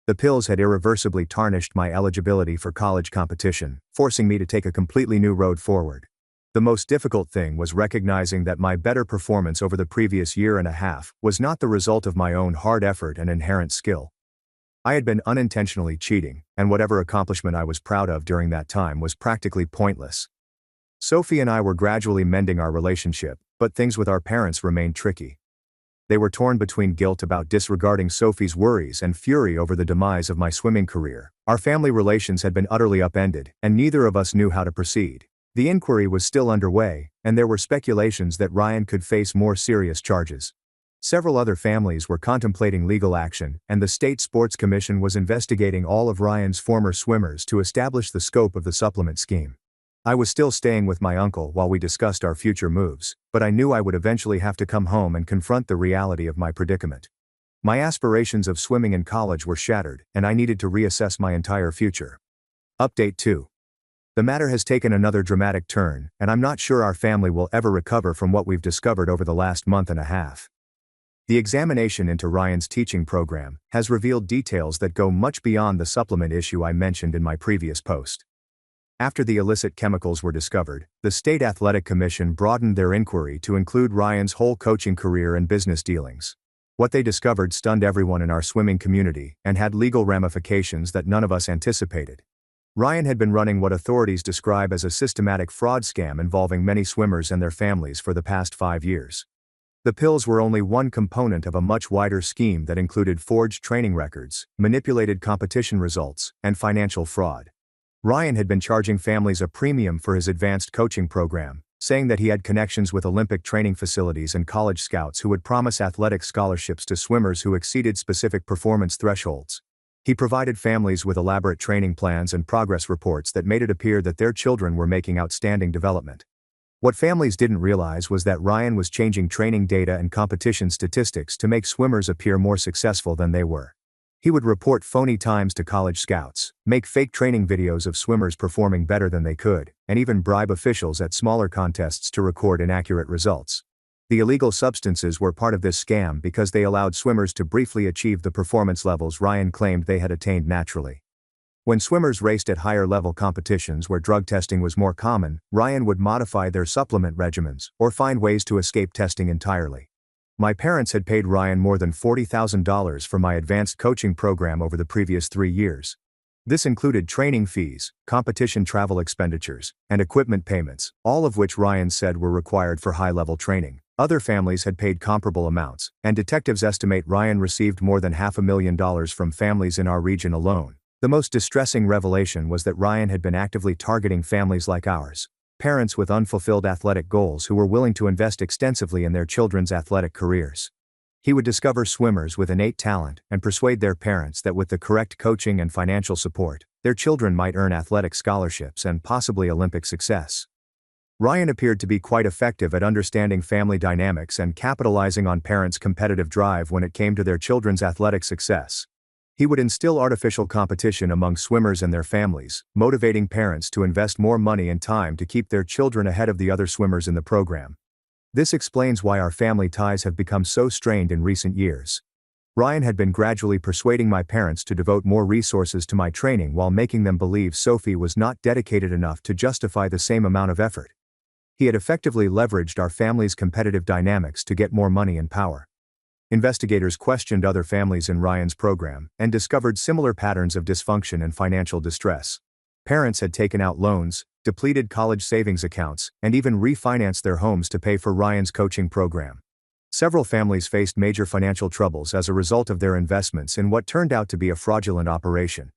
The pills had irreversibly tarnished my eligibility for college competition, forcing me to take a completely new road forward. The most difficult thing was recognizing that my better performance over the previous year and a half was not the result of my own hard effort and inherent skill. I had been unintentionally cheating, and whatever accomplishment I was proud of during that time was practically pointless. Sophie and I were gradually mending our relationship, but things with our parents remained tricky. They were torn between guilt about disregarding Sophie's worries and fury over the demise of my swimming career. Our family relations had been utterly upended, and neither of us knew how to proceed. The inquiry was still underway, and there were speculations that Ryan could face more serious charges. Several other families were contemplating legal action, and the State Sports Commission was investigating all of Ryan's former swimmers to establish the scope of the supplement scheme. I was still staying with my uncle while we discussed our future moves, but I knew I would eventually have to come home and confront the reality of my predicament. My aspirations of swimming in college were shattered, and I needed to reassess my entire future. Update 2. The matter has taken another dramatic turn, and I'm not sure our family will ever recover from what we've discovered over the last month and a half. The examination into Ryan's teaching program has revealed details that go much beyond the supplement issue I mentioned in my previous post. After the illicit chemicals were discovered, the State Athletic Commission broadened their inquiry to include Ryan's whole coaching career and business dealings. What they discovered stunned everyone in our swimming community and had legal ramifications that none of us anticipated. Ryan had been running what authorities describe as a systematic fraud scam involving many swimmers and their families for the past 5 years. The pills were only one component of a much wider scheme that included forged training records, manipulated competition results, and financial fraud. Ryan had been charging families a premium for his advanced coaching program, saying that he had connections with Olympic training facilities and college scouts who would promise athletic scholarships to swimmers who exceeded specific performance thresholds. He provided families with elaborate training plans and progress reports that made it appear that their children were making outstanding development. What families didn't realize was that Ryan was changing training data and competition statistics to make swimmers appear more successful than they were. He would report phony times to college scouts, make fake training videos of swimmers performing better than they could, and even bribe officials at smaller contests to record inaccurate results. The illegal substances were part of this scam because they allowed swimmers to briefly achieve the performance levels Ryan claimed they had attained naturally. When swimmers raced at higher-level competitions where drug testing was more common, Ryan would modify their supplement regimens or find ways to escape testing entirely. My parents had paid Ryan more than $40,000 for my advanced coaching program over the previous 3 years. This included training fees, competition travel expenditures, and equipment payments, all of which Ryan said were required for high-level training. Other families had paid comparable amounts, and detectives estimate Ryan received more than $500,000 from families in our region alone. The most distressing revelation was that Ryan had been actively targeting families like ours, parents with unfulfilled athletic goals who were willing to invest extensively in their children's athletic careers. He would discover swimmers with innate talent and persuade their parents that with the correct coaching and financial support, their children might earn athletic scholarships and possibly Olympic success. Ryan appeared to be quite effective at understanding family dynamics and capitalizing on parents' competitive drive when it came to their children's athletic success. He would instill artificial competition among swimmers and their families, motivating parents to invest more money and time to keep their children ahead of the other swimmers in the program. This explains why our family ties have become so strained in recent years. Ryan had been gradually persuading my parents to devote more resources to my training while making them believe Sophie was not dedicated enough to justify the same amount of effort. He had effectively leveraged our family's competitive dynamics to get more money and power. Investigators questioned other families in Ryan's program and discovered similar patterns of dysfunction and financial distress. Parents had taken out loans, depleted college savings accounts, and even refinanced their homes to pay for Ryan's coaching program. Several families faced major financial troubles as a result of their investments in what turned out to be a fraudulent operation.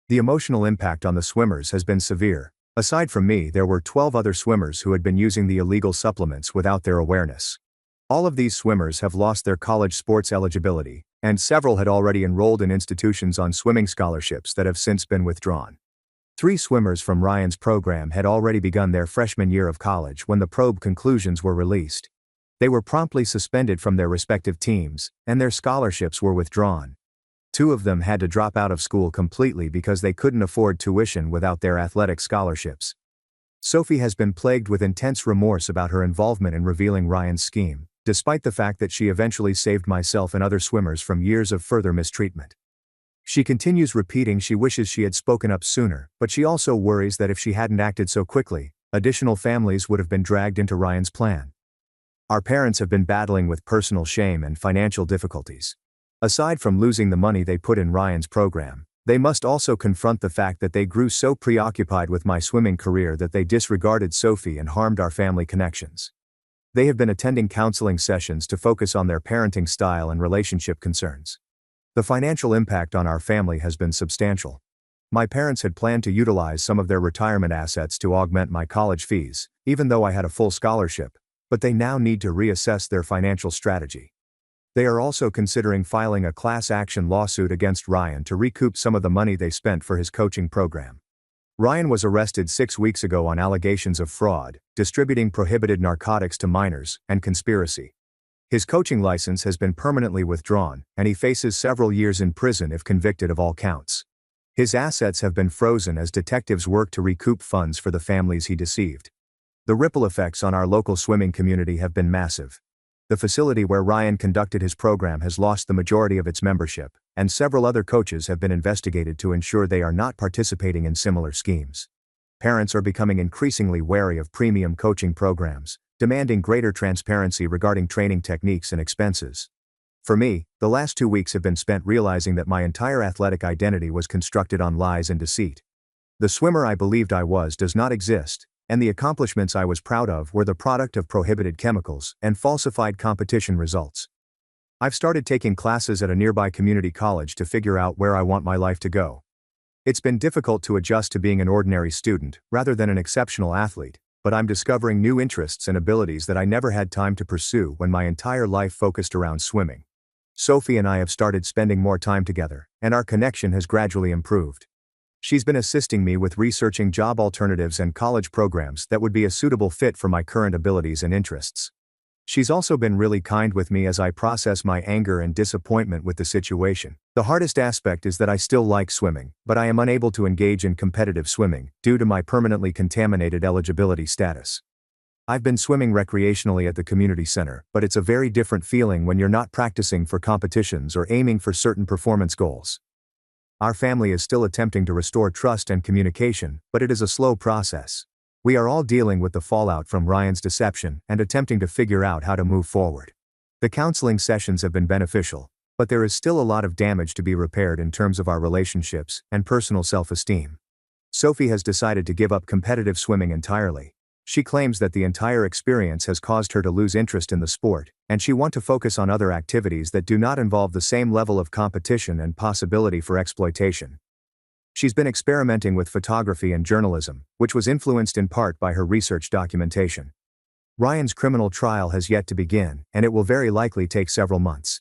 The emotional impact on the swimmers has been severe. Aside from me, there were 12 other swimmers who had been using the illegal supplements without their awareness. All of these swimmers have lost their college sports eligibility, and several had already enrolled in institutions on swimming scholarships that have since been withdrawn. 3 swimmers from Ryan's program had already begun their freshman year of college when the probe conclusions were released. They were promptly suspended from their respective teams, and their scholarships were withdrawn. 2 of them had to drop out of school completely because they couldn't afford tuition without their athletic scholarships. Sophie has been plagued with intense remorse about her involvement in revealing Ryan's scheme, despite the fact that she eventually saved myself and other swimmers from years of further mistreatment. She continues repeating she wishes she had spoken up sooner, but she also worries that if she hadn't acted so quickly, additional families would have been dragged into Ryan's plan. Our parents have been battling with personal shame and financial difficulties. Aside from losing the money they put in Ryan's program, they must also confront the fact that they grew so preoccupied with my swimming career that they disregarded Sophie and harmed our family connections. They have been attending counseling sessions to focus on their parenting style and relationship concerns. The financial impact on our family has been substantial. My parents had planned to utilize some of their retirement assets to augment my college fees, even though I had a full scholarship, but they now need to reassess their financial strategy. They are also considering filing a class action lawsuit against Ryan to recoup some of the money they spent for his coaching program. Ryan was arrested 6 weeks ago on allegations of fraud, distributing prohibited narcotics to minors, and conspiracy. His coaching license has been permanently withdrawn, and he faces several years in prison if convicted of all counts. His assets have been frozen as detectives work to recoup funds for the families he deceived. The ripple effects on our local swimming community have been massive. The facility where Ryan conducted his program has lost the majority of its membership, and several other coaches have been investigated to ensure they are not participating in similar schemes. Parents are becoming increasingly wary of premium coaching programs, demanding greater transparency regarding training techniques and expenses. For me, the last 2 weeks have been spent realizing that my entire athletic identity was constructed on lies and deceit. The swimmer I believed I was does not exist, and the accomplishments I was proud of were the product of prohibited chemicals and falsified competition results. I've started taking classes at a nearby community college to figure out where I want my life to go. It's been difficult to adjust to being an ordinary student rather than an exceptional athlete, but I'm discovering new interests and abilities that I never had time to pursue when my entire life focused around swimming. Sophie and I have started spending more time together, and our connection has gradually improved. She's been assisting me with researching job alternatives and college programs that would be a suitable fit for my current abilities and interests. She's also been really kind with me as I process my anger and disappointment with the situation. The hardest aspect is that I still like swimming, but I am unable to engage in competitive swimming due to my permanently contaminated eligibility status. I've been swimming recreationally at the community center, but it's a very different feeling when you're not practicing for competitions or aiming for certain performance goals. Our family is still attempting to restore trust and communication, but it is a slow process. We are all dealing with the fallout from Ryan's deception and attempting to figure out how to move forward. The counseling sessions have been beneficial, but there is still a lot of damage to be repaired in terms of our relationships and personal self-esteem. Sophie has decided to give up competitive swimming entirely. She claims that the entire experience has caused her to lose interest in the sport, and she wants to focus on other activities that do not involve the same level of competition and possibility for exploitation. She's been experimenting with photography and journalism, which was influenced in part by her research documentation. Ryan's criminal trial has yet to begin, and it will very likely take several months.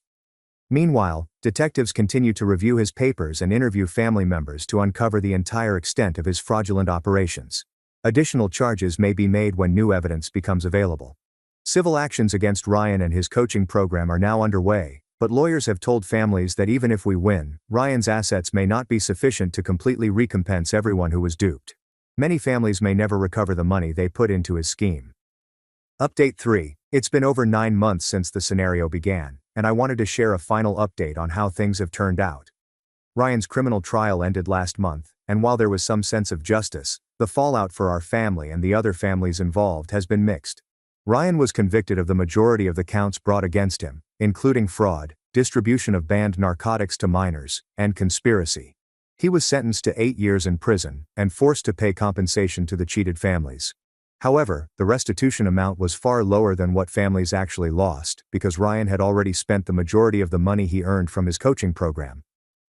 Meanwhile, detectives continue to review his papers and interview family members to uncover the entire extent of his fraudulent operations. Additional charges may be made when new evidence becomes available. Civil actions against Ryan and his coaching program are now underway, but lawyers have told families that even if we win, Ryan's assets may not be sufficient to completely recompense everyone who was duped. Many families may never recover the money they put into his scheme. Update 3. It's been over 9 months since the scenario began, and I wanted to share a final update on how things have turned out. Ryan's criminal trial ended last month, and while there was some sense of justice, the fallout for our family and the other families involved has been mixed. Ryan was convicted of the majority of the counts brought against him, including fraud, distribution of banned narcotics to minors, and conspiracy. He was sentenced to 8 years in prison and forced to pay compensation to the cheated families. However, the restitution amount was far lower than what families actually lost because Ryan had already spent the majority of the money he earned from his coaching program.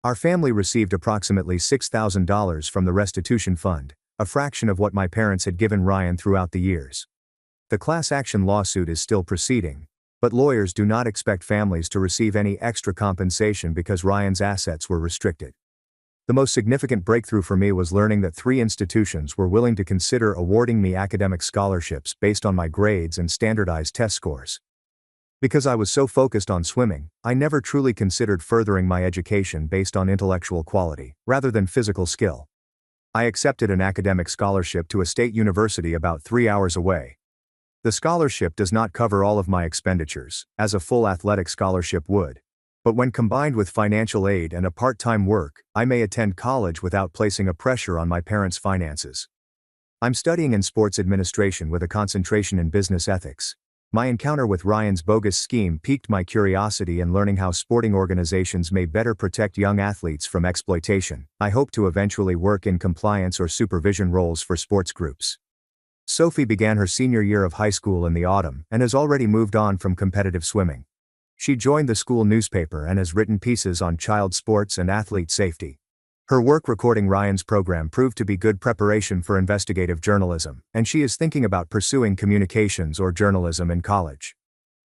Our family received approximately $6,000 from the restitution fund, a fraction of what my parents had given Ryan throughout the years. The class action lawsuit is still proceeding, but lawyers do not expect families to receive any extra compensation because Ryan's assets were restricted. The most significant breakthrough for me was learning that 3 institutions were willing to consider awarding me academic scholarships based on my grades and standardized test scores. Because I was so focused on swimming, I never truly considered furthering my education based on intellectual quality, rather than physical skill. I accepted an academic scholarship to a state university about 3 hours away. The scholarship does not cover all of my expenditures, as a full athletic scholarship would. But when combined with financial aid and a part-time work, I may attend college without placing a pressure on my parents' finances. I'm studying in sports administration with a concentration in business ethics. My encounter with Ryan's bogus scheme piqued my curiosity in learning how sporting organizations may better protect young athletes from exploitation. I hope to eventually work in compliance or supervision roles for sports groups. Sophie began her senior year of high school in the autumn and has already moved on from competitive swimming. She joined the school newspaper and has written pieces on child sports and athlete safety. Her work recording Ryan's program proved to be good preparation for investigative journalism, and she is thinking about pursuing communications or journalism in college.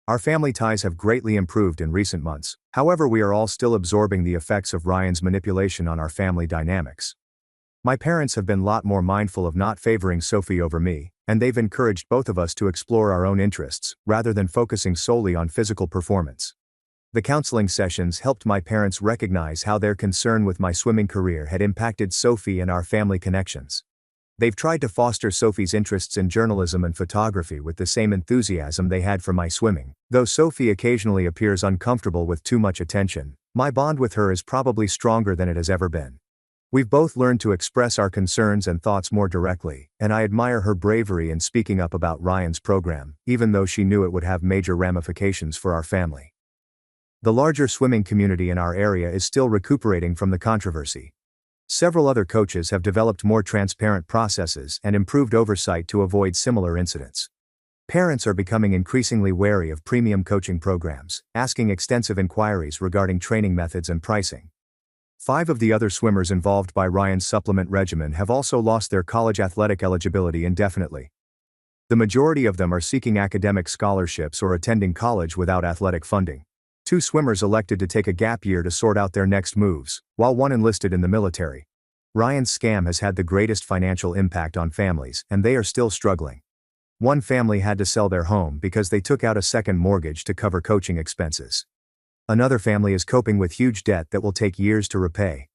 Our family ties have greatly improved in recent months, however we are all still absorbing the effects of Ryan's manipulation on our family dynamics. My parents have been a lot more mindful of not favoring Sophie over me, and they've encouraged both of us to explore our own interests, rather than focusing solely on physical performance. The counseling sessions helped my parents recognize how their concern with my swimming career had impacted Sophie and our family connections. They've tried to foster Sophie's interests in journalism and photography with the same enthusiasm they had for my swimming. Though Sophie occasionally appears uncomfortable with too much attention, my bond with her is probably stronger than it has ever been. We've both learned to express our concerns and thoughts more directly, and I admire her bravery in speaking up about Ryan's program, even though she knew it would have major ramifications for our family. The larger swimming community in our area is still recuperating from the controversy. Several other coaches have developed more transparent processes and improved oversight to avoid similar incidents. Parents are becoming increasingly wary of premium coaching programs, asking extensive inquiries regarding training methods and pricing. 5 of the other swimmers involved by Ryan's supplement regimen have also lost their college athletic eligibility indefinitely. The majority of them are seeking academic scholarships or attending college without athletic funding. 2 swimmers elected to take a gap year to sort out their next moves, while 1 enlisted in the military. Ryan's scam has had the greatest financial impact on families, and they are still struggling. One family had to sell their home because they took out a second mortgage to cover coaching expenses. Another family is coping with huge debt that will take years to repay.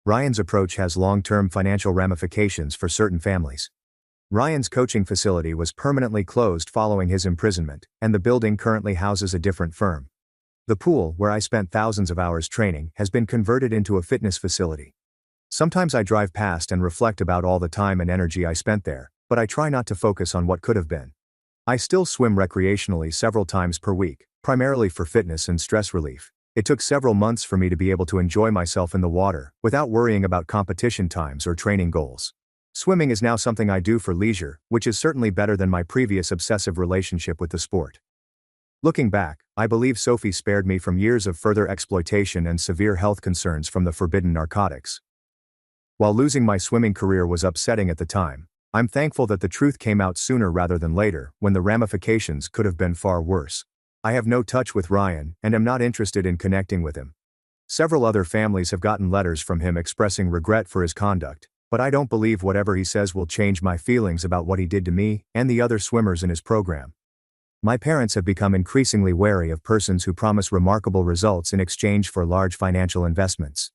Ryan's approach has long-term financial ramifications for certain families. Ryan's coaching facility was permanently closed following his imprisonment, and the building currently houses a different firm. The pool, where I spent thousands of hours training, has been converted into a fitness facility. Sometimes I drive past and reflect about all the time and energy I spent there, but I try not to focus on what could have been. I still swim recreationally several times per week, primarily for fitness and stress relief. It took several months for me to be able to enjoy myself in the water, without worrying about competition times or training goals. Swimming is now something I do for leisure, which is certainly better than my previous obsessive relationship with the sport. Looking back, I believe Sophie spared me from years of further exploitation and severe health concerns from the forbidden narcotics. While losing my swimming career was upsetting at the time, I'm thankful that the truth came out sooner rather than later, when the ramifications could have been far worse. I have no touch with Ryan, and am not interested in connecting with him. Several other families have gotten letters from him expressing regret for his conduct, but I don't believe whatever he says will change my feelings about what he did to me and the other swimmers in his program. My parents have become increasingly wary of persons who promise remarkable results in exchange for large financial investments.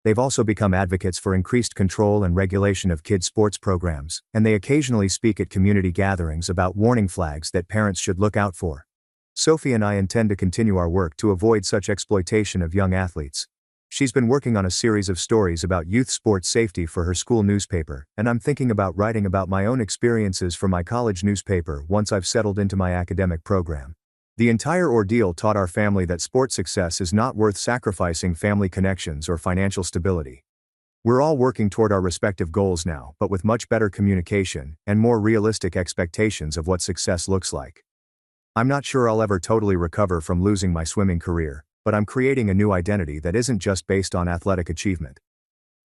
They've also become advocates for increased control and regulation of kids' sports programs, and they occasionally speak at community gatherings about warning flags that parents should look out for. Sophie and I intend to continue our work to avoid such exploitation of young athletes. She's been working on a series of stories about youth sports safety for her school newspaper, and I'm thinking about writing about my own experiences for my college newspaper once I've settled into my academic program. The entire ordeal taught our family that sports success is not worth sacrificing family connections or financial stability. We're all working toward our respective goals now, but with much better communication and more realistic expectations of what success looks like. I'm not sure I'll ever totally recover from losing my swimming career, but I'm creating a new identity that isn't just based on athletic achievement.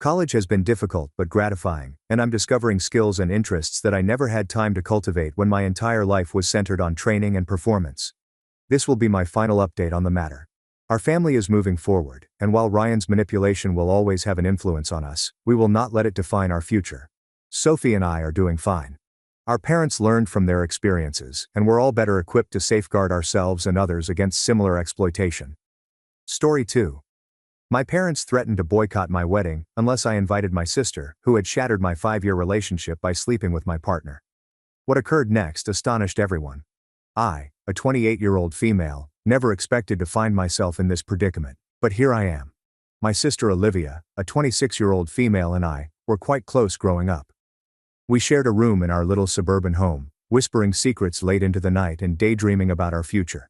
College has been difficult but gratifying, and I'm discovering skills and interests that I never had time to cultivate when my entire life was centered on training and performance. This will be my final update on the matter. Our family is moving forward, and while Ryan's manipulation will always have an influence on us, we will not let it define our future. Sophie and I are doing fine. Our parents learned from their experiences, and we're all better equipped to safeguard ourselves and others against similar exploitation. Story 2. My parents threatened to boycott my wedding unless I invited my sister, who had shattered my 5-year relationship by sleeping with my partner. What occurred next astonished everyone. I, a 28-year-old female, never expected to find myself in this predicament, but here I am. My sister Olivia, a 26-year-old female, and I were quite close growing up. We shared a room in our little suburban home, whispering secrets late into the night and daydreaming about our future.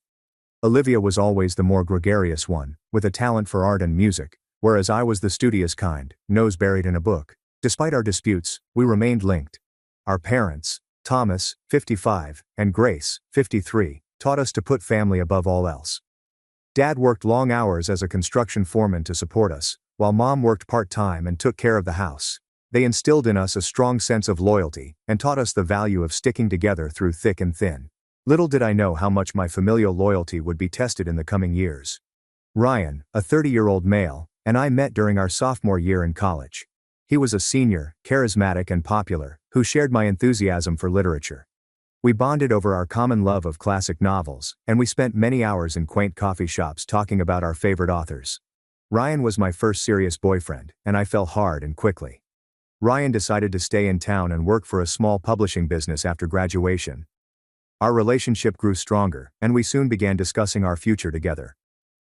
Olivia was always the more gregarious one, with a talent for art and music, whereas I was the studious kind, nose buried in a book. Despite our disputes, we remained linked. Our parents, Thomas, 55, and Grace, 53, taught us to put family above all else. Dad worked long hours as a construction foreman to support us, while Mom worked part-time and took care of the house. They instilled in us a strong sense of loyalty and taught us the value of sticking together through thick and thin. Little did I know how much my familial loyalty would be tested in the coming years. Ryan, a 30-year-old male, and I met during our sophomore year in college. He was a senior, charismatic and popular, who shared my enthusiasm for literature. We bonded over our common love of classic novels, and we spent many hours in quaint coffee shops talking about our favorite authors. Ryan was my first serious boyfriend, and I fell hard and quickly. Ryan decided to stay in town and work for a small publishing business after graduation. Our relationship grew stronger, and we soon began discussing our future together.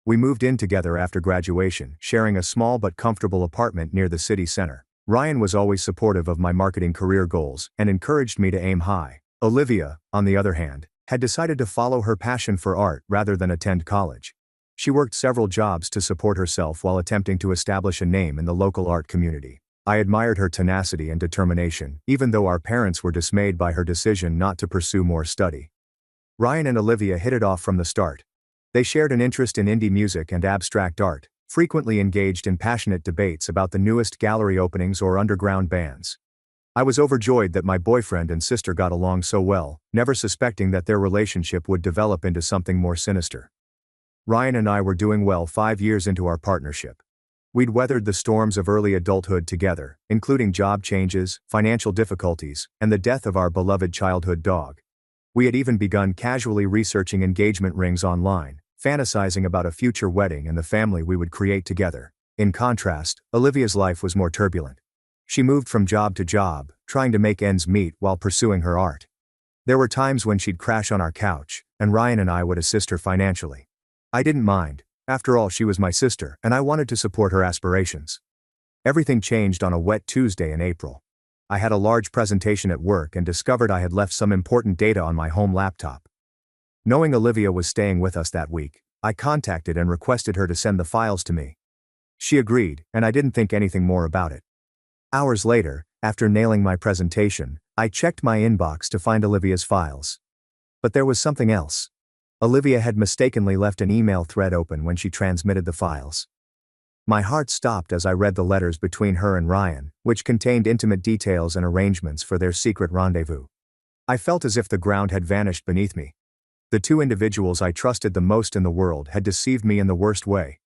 We moved in together after graduation, sharing a small but comfortable apartment near the city center. Ryan was always supportive of my marketing career goals and encouraged me to aim high. Olivia, on the other hand, had decided to follow her passion for art rather than attend college. She worked several jobs to support herself while attempting to establish a name in the local art community. I admired her tenacity and determination, even though our parents were dismayed by her decision not to pursue more study. Ryan and Olivia hit it off from the start. They shared an interest in indie music and abstract art, frequently engaged in passionate debates about the newest gallery openings or underground bands. I was overjoyed that my boyfriend and sister got along so well, never suspecting that their relationship would develop into something more sinister. Ryan and I were doing well 5 years into our partnership. We'd weathered the storms of early adulthood together, including job changes, financial difficulties, and the death of our beloved childhood dog. We had even begun casually researching engagement rings online, fantasizing about a future wedding and the family we would create together. In contrast, Olivia's life was more turbulent. She moved from job to job, trying to make ends meet while pursuing her art. There were times when she'd crash on our couch, and Ryan and I would assist her financially. I didn't mind. After all, she was my sister, and I wanted to support her aspirations. Everything changed on a wet Tuesday in April. I had a large presentation at work and discovered I had left some important data on my home laptop. Knowing Olivia was staying with us that week, I contacted and requested her to send the files to me. She agreed, and I didn't think anything more about it. Hours later, after nailing my presentation, I checked my inbox to find Olivia's files. But there was something else. Olivia had mistakenly left an email thread open when she transmitted the files. My heart stopped as I read the letters between her and Ryan, which contained intimate details and arrangements for their secret rendezvous. I felt as if the ground had vanished beneath me. The two individuals I trusted the most in the world had deceived me in the worst way.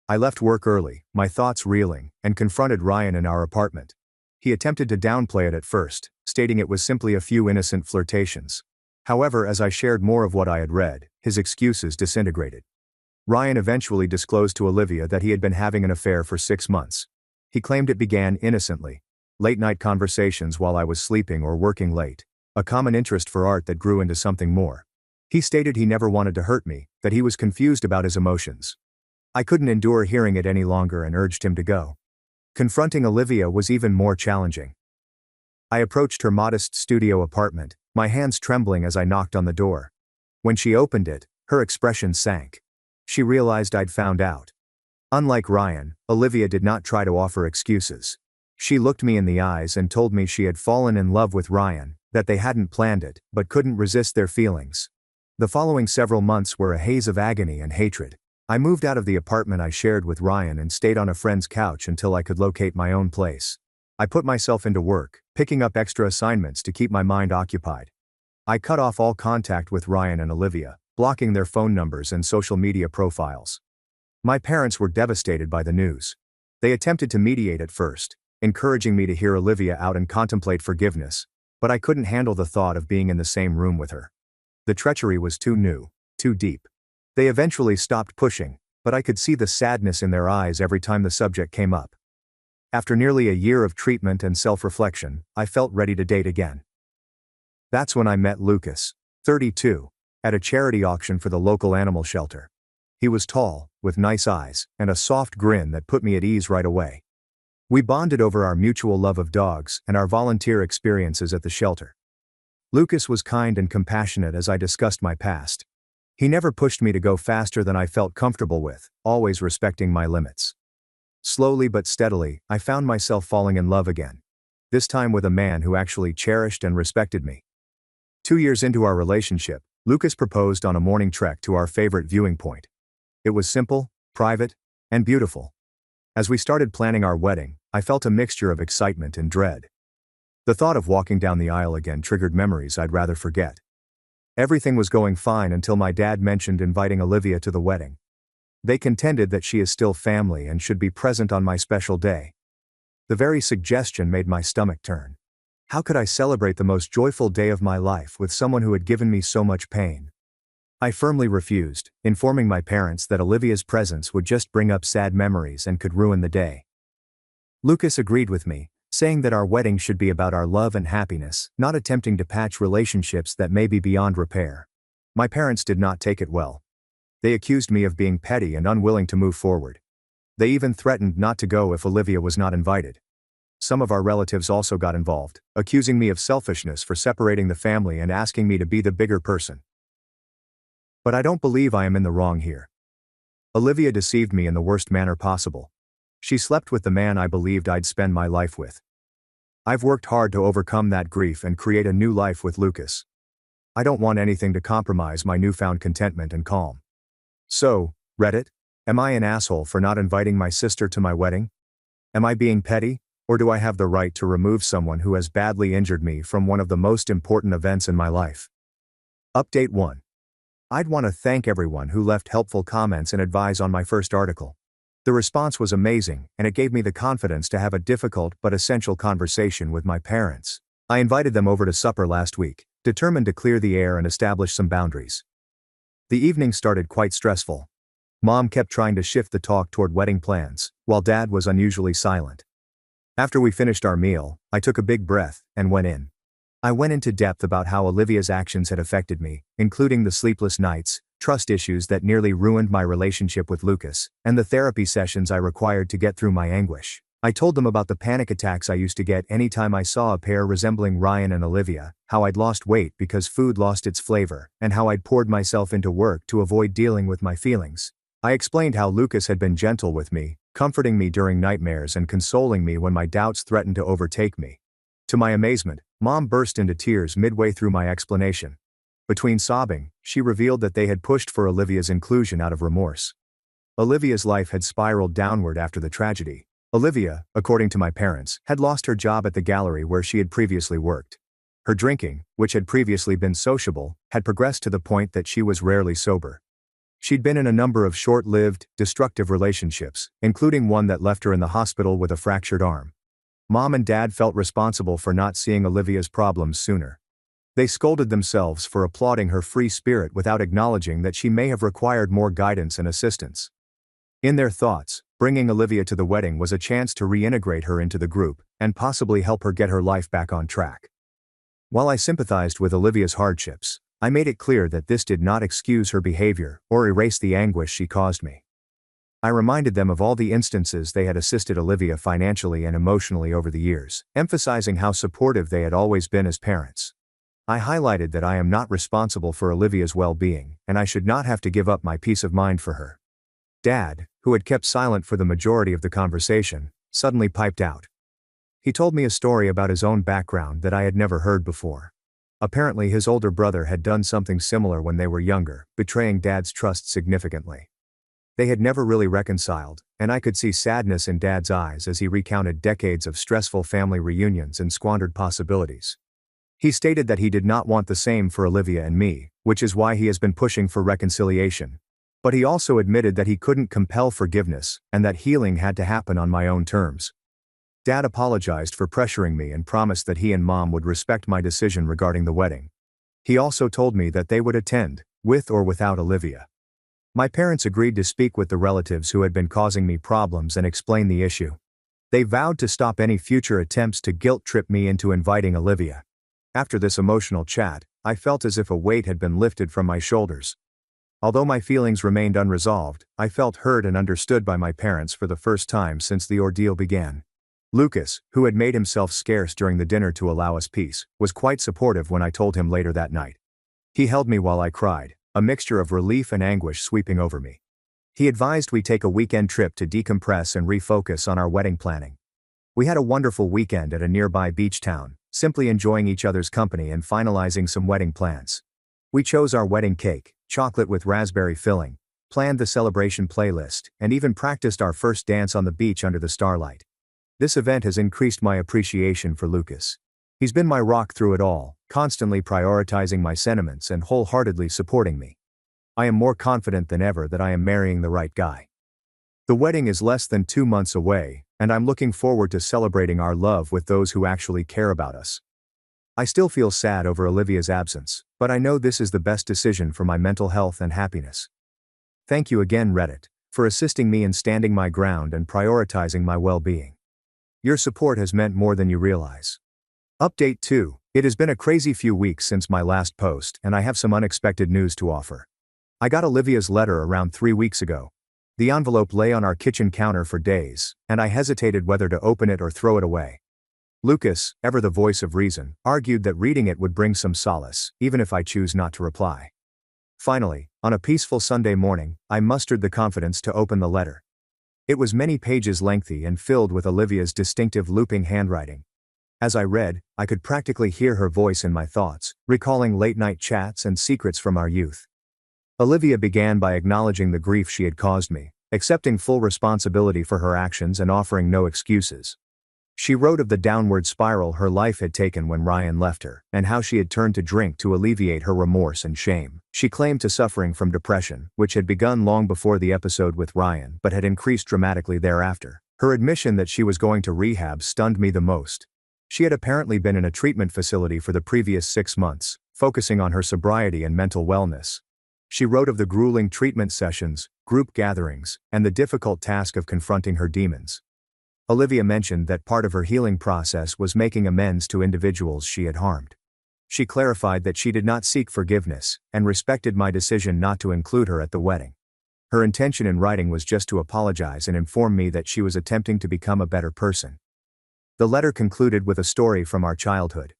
I left work early, my thoughts reeling, and confronted Ryan in our apartment. He attempted to downplay it at first, stating it was simply a few innocent flirtations. However, as I shared more of what I had read, his excuses disintegrated. Ryan eventually disclosed to Olivia that he had been having an affair for 6 months. He claimed it began innocently. Late-night conversations while I was sleeping or working late. A common interest for art that grew into something more. He stated he never wanted to hurt me, that he was confused about his emotions. I couldn't endure hearing it any longer and urged him to go. Confronting Olivia was even more challenging. I approached her modest studio apartment, my hands trembling as I knocked on the door. When she opened it, her expression sank. She realized I'd found out. Unlike Ryan, Olivia did not try to offer excuses. She looked me in the eyes and told me she had fallen in love with Ryan, that they hadn't planned it, but couldn't resist their feelings. The following several months were a haze of agony and hatred. I moved out of the apartment I shared with Ryan and stayed on a friend's couch until I could locate my own place. I put myself into work, picking up extra assignments to keep my mind occupied. I cut off all contact with Ryan and Olivia, blocking their phone numbers and social media profiles. My parents were devastated by the news. They attempted to mediate at first, encouraging me to hear Olivia out and contemplate forgiveness, but I couldn't handle the thought of being in the same room with her. The treachery was too new, too deep. They eventually stopped pushing, but I could see the sadness in their eyes every time the subject came up. After nearly a year of treatment and self-reflection, I felt ready to date again. That's when I met Lucas, 32. At a charity auction for the local animal shelter. He was tall, with nice eyes, and a soft grin that put me at ease right away. We bonded over our mutual love of dogs and our volunteer experiences at the shelter. Lucas was kind and compassionate as I discussed my past. He never pushed me to go faster than I felt comfortable with, always respecting my limits. Slowly but steadily, I found myself falling in love again. This time with a man who actually cherished and respected me. 2 years into our relationship, Lucas proposed on a morning trek to our favorite viewing point. It was simple, private, and beautiful. As we started planning our wedding, I felt a mixture of excitement and dread. The thought of walking down the aisle again triggered memories I'd rather forget. Everything was going fine until my dad mentioned inviting Olivia to the wedding. They contended that she is still family and should be present on my special day. The very suggestion made my stomach turn. How could I celebrate the most joyful day of my life with someone who had given me so much pain? I firmly refused, informing my parents that Olivia's presence would just bring up sad memories and could ruin the day. Lucas agreed with me, saying that our wedding should be about our love and happiness, not attempting to patch relationships that may be beyond repair. My parents did not take it well. They accused me of being petty and unwilling to move forward. They even threatened not to go if Olivia was not invited. Some of our relatives also got involved, accusing me of selfishness for separating the family and asking me to be the bigger person. But I don't believe I am in the wrong here. Olivia deceived me in the worst manner possible. She slept with the man I believed I'd spend my life with. I've worked hard to overcome that grief and create a new life with Lucas. I don't want anything to compromise my newfound contentment and calm. So, Reddit, am I an asshole for not inviting my sister to my wedding? Am I being petty? Or do I have the right to remove someone who has badly injured me from one of the most important events in my life? Update 1. I'd want to thank everyone who left helpful comments and advice on my first article. The response was amazing, and it gave me the confidence to have a difficult but essential conversation with my parents. I invited them over to supper last week, determined to clear the air and establish some boundaries. The evening started quite stressful. Mom kept trying to shift the talk toward wedding plans, while Dad was unusually silent. After we finished our meal, I took a big breath and went in. I went into depth about how Olivia's actions had affected me, including the sleepless nights, trust issues that nearly ruined my relationship with Lucas, and the therapy sessions I required to get through my anguish. I told them about the panic attacks I used to get anytime I saw a pair resembling Ryan and Olivia, how I'd lost weight because food lost its flavor, and how I'd poured myself into work to avoid dealing with my feelings. I explained how Lucas had been gentle with me, comforting me during nightmares and consoling me when my doubts threatened to overtake me. To my amazement, Mom burst into tears midway through my explanation. Between sobbing, she revealed that they had pushed for Olivia's inclusion out of remorse. Olivia's life had spiraled downward after the tragedy. Olivia, according to my parents, had lost her job at the gallery where she had previously worked. Her drinking, which had previously been sociable, had progressed to the point that she was rarely sober. She'd been in a number of short-lived, destructive relationships, including one that left her in the hospital with a fractured arm. Mom and Dad felt responsible for not seeing Olivia's problems sooner. They scolded themselves for applauding her free spirit without acknowledging that she may have required more guidance and assistance. In their thoughts, bringing Olivia to the wedding was a chance to reintegrate her into the group and possibly help her get her life back on track. While I sympathized with Olivia's hardships, I made it clear that this did not excuse her behavior or erase the anguish she caused me. I reminded them of all the instances they had assisted Olivia financially and emotionally over the years, emphasizing how supportive they had always been as parents. I highlighted that I am not responsible for Olivia's well-being, and I should not have to give up my peace of mind for her. Dad, who had kept silent for the majority of the conversation, suddenly piped out. He told me a story about his own background that I had never heard before. Apparently his older brother had done something similar when they were younger, betraying Dad's trust significantly. They had never really reconciled, and I could see sadness in Dad's eyes as he recounted decades of stressful family reunions and squandered possibilities. He stated that he did not want the same for Olivia and me, which is why he has been pushing for reconciliation. But he also admitted that he couldn't compel forgiveness, and that healing had to happen on my own terms. Dad apologized for pressuring me and promised that he and Mom would respect my decision regarding the wedding. He also told me that they would attend, with or without Olivia. My parents agreed to speak with the relatives who had been causing me problems and explain the issue. They vowed to stop any future attempts to guilt-trip me into inviting Olivia. After this emotional chat, I felt as if a weight had been lifted from my shoulders. Although my feelings remained unresolved, I felt heard and understood by my parents for the first time since the ordeal began. Lucas, who had made himself scarce during the dinner to allow us peace, was quite supportive when I told him later that night. He held me while I cried, a mixture of relief and anguish sweeping over me. He advised we take a weekend trip to decompress and refocus on our wedding planning. We had a wonderful weekend at a nearby beach town, simply enjoying each other's company and finalizing some wedding plans. We chose our wedding cake, chocolate with raspberry filling, planned the celebration playlist, and even practiced our first dance on the beach under the starlight. This event has increased my appreciation for Lucas. He's been my rock through it all, constantly prioritizing my sentiments and wholeheartedly supporting me. I am more confident than ever that I am marrying the right guy. The wedding is less than 2 months away, and I'm looking forward to celebrating our love with those who actually care about us. I still feel sad over Olivia's absence, but I know this is the best decision for my mental health and happiness. Thank you again, Reddit, for assisting me in standing my ground and prioritizing my well-being. Your support has meant more than you realize. Update 2. It has been a crazy few weeks since my last post, and I have some unexpected news to offer. I got Olivia's letter around 3 weeks ago. The envelope lay on our kitchen counter for days, and I hesitated whether to open it or throw it away. Lucas, ever the voice of reason, argued that reading it would bring some solace, even if I choose not to reply. Finally, on a peaceful Sunday morning, I mustered the confidence to open the letter. It was many pages lengthy and filled with Olivia's distinctive looping handwriting. As I read, I could practically hear her voice in my thoughts, recalling late-night chats and secrets from our youth. Olivia began by acknowledging the grief she had caused me, accepting full responsibility for her actions and offering no excuses. She wrote of the downward spiral her life had taken when Ryan left her, and how she had turned to drink to alleviate her remorse and shame. She claimed to suffering from depression, which had begun long before the episode with Ryan but had increased dramatically thereafter. Her admission that she was going to rehab stunned me the most. She had apparently been in a treatment facility for the previous 6 months, focusing on her sobriety and mental wellness. She wrote of the grueling treatment sessions, group gatherings, and the difficult task of confronting her demons. Olivia mentioned that part of her healing process was making amends to individuals she had harmed. She clarified that she did not seek forgiveness, and respected my decision not to include her at the wedding. Her intention in writing was just to apologize and inform me that she was attempting to become a better person. The letter concluded with a story from our childhood.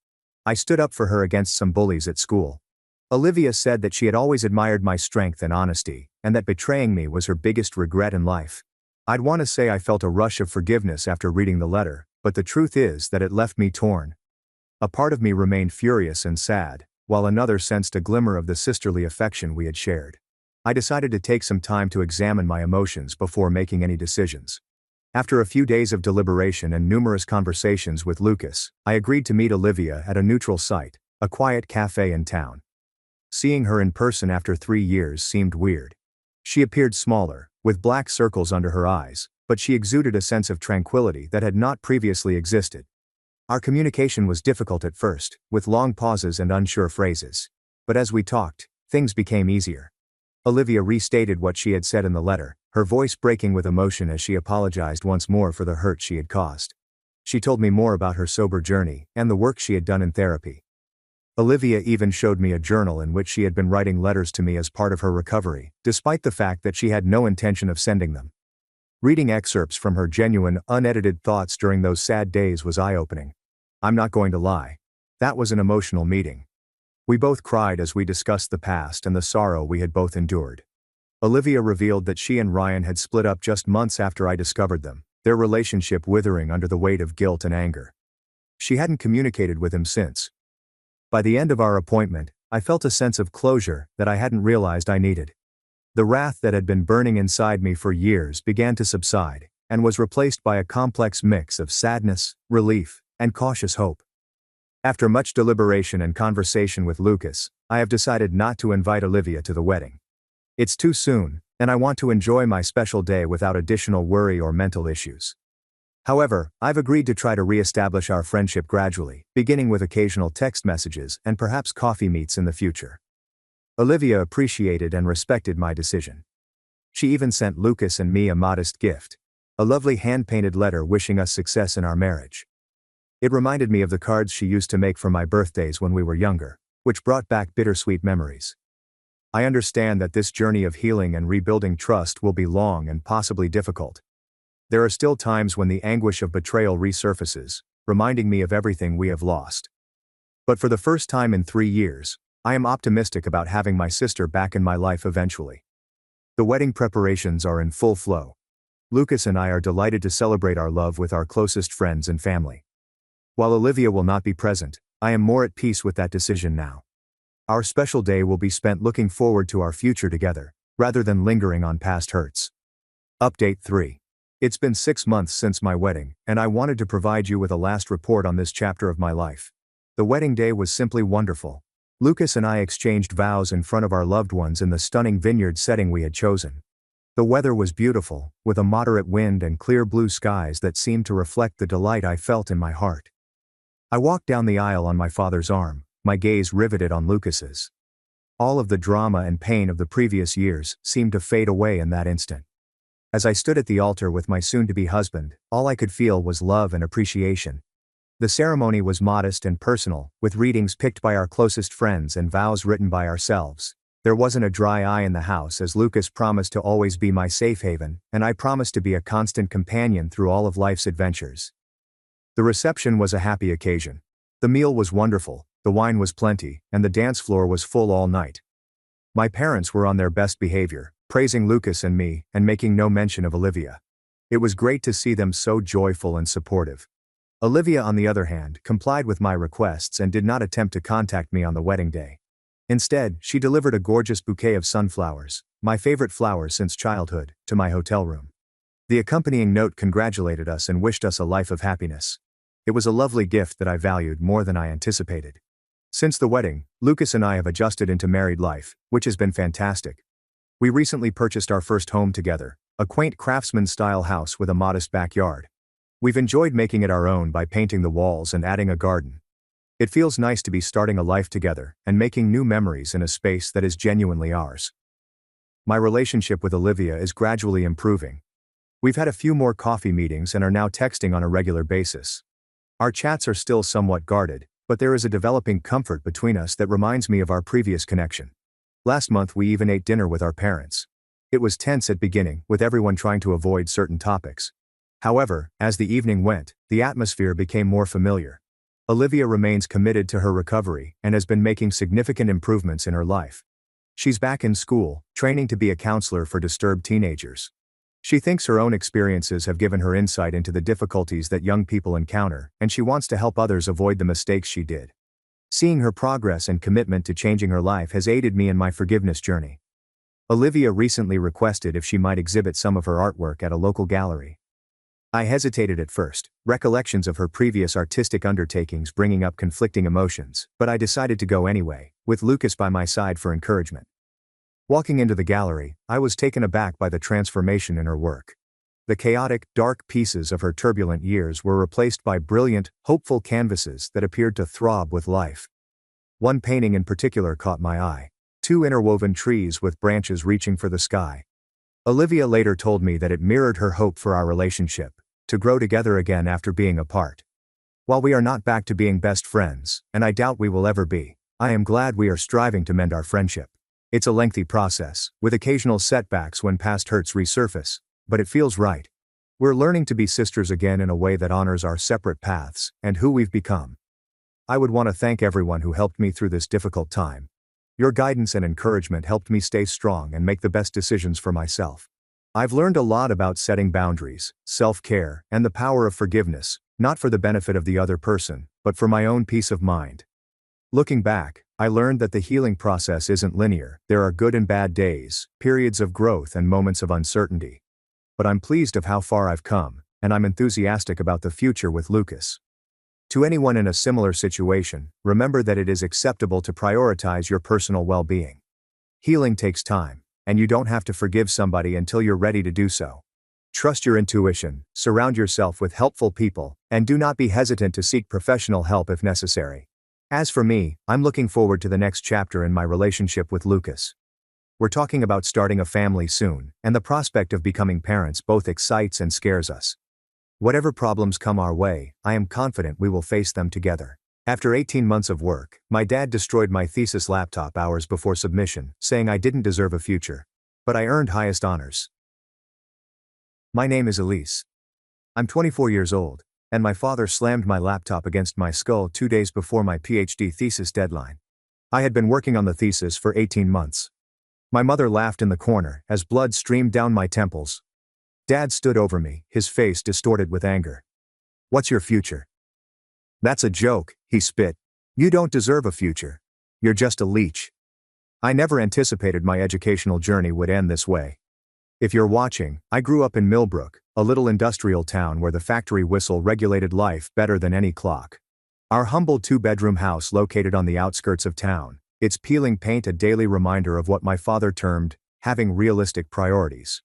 I stood up for her against some bullies at school. Olivia said that she had always admired my strength and honesty, and that betraying me was her biggest regret in life. I'd want to say I felt a rush of forgiveness after reading the letter, but the truth is that it left me torn. A part of me remained furious and sad, while another sensed a glimmer of the sisterly affection we had shared. I decided to take some time to examine my emotions before making any decisions. After a few days of deliberation and numerous conversations with Lucas, I agreed to meet Olivia at a neutral site, a quiet cafe in town. Seeing her in person after 3 years seemed weird. She appeared smaller, with black circles under her eyes, but she exuded a sense of tranquility that had not previously existed. Our communication was difficult at first, with long pauses and unsure phrases. But as we talked, things became easier. Olivia restated what she had said in the letter, her voice breaking with emotion as she apologized once more for the hurt she had caused. She told me more about her sober journey and the work she had done in therapy. Olivia even showed me a journal in which she had been writing letters to me as part of her recovery, despite the fact that she had no intention of sending them. Reading excerpts from her genuine, unedited thoughts during those sad days was eye-opening. I'm not going to lie. That was an emotional meeting. We both cried as we discussed the past and the sorrow we had both endured. Olivia revealed that she and Ryan had split up just months after I discovered them, their relationship withering under the weight of guilt and anger. She hadn't communicated with him since. By the end of our appointment, I felt a sense of closure that I hadn't realized I needed. The wrath that had been burning inside me for years began to subside, and was replaced by a complex mix of sadness, relief, and cautious hope. After much deliberation and conversation with Lucas, I have decided not to invite Olivia to the wedding. It's too soon, and I want to enjoy my special day without additional worry or mental issues. However, I've agreed to try to re-establish our friendship gradually, beginning with occasional text messages and perhaps coffee meets in the future. Olivia appreciated and respected my decision. She even sent Lucas and me a modest gift, a lovely hand-painted letter wishing us success in our marriage. It reminded me of the cards she used to make for my birthdays when we were younger, which brought back bittersweet memories. I understand that this journey of healing and rebuilding trust will be long and possibly difficult. There are still times when the anguish of betrayal resurfaces, reminding me of everything we have lost. But for the first time in 3 years, I am optimistic about having my sister back in my life eventually. The wedding preparations are in full flow. Lucas and I are delighted to celebrate our love with our closest friends and family. While Olivia will not be present, I am more at peace with that decision now. Our special day will be spent looking forward to our future together, rather than lingering on past hurts. Update 3. It's been 6 months since my wedding, and I wanted to provide you with a last report on this chapter of my life. The wedding day was simply wonderful. Lucas and I exchanged vows in front of our loved ones in the stunning vineyard setting we had chosen. The weather was beautiful, with a moderate wind and clear blue skies that seemed to reflect the delight I felt in my heart. I walked down the aisle on my father's arm, my gaze riveted on Lucas's. All of the drama and pain of the previous years seemed to fade away in that instant. As I stood at the altar with my soon-to-be husband, all I could feel was love and appreciation. The ceremony was modest and personal, with readings picked by our closest friends and vows written by ourselves. There wasn't a dry eye in the house as Lucas promised to always be my safe haven, and I promised to be a constant companion through all of life's adventures. The reception was a happy occasion. The meal was wonderful, the wine was plenty, and the dance floor was full all night. My parents were on their best behavior, praising Lucas and me, and making no mention of Olivia. It was great to see them so joyful and supportive. Olivia, on the other hand, complied with my requests and did not attempt to contact me on the wedding day. Instead, she delivered a gorgeous bouquet of sunflowers, my favorite flowers since childhood, to my hotel room. The accompanying note congratulated us and wished us a life of happiness. It was a lovely gift that I valued more than I anticipated. Since the wedding, Lucas and I have adjusted into married life, which has been fantastic. We recently purchased our first home together, a quaint craftsman-style house with a modest backyard. We've enjoyed making it our own by painting the walls and adding a garden. It feels nice to be starting a life together and making new memories in a space that is genuinely ours. My relationship with Olivia is gradually improving. We've had a few more coffee meetings and are now texting on a regular basis. Our chats are still somewhat guarded, but there is a developing comfort between us that reminds me of our previous connection. Last month we even ate dinner with our parents. It was tense at beginning, with everyone trying to avoid certain topics. However, as the evening went, the atmosphere became more familiar. Olivia remains committed to her recovery and has been making significant improvements in her life. She's back in school, training to be a counselor for disturbed teenagers. She thinks her own experiences have given her insight into the difficulties that young people encounter, and she wants to help others avoid the mistakes she did. Seeing her progress and commitment to changing her life has aided me in my forgiveness journey. Olivia recently requested if she might exhibit some of her artwork at a local gallery. I hesitated at first, recollections of her previous artistic undertakings bringing up conflicting emotions, but I decided to go anyway, with Lucas by my side for encouragement. Walking into the gallery, I was taken aback by the transformation in her work. The chaotic, dark pieces of her turbulent years were replaced by brilliant, hopeful canvases that appeared to throb with life. One painting in particular caught my eye: two interwoven trees with branches reaching for the sky. Olivia later told me that it mirrored her hope for our relationship, to grow together again after being apart. While we are not back to being best friends, and I doubt we will ever be, I am glad we are striving to mend our friendship. It's a lengthy process, with occasional setbacks when past hurts resurface, but it feels right. We're learning to be sisters again in a way that honors our separate paths and who we've become. I would want to thank everyone who helped me through this difficult time. Your guidance and encouragement helped me stay strong and make the best decisions for myself. I've learned a lot about setting boundaries, self-care, and the power of forgiveness, not for the benefit of the other person, but for my own peace of mind. Looking back, I learned that the healing process isn't linear. There are good and bad days, periods of growth and moments of uncertainty. But I'm pleased of how far I've come, and I'm enthusiastic about the future with Lucas. To anyone in a similar situation, remember that it is acceptable to prioritize your personal well-being. Healing takes time, and you don't have to forgive somebody until you're ready to do so. Trust your intuition, surround yourself with helpful people, and do not be hesitant to seek professional help if necessary. As for me, I'm looking forward to the next chapter in my relationship with Lucas. We're talking about starting a family soon, and the prospect of becoming parents both excites and scares us. Whatever problems come our way, I am confident we will face them together. After 18 months of work, my dad destroyed my thesis laptop hours before submission, saying I didn't deserve a future. But I earned highest honors. My name is Elise. I'm 24 years old, and my father slammed my laptop against my skull 2 days before my PhD thesis deadline. I had been working on the thesis for 18 months. My mother laughed in the corner as blood streamed down my temples. Dad stood over me, his face distorted with anger. "What's your future?" "That's a joke," he spit. "You don't deserve a future. You're just a leech." I never anticipated my educational journey would end this way. If you're watching, I grew up in Millbrook, a little industrial town where the factory whistle regulated life better than any clock. Our humble 2-bedroom house located on the outskirts of town, its peeling paint a daily reminder of what my father termed having realistic priorities.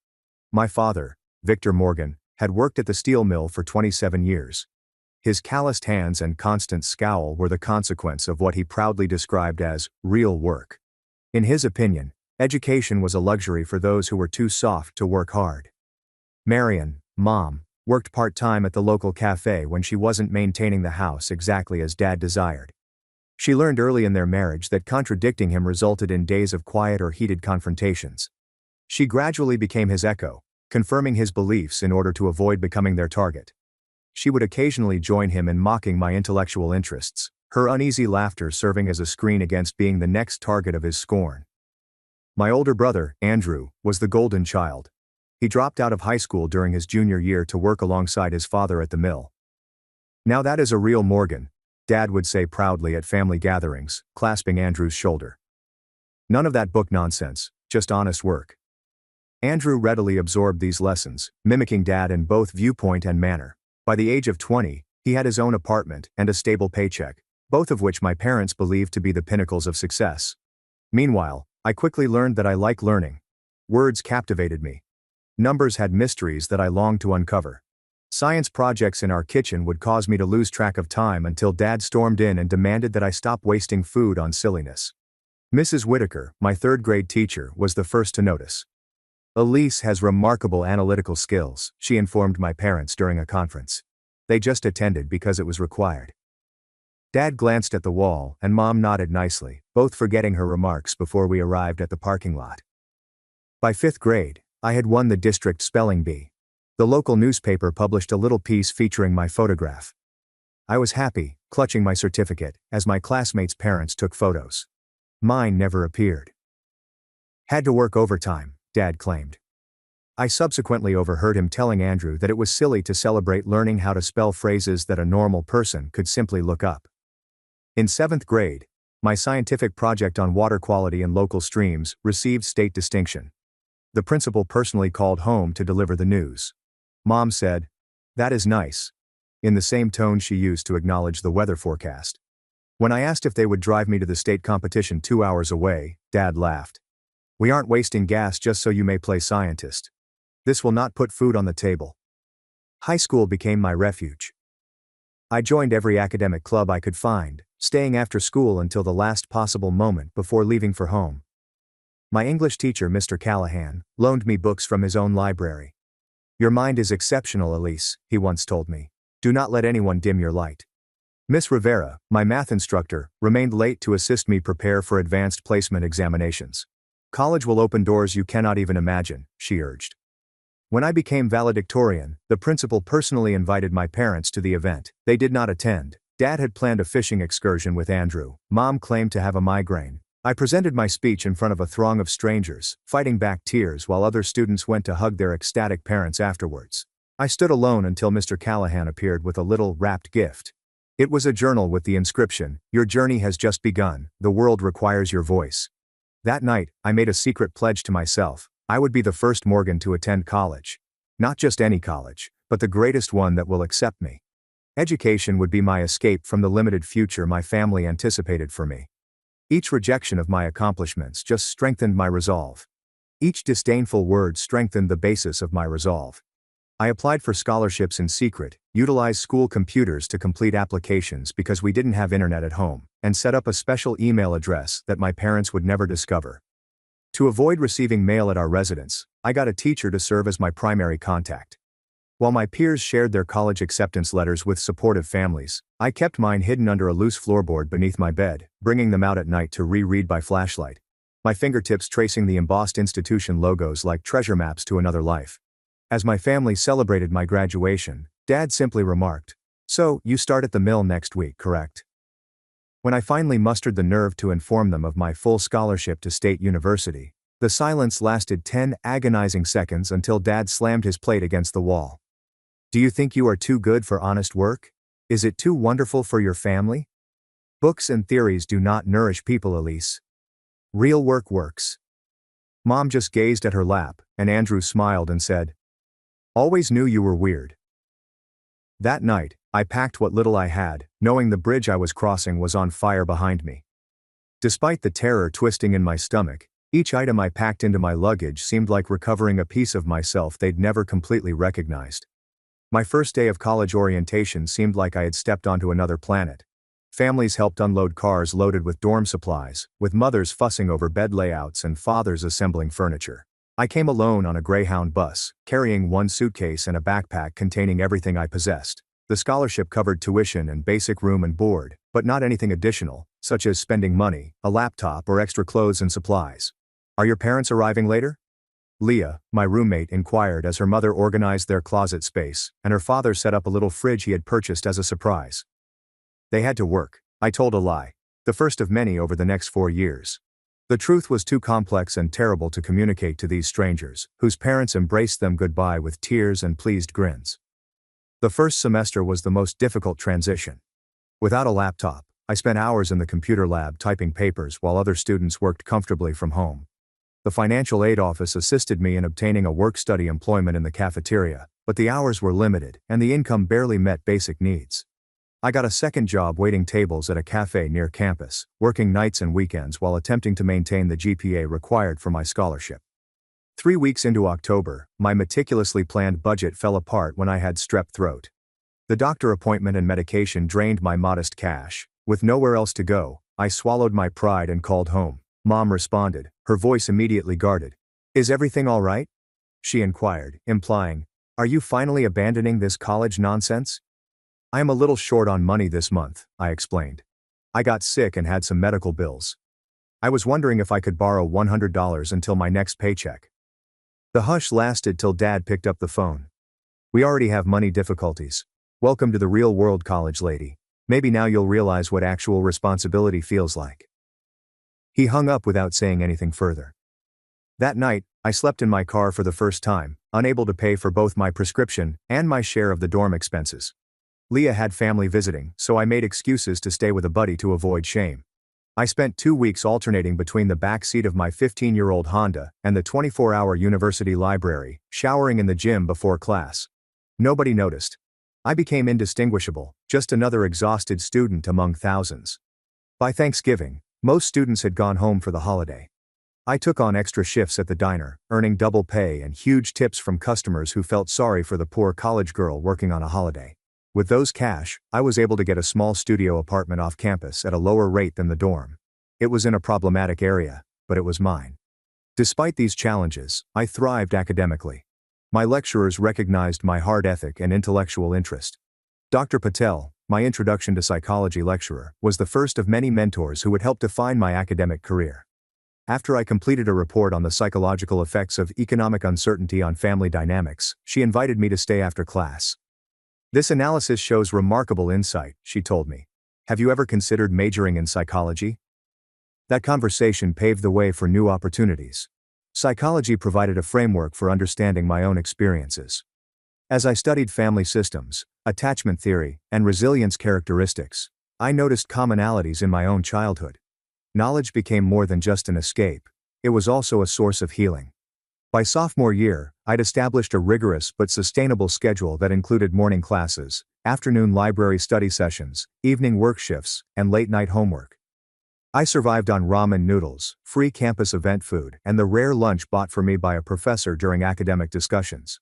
My father, Victor Morgan, had worked at the steel mill for 27 years. His calloused hands and constant scowl were the consequence of what he proudly described as real work. In his opinion, education was a luxury for those who were too soft to work hard. Marion, Mom, worked part-time at the local cafe when she wasn't maintaining the house exactly as Dad desired. She learned early in their marriage that contradicting him resulted in days of quiet or heated confrontations. She gradually became his echo, confirming his beliefs in order to avoid becoming their target. She would occasionally join him in mocking my intellectual interests, her uneasy laughter serving as a screen against being the next target of his scorn. My older brother, Andrew, was the golden child. He dropped out of high school during his junior year to work alongside his father at the mill. "Now that is a real Morgan," Dad would say proudly at family gatherings, clasping Andrew's shoulder. "None of that book nonsense, just honest work." Andrew readily absorbed these lessons, mimicking Dad in both viewpoint and manner. By the age of 20, he had his own apartment and a stable paycheck, both of which my parents believed to be the pinnacles of success. Meanwhile, I quickly learned that I like learning. Words captivated me. Numbers had mysteries that I longed to uncover. Science projects in our kitchen would cause me to lose track of time until Dad stormed in and demanded that I stop wasting food on silliness. Mrs. Whitaker, my third-grade teacher, was the first to notice. "Elise has remarkable analytical skills," she informed my parents during a conference. They just attended because it was required. Dad glanced at the wall, and Mom nodded nicely, both forgetting her remarks before we arrived at the parking lot. By 5th grade, I had won the district spelling bee. The local newspaper published a little piece featuring my photograph. I was happy, clutching my certificate, as my classmates' parents took photos. Mine never appeared. Had to work overtime, Dad claimed. I subsequently overheard him telling Andrew that it was silly to celebrate learning how to spell phrases that a normal person could simply look up. In 7th grade, my scientific project on water quality in local streams received state distinction. The principal personally called home to deliver the news. Mom said, "That is nice," in the same tone she used to acknowledge the weather forecast. When I asked if they would drive me to the state competition 2 hours away, Dad laughed. "We aren't wasting gas just so you may play scientist. This will not put food on the table." High school became my refuge. I joined every academic club I could find, staying after school until the last possible moment before leaving for home. My English teacher, Mr. Callahan, loaned me books from his own library. "Your mind is exceptional, Elise," he once told me. "Do not let anyone dim your light." Miss Rivera, my math instructor, remained late to assist me prepare for advanced placement examinations. "College will open doors you cannot even imagine," she urged. When I became valedictorian, the principal personally invited my parents to the event. They did not attend. Dad had planned a fishing excursion with Andrew. Mom claimed to have a migraine. I presented my speech in front of a throng of strangers, fighting back tears while other students went to hug their ecstatic parents afterwards. I stood alone until Mr. Callahan appeared with a little wrapped gift. It was a journal with the inscription, "Your journey has just begun, the world requires your voice." That night, I made a secret pledge to myself. I would be the first Morgan to attend college. Not just any college, but the greatest one that will accept me. Education would be my escape from the limited future my family anticipated for me. Each rejection of my accomplishments just strengthened my resolve. Each disdainful word strengthened the basis of my resolve. I applied for scholarships in secret, utilized school computers to complete applications because we didn't have internet at home, and set up a special email address that my parents would never discover. To avoid receiving mail at our residence, I got a teacher to serve as my primary contact. While my peers shared their college acceptance letters with supportive families, I kept mine hidden under a loose floorboard beneath my bed, bringing them out at night to reread by flashlight. My fingertips tracing the embossed institution logos like treasure maps to another life. As my family celebrated my graduation, Dad simply remarked, "So, you start at the mill next week, correct?" When I finally mustered the nerve to inform them of my full scholarship to State University, the silence lasted 10 agonizing seconds until Dad slammed his plate against the wall. "Do you think you are too good for honest work? Is it too wonderful for your family? Books and theories do not nourish people, Elise. Real work works." Mom just gazed at her lap, and Andrew smiled and said, "Always knew you were weird." That night, I packed what little I had, knowing the bridge I was crossing was on fire behind me. Despite the terror twisting in my stomach, each item I packed into my luggage seemed like recovering a piece of myself they'd never completely recognized. My first day of college orientation seemed like I had stepped onto another planet. Families helped unload cars loaded with dorm supplies, with mothers fussing over bed layouts and fathers assembling furniture. I came alone on a Greyhound bus, carrying one suitcase and a backpack containing everything I possessed. The scholarship covered tuition and basic room and board, but not anything additional, such as spending money, a laptop, or extra clothes and supplies. "Are your parents arriving later?" Leah, my roommate, inquired as her mother organized their closet space, and her father set up a little fridge he had purchased as a surprise. "They had to work," I told a lie. The first of many over the next 4 years. The truth was too complex and terrible to communicate to these strangers, whose parents embraced them goodbye with tears and pleased grins. The first semester was the most difficult transition. Without a laptop, I spent hours in the computer lab typing papers while other students worked comfortably from home. The financial aid office assisted me in obtaining a work-study employment in the cafeteria, but the hours were limited, and the income barely met basic needs. I got a second job waiting tables at a cafe near campus, working nights and weekends while attempting to maintain the GPA required for my scholarship. 3 weeks into October, my meticulously planned budget fell apart when I had strep throat. The doctor appointment and medication drained my modest cash. With nowhere else to go, I swallowed my pride and called home. Mom responded, her voice immediately guarded. "Is everything all right?" she inquired, implying, "Are you finally abandoning this college nonsense?" "I am a little short on money this month," I explained. "I got sick and had some medical bills. I was wondering if I could borrow $100 until my next paycheck." The hush lasted till Dad picked up the phone. "We already have money difficulties. Welcome to the real world, college lady. Maybe now you'll realize what actual responsibility feels like." He hung up without saying anything further. That night, I slept in my car for the first time, unable to pay for both my prescription and my share of the dorm expenses. Leah had family visiting, so I made excuses to stay with a buddy to avoid shame. I spent 2 weeks alternating between the back seat of my 15-year-old Honda and the 24-hour university library, showering in the gym before class. Nobody noticed. I became indistinguishable, just another exhausted student among thousands. By Thanksgiving, most students had gone home for the holiday. I took on extra shifts at the diner, earning double pay and huge tips from customers who felt sorry for the poor college girl working on a holiday. With those cash, I was able to get a small studio apartment off campus at a lower rate than the dorm. It was in a problematic area, but it was mine. Despite these challenges, I thrived academically. My lecturers recognized my hard ethic and intellectual interest. Dr. Patel, my introduction to psychology lecturer, was the first of many mentors who would help define my academic career. After I completed a report on the psychological effects of economic uncertainty on family dynamics, she invited me to stay after class. "This analysis shows remarkable insight," she told me. "Have you ever considered majoring in psychology?" That conversation paved the way for new opportunities. Psychology provided a framework for understanding my own experiences. As I studied family systems, attachment theory, and resilience characteristics, I noticed commonalities in my own childhood. Knowledge became more than just an escape. It was also a source of healing. By sophomore year, I'd established a rigorous but sustainable schedule that included morning classes, afternoon library study sessions, evening work shifts, and late-night homework. I survived on ramen noodles, free campus event food, and the rare lunch bought for me by a professor during academic discussions.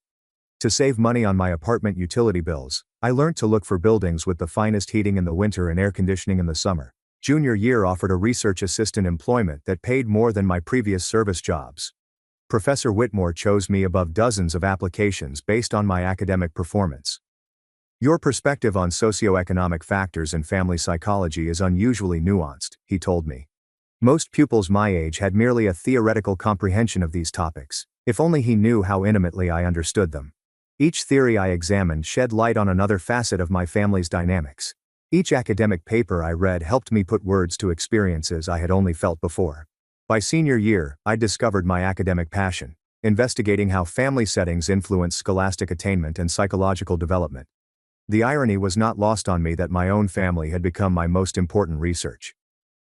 To save money on my apartment utility bills, I learned to look for buildings with the finest heating in the winter and air conditioning in the summer. Junior year offered a research assistant employment that paid more than my previous service jobs. Professor Whitmore chose me above dozens of applications based on my academic performance. "Your perspective on socioeconomic factors in family psychology is unusually nuanced," he told me. "Most pupils my age had merely a theoretical comprehension of these topics, if only he knew how intimately I understood them. Each theory I examined shed light on another facet of my family's dynamics. Each academic paper I read helped me put words to experiences I had only felt before." By senior year, I discovered my academic passion, investigating how family settings influence scholastic attainment and psychological development. The irony was not lost on me that my own family had become my most important research.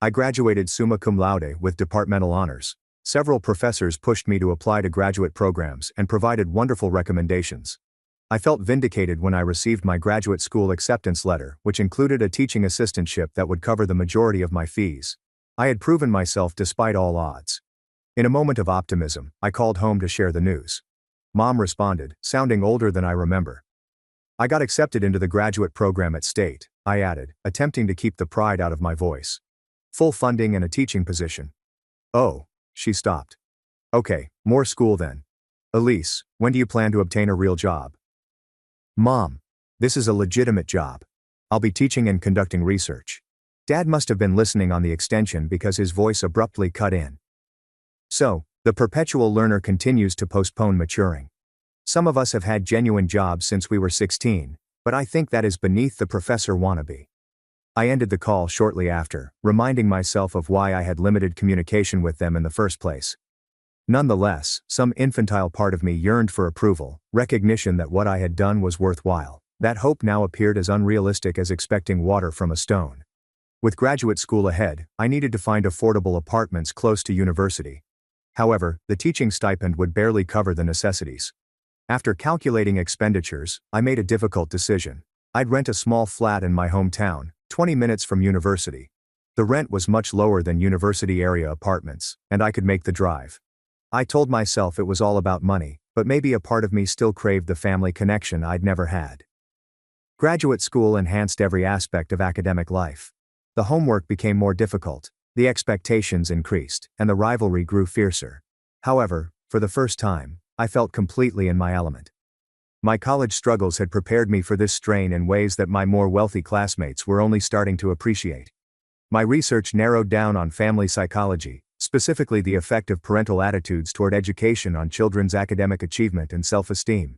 I graduated summa cum laude with departmental honors. Several professors pushed me to apply to graduate programs and provided wonderful recommendations. I felt vindicated when I received my graduate school acceptance letter, which included a teaching assistantship that would cover the majority of my fees. I had proven myself despite all odds. In a moment of optimism, I called home to share the news. Mom responded, sounding older than I remember. "I got accepted into the graduate program at State," I added, attempting to keep the pride out of my voice. "Full funding and a teaching position." "Oh," she stopped. "Okay, more school then. Elise, when do you plan to obtain a real job?" "Mom, this is a legitimate job. I'll be teaching and conducting research." Dad must have been listening on the extension because his voice abruptly cut in. So, the perpetual learner continues to postpone maturing. Some of us have had genuine jobs since we were 16, but I think that is beneath the professor wannabe. I ended the call shortly after, reminding myself of why I had limited communication with them in the first place. Nonetheless, some infantile part of me yearned for approval, recognition that what I had done was worthwhile. That hope now appeared as unrealistic as expecting water from a stone. With graduate school ahead, I needed to find affordable apartments close to university. However, the teaching stipend would barely cover the necessities. After calculating expenditures, I made a difficult decision. I'd rent a small flat in my hometown, 20 minutes from university. The rent was much lower than university area apartments, and I could make the drive. I told myself it was all about money, but maybe a part of me still craved the family connection I'd never had. Graduate school enhanced every aspect of academic life. The homework became more difficult, the expectations increased, and the rivalry grew fiercer. However, for the first time, I felt completely in my element. My college struggles had prepared me for this strain in ways that my more wealthy classmates were only starting to appreciate. My research narrowed down on family psychology, specifically the effect of parental attitudes toward education on children's academic achievement and self-esteem.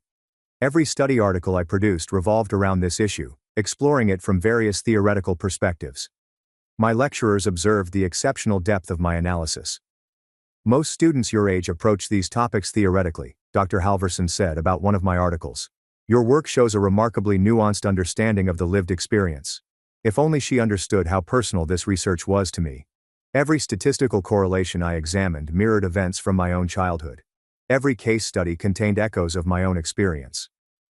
Every study article I produced revolved around this issue, exploring it from various theoretical perspectives. My lecturers observed the exceptional depth of my analysis. Most students your age approach these topics theoretically, Dr. Halverson said about one of my articles. Your work shows a remarkably nuanced understanding of the lived experience. If only she understood how personal this research was to me. Every statistical correlation I examined mirrored events from my own childhood. Every case study contained echoes of my own experience.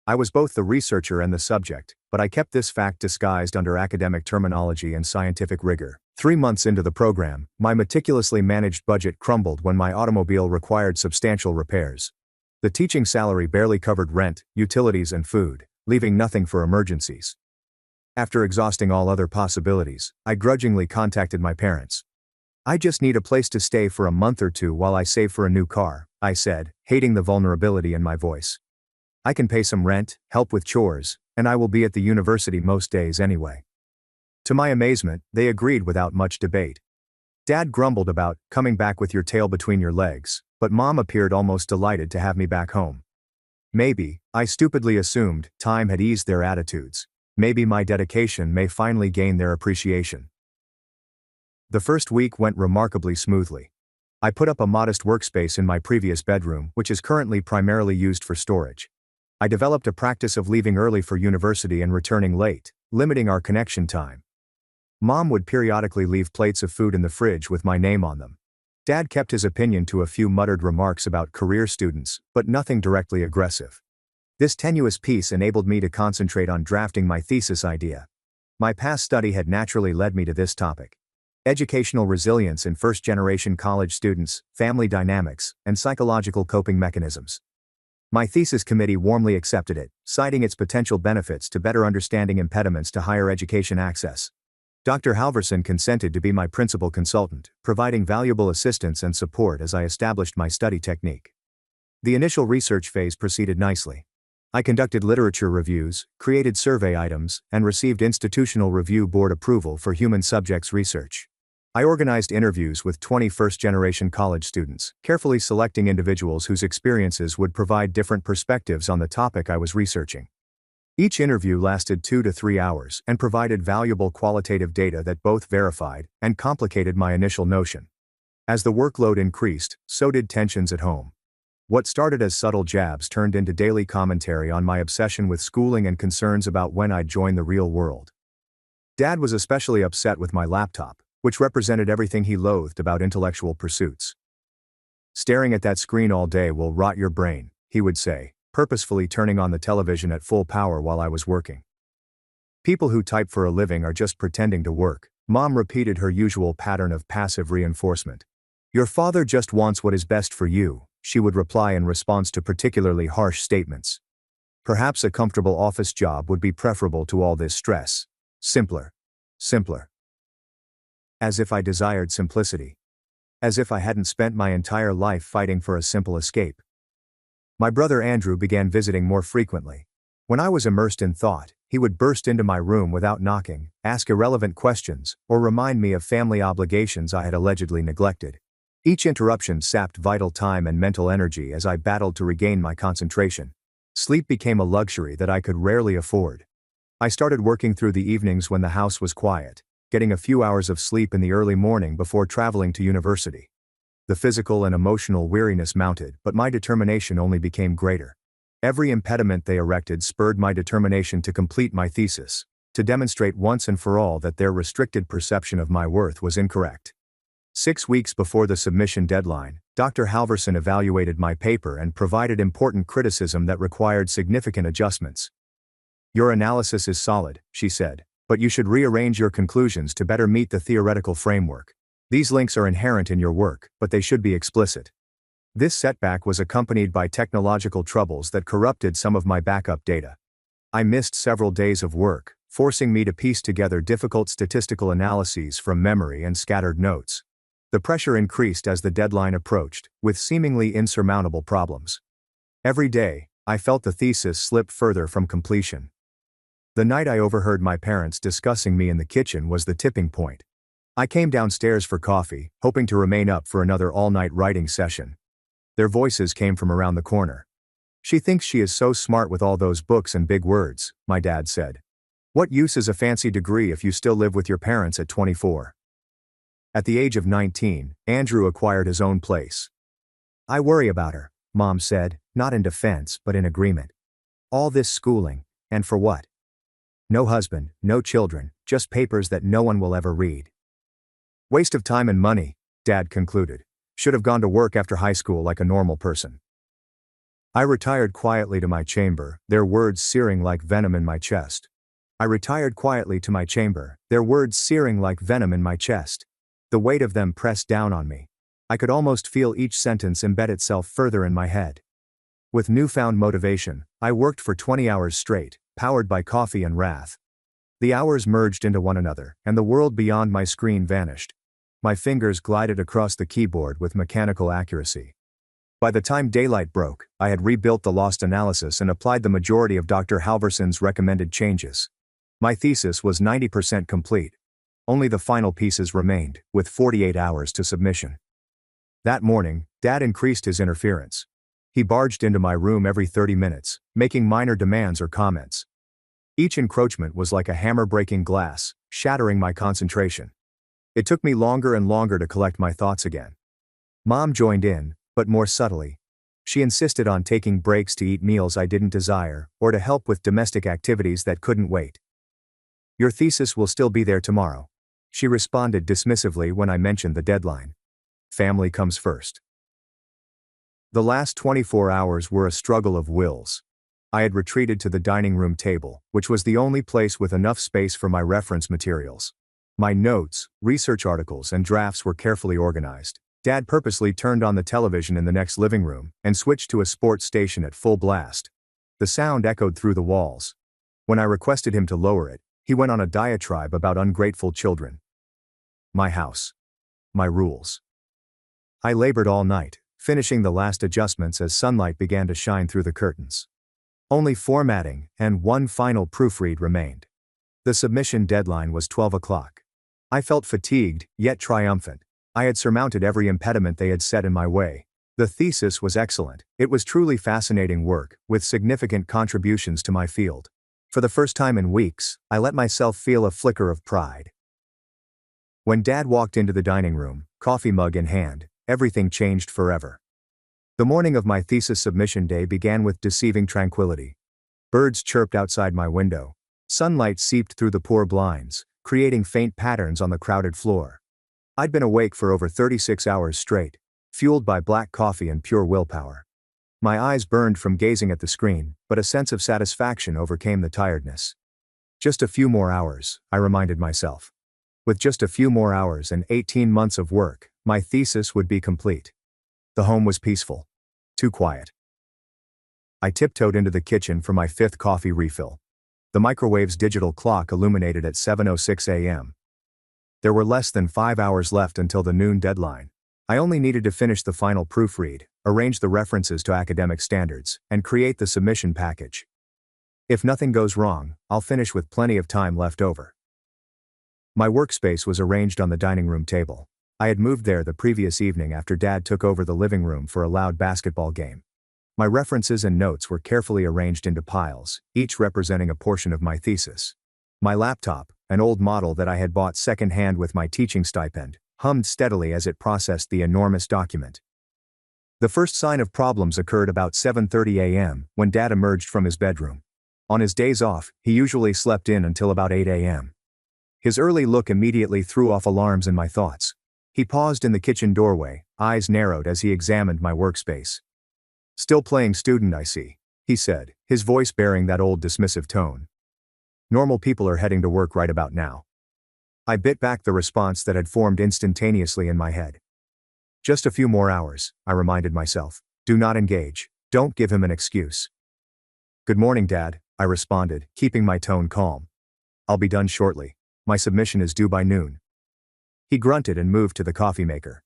I was both the researcher and the subject, but I kept this fact disguised under academic terminology and scientific rigor. 3 months into the program, my meticulously managed budget crumbled when my automobile required substantial repairs. The teaching salary barely covered rent, utilities, and food, leaving nothing for emergencies. After exhausting all other possibilities, I grudgingly contacted my parents. "I just need a place to stay for a month or two while I save for a new car," I said, hating the vulnerability in my voice. "I can pay some rent, help with chores, and I will be at the university most days anyway." To my amazement, they agreed without much debate. Dad grumbled about coming back with your tail between your legs, but Mom appeared almost delighted to have me back home. Maybe, I stupidly assumed, time had eased their attitudes. Maybe my dedication may finally gain their appreciation. The first week went remarkably smoothly. I put up a modest workspace in my previous bedroom, which is currently primarily used for storage. I developed a practice of leaving early for university and returning late, limiting our connection time. Mom would periodically leave plates of food in the fridge with my name on them. Dad kept his opinion to a few muttered remarks about career students, but nothing directly aggressive. This tenuous peace enabled me to concentrate on drafting my thesis idea. My past study had naturally led me to this topic: educational resilience in first-generation college students, family dynamics, and psychological coping mechanisms. My thesis committee warmly accepted it, citing its potential benefits to better understanding impediments to higher education access. Dr. Halverson consented to be my principal consultant, providing valuable assistance and support as I established my study technique. The initial research phase proceeded nicely. I conducted literature reviews, created survey items, and received Institutional Review Board approval for human subjects research. I organized interviews with 20 first-generation college students, carefully selecting individuals whose experiences would provide different perspectives on the topic I was researching. Each interview lasted 2 to 3 hours and provided valuable qualitative data that both verified and complicated my initial notion. As the workload increased, so did tensions at home. What started as subtle jabs turned into daily commentary on my obsession with schooling and concerns about when I'd join the real world. Dad was especially upset with my laptop, which represented everything he loathed about intellectual pursuits. "Staring at that screen all day will rot your brain," he would say, purposefully turning on the television at full power while I was working. "People who type for a living are just pretending to work," Mom repeated her usual pattern of passive reinforcement. "Your father just wants what is best for you," she would reply in response to particularly harsh statements. "Perhaps a comfortable office job would be preferable to all this stress. Simpler. Simpler." As if I desired simplicity. As if I hadn't spent my entire life fighting for a simple escape. My brother Andrew began visiting more frequently. When I was immersed in thought, he would burst into my room without knocking, ask irrelevant questions, or remind me of family obligations I had allegedly neglected. Each interruption sapped vital time and mental energy as I battled to regain my concentration. Sleep became a luxury that I could rarely afford. I started working through the evenings when the house was quiet, getting a few hours of sleep in the early morning before traveling to university. The physical and emotional weariness mounted, but my determination only became greater. Every impediment they erected spurred my determination to complete my thesis, to demonstrate once and for all that their restricted perception of my worth was incorrect. 6 weeks before the submission deadline, Dr. Halverson evaluated my paper and provided important criticism that required significant adjustments. "Your analysis is solid," she said, "but you should rearrange your conclusions to better meet the theoretical framework. These links are inherent in your work, but they should be explicit." This setback was accompanied by technological troubles that corrupted some of my backup data. I missed several days of work, forcing me to piece together difficult statistical analyses from memory and scattered notes. The pressure increased as the deadline approached, with seemingly insurmountable problems. Every day, I felt the thesis slip further from completion. The night I overheard my parents discussing me in the kitchen was the tipping point. I came downstairs for coffee, hoping to remain up for another all-night writing session. Their voices came from around the corner. "She thinks she is so smart with all those books and big words," my dad said. "What use is a fancy degree if you still live with your parents at 24? At the age of 19, Andrew acquired his own place. "I worry about her," Mom said, not in defense but in agreement. "All this schooling, and for what? No husband, no children, just papers that no one will ever read. Waste of time and money," Dad concluded. "Should have gone to work after high school like a normal person." I retired quietly to my chamber, their words searing like venom in my chest. I retired quietly to my chamber, their words searing like venom in my chest. The weight of them pressed down on me. I could almost feel each sentence embed itself further in my head. With newfound motivation, I worked for 20 hours straight, powered by coffee and wrath. The hours merged into one another, and the world beyond my screen vanished. My fingers glided across the keyboard with mechanical accuracy. By the time daylight broke, I had rebuilt the lost analysis and applied the majority of Dr. Halverson's recommended changes. My thesis was 90% complete. Only the final pieces remained, with 48 hours to submission. That morning, Dad increased his interference. He barged into my room every 30 minutes, making minor demands or comments. Each encroachment was like a hammer breaking glass, shattering my concentration. It took me longer and longer to collect my thoughts again. Mom joined in, but more subtly. She insisted on taking breaks to eat meals I didn't desire, or to help with domestic activities that couldn't wait. "Your thesis will still be there tomorrow," she responded dismissively when I mentioned the deadline. "Family comes first." The last 24 hours were a struggle of wills. I had retreated to the dining room table, which was the only place with enough space for my reference materials. My notes, research articles, and drafts were carefully organized. Dad purposely turned on the television in the next living room and switched to a sports station at full blast. The sound echoed through the walls. When I requested him to lower it, he went on a diatribe about ungrateful children. My house. My rules. I labored all night, finishing the last adjustments as sunlight began to shine through the curtains. Only formatting and one final proofread remained. The submission deadline was 12 o'clock. I felt fatigued, yet triumphant. I had surmounted every impediment they had set in my way. The thesis was excellent. It was truly fascinating work, with significant contributions to my field. For the first time in weeks, I let myself feel a flicker of pride. When Dad walked into the dining room, coffee mug in hand, everything changed forever. The morning of my thesis submission day began with deceiving tranquility. Birds chirped outside my window. Sunlight seeped through the poor blinds, creating faint patterns on the crowded floor. I'd been awake for over 36 hours straight, fueled by black coffee and pure willpower. My eyes burned from gazing at the screen, but a sense of satisfaction overcame the tiredness. Just a few more hours, I reminded myself. With just a few more hours and 18 months of work, my thesis would be complete. The home was peaceful. Too quiet. I tiptoed into the kitchen for my 5th coffee refill. The microwave's digital clock illuminated at 7:06 a.m. There were less than 5 hours left until the noon deadline. I only needed to finish the final proofread, arrange the references to academic standards, and create the submission package. If nothing goes wrong, I'll finish with plenty of time left over. My workspace was arranged on the dining room table. I had moved there the previous evening after Dad took over the living room for a loud basketball game. My references and notes were carefully arranged into piles, each representing a portion of my thesis. My laptop, an old model that I had bought second-hand with my teaching stipend, hummed steadily as it processed the enormous document. The first sign of problems occurred about 7:30 a.m. when Dad emerged from his bedroom. On his days off, he usually slept in until about 8 a.m. His early look immediately threw off alarms in my thoughts. He paused in the kitchen doorway, eyes narrowed as he examined my workspace. "Still playing student, I see," he said, his voice bearing that old dismissive tone. "Normal people are heading to work right about now." I bit back the response that had formed instantaneously in my head. "Just a few more hours," I reminded myself. "Do not engage. Don't give him an excuse." "Good morning, Dad," I responded, keeping my tone calm. "I'll be done shortly. My submission is due by noon." He grunted and moved to the coffee maker.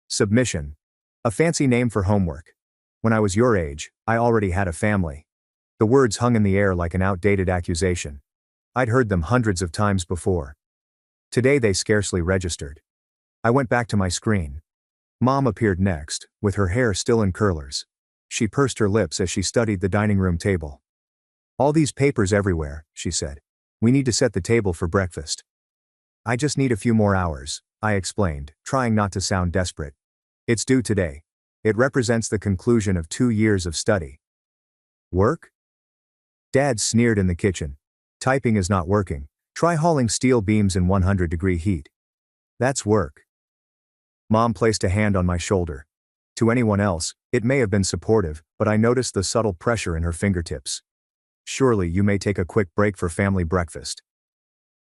Submission. A fancy name for homework. When I was your age, I already had a family. The words hung in the air like an outdated accusation. I'd heard them hundreds of times before. Today they scarcely registered. I went back to my screen. Mom appeared next, with her hair still in curlers. She pursed her lips as she studied the dining room table. "All these papers everywhere," she said. "We need to set the table for breakfast." "I just need a few more hours," I explained, trying not to sound desperate. "It's due today. It represents the conclusion of 2 years of study." "Work?" Dad sneered in the kitchen. "Typing is not working. Try hauling steel beams in 100-degree heat. That's work." Mom placed a hand on my shoulder. To anyone else, it may have been supportive, but I noticed the subtle pressure in her fingertips. "Surely you may take a quick break for family breakfast.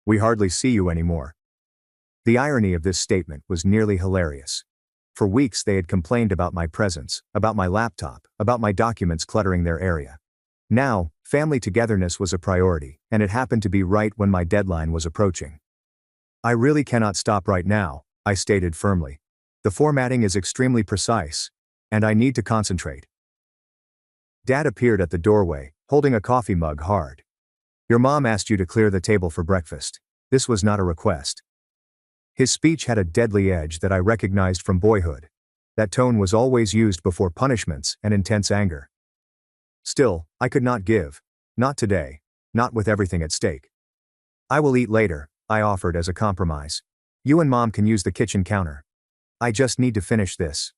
We hardly see you anymore." The irony of this statement was nearly hilarious. For weeks they had complained about my presence, about my laptop, about my documents cluttering their area. Now, family togetherness was a priority, and it happened to be right when my deadline was approaching. "I really cannot stop right now," I stated firmly. "The formatting is extremely precise, and I need to concentrate." Dad appeared at the doorway, holding a coffee mug hard. "Your mom asked you to clear the table for breakfast. This was not a request." His speech had a deadly edge that I recognized from boyhood. That tone was always used before punishments and intense anger. Still, I could not give. Not today. Not with everything at stake. "I will eat later," I offered as a compromise. "You and Mom can use the kitchen counter. I just need to finish this."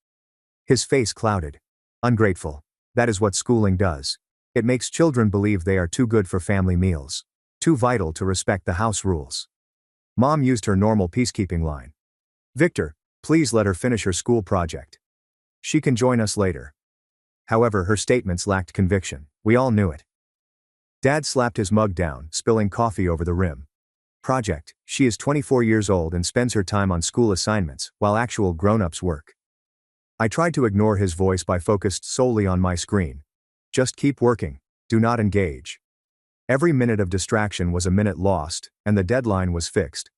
His face clouded. "Ungrateful. That is what schooling does. It makes children believe they are too good for family meals. Too vital to respect the house rules." Mom used her normal peacekeeping line. "Victor, please let her finish her school project. She can join us later." However, her statements lacked conviction. We all knew it. Dad slapped his mug down, spilling coffee over the rim. "Project, she is 24 years old and spends her time on school assignments, while actual grown-ups work." I tried to ignore his voice by focused solely on my screen. "Just keep working. Do not engage." Every minute of distraction was a minute lost, and the deadline was fixed.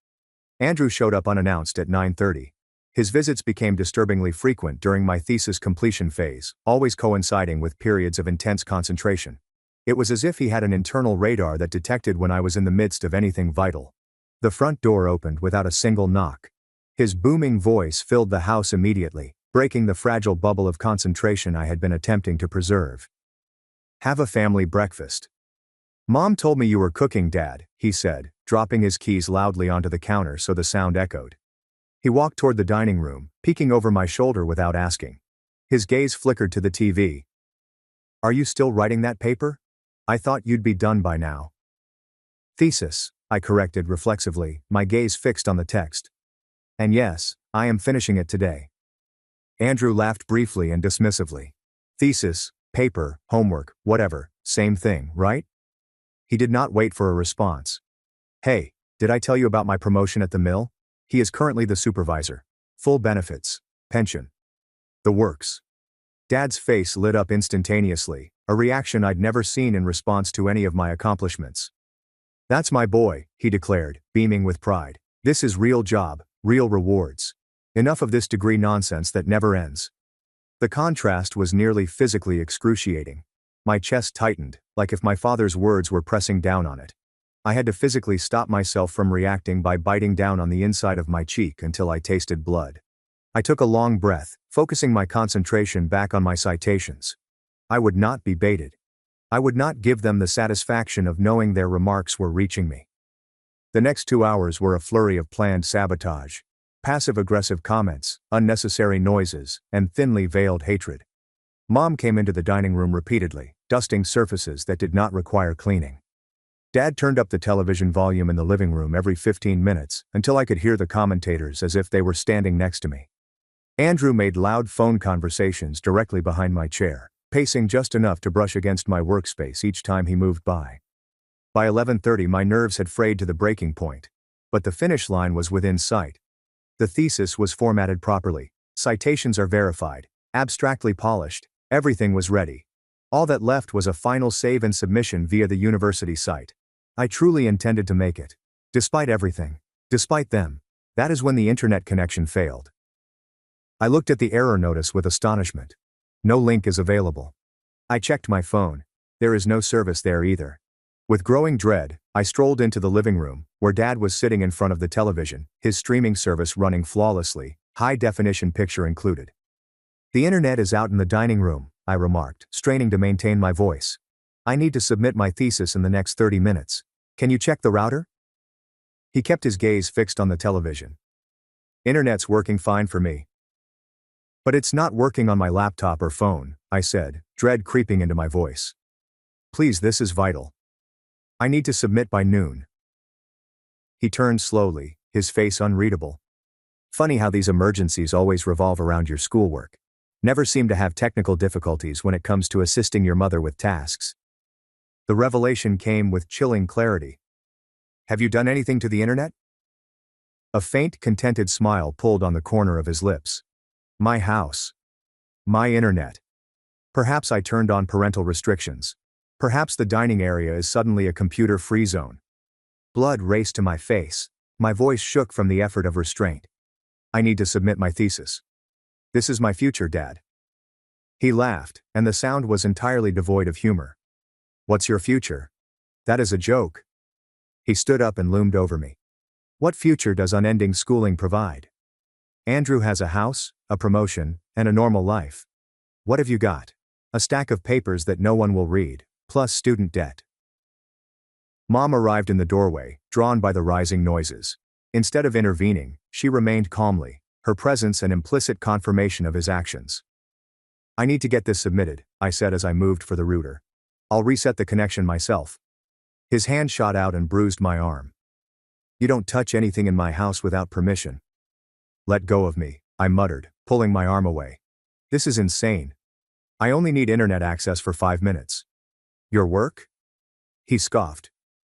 Andrew showed up unannounced at 9:30. His visits became disturbingly frequent during my thesis completion phase, always coinciding with periods of intense concentration. It was as if he had an internal radar that detected when I was in the midst of anything vital. The front door opened without a single knock. His booming voice filled the house immediately, breaking the fragile bubble of concentration I had been attempting to preserve. "Have a family breakfast." "Mom told me you were cooking, Dad," he said, dropping his keys loudly onto the counter so the sound echoed. He walked toward the dining room, peeking over my shoulder without asking. His gaze flickered to the TV. "Are you still writing that paper? I thought you'd be done by now." "Thesis," I corrected reflexively, my gaze fixed on the text. "And yes, I am finishing it today." Andrew laughed briefly and dismissively. "Thesis, paper, homework, whatever, same thing, right?" He did not wait for a response. "Hey, did I tell you about my promotion at the mill? He is currently the supervisor. Full benefits, pension. The works." Dad's face lit up instantaneously, a reaction I'd never seen in response to any of my accomplishments. "That's my boy," he declared, beaming with pride. "This is real job, real rewards. Enough of this degree nonsense that never ends." The contrast was nearly physically excruciating. My chest tightened, like if my father's words were pressing down on it. I had to physically stop myself from reacting by biting down on the inside of my cheek until I tasted blood. I took a long breath, focusing my concentration back on my citations. I would not be baited. I would not give them the satisfaction of knowing their remarks were reaching me. The next 2 hours were a flurry of planned sabotage. Passive-aggressive comments, unnecessary noises, and thinly veiled hatred. Mom came into the dining room repeatedly, dusting surfaces that did not require cleaning. Dad turned up the television volume in the living room every 15 minutes until I could hear the commentators as if they were standing next to me. Andrew made loud phone conversations directly behind my chair, pacing just enough to brush against my workspace each time he moved by. By 11:30 my nerves had frayed to the breaking point, but the finish line was within sight. The thesis was formatted properly, citations are verified, abstractly polished, everything was ready. All that left was a final save and submission via the university site. I truly intended to make it. Despite everything. Despite them. That is when the internet connection failed. I looked at the error notice with astonishment. No link is available. I checked my phone. There is no service there either. With growing dread, I strolled into the living room, where Dad was sitting in front of the television, his streaming service running flawlessly, high-definition picture included. "The internet is out in the dining room," I remarked, straining to maintain my voice. "I need to submit my thesis in the next 30 minutes. Can you check the router?" He kept his gaze fixed on the television. "Internet's working fine for me." "But it's not working on my laptop or phone," I said, dread creeping into my voice. "Please, this is vital. I need to submit by noon." He turned slowly, his face unreadable. Funny how these emergencies always revolve around your schoolwork. Never seem to have technical difficulties when it comes to assisting your mother with tasks. The revelation came with chilling clarity. "Have you done anything to the internet?" A faint, contented smile pulled on the corner of his lips. My house. My internet. Perhaps I turned on parental restrictions. Perhaps the dining area is suddenly a computer-free zone. Blood raced to my face. My voice shook from the effort of restraint. "I need to submit my thesis. This is my future, Dad." He laughed, and the sound was entirely devoid of humor. "What's your future? That is a joke." He stood up and loomed over me. "What future does unending schooling provide? Andrew has a house, a promotion, and a normal life. What have you got? A stack of papers that no one will read, plus student debt." Mom arrived in the doorway, drawn by the rising noises. Instead of intervening, she remained calmly, her presence an implicit confirmation of his actions. "I need to get this submitted," I said as I moved for the router. "I'll reset the connection myself." His hand shot out and bruised my arm. "You don't touch anything in my house without permission." "Let go of me," I muttered, pulling my arm away. "This is insane. I only need internet access for 5 minutes." "Your work?" He scoffed.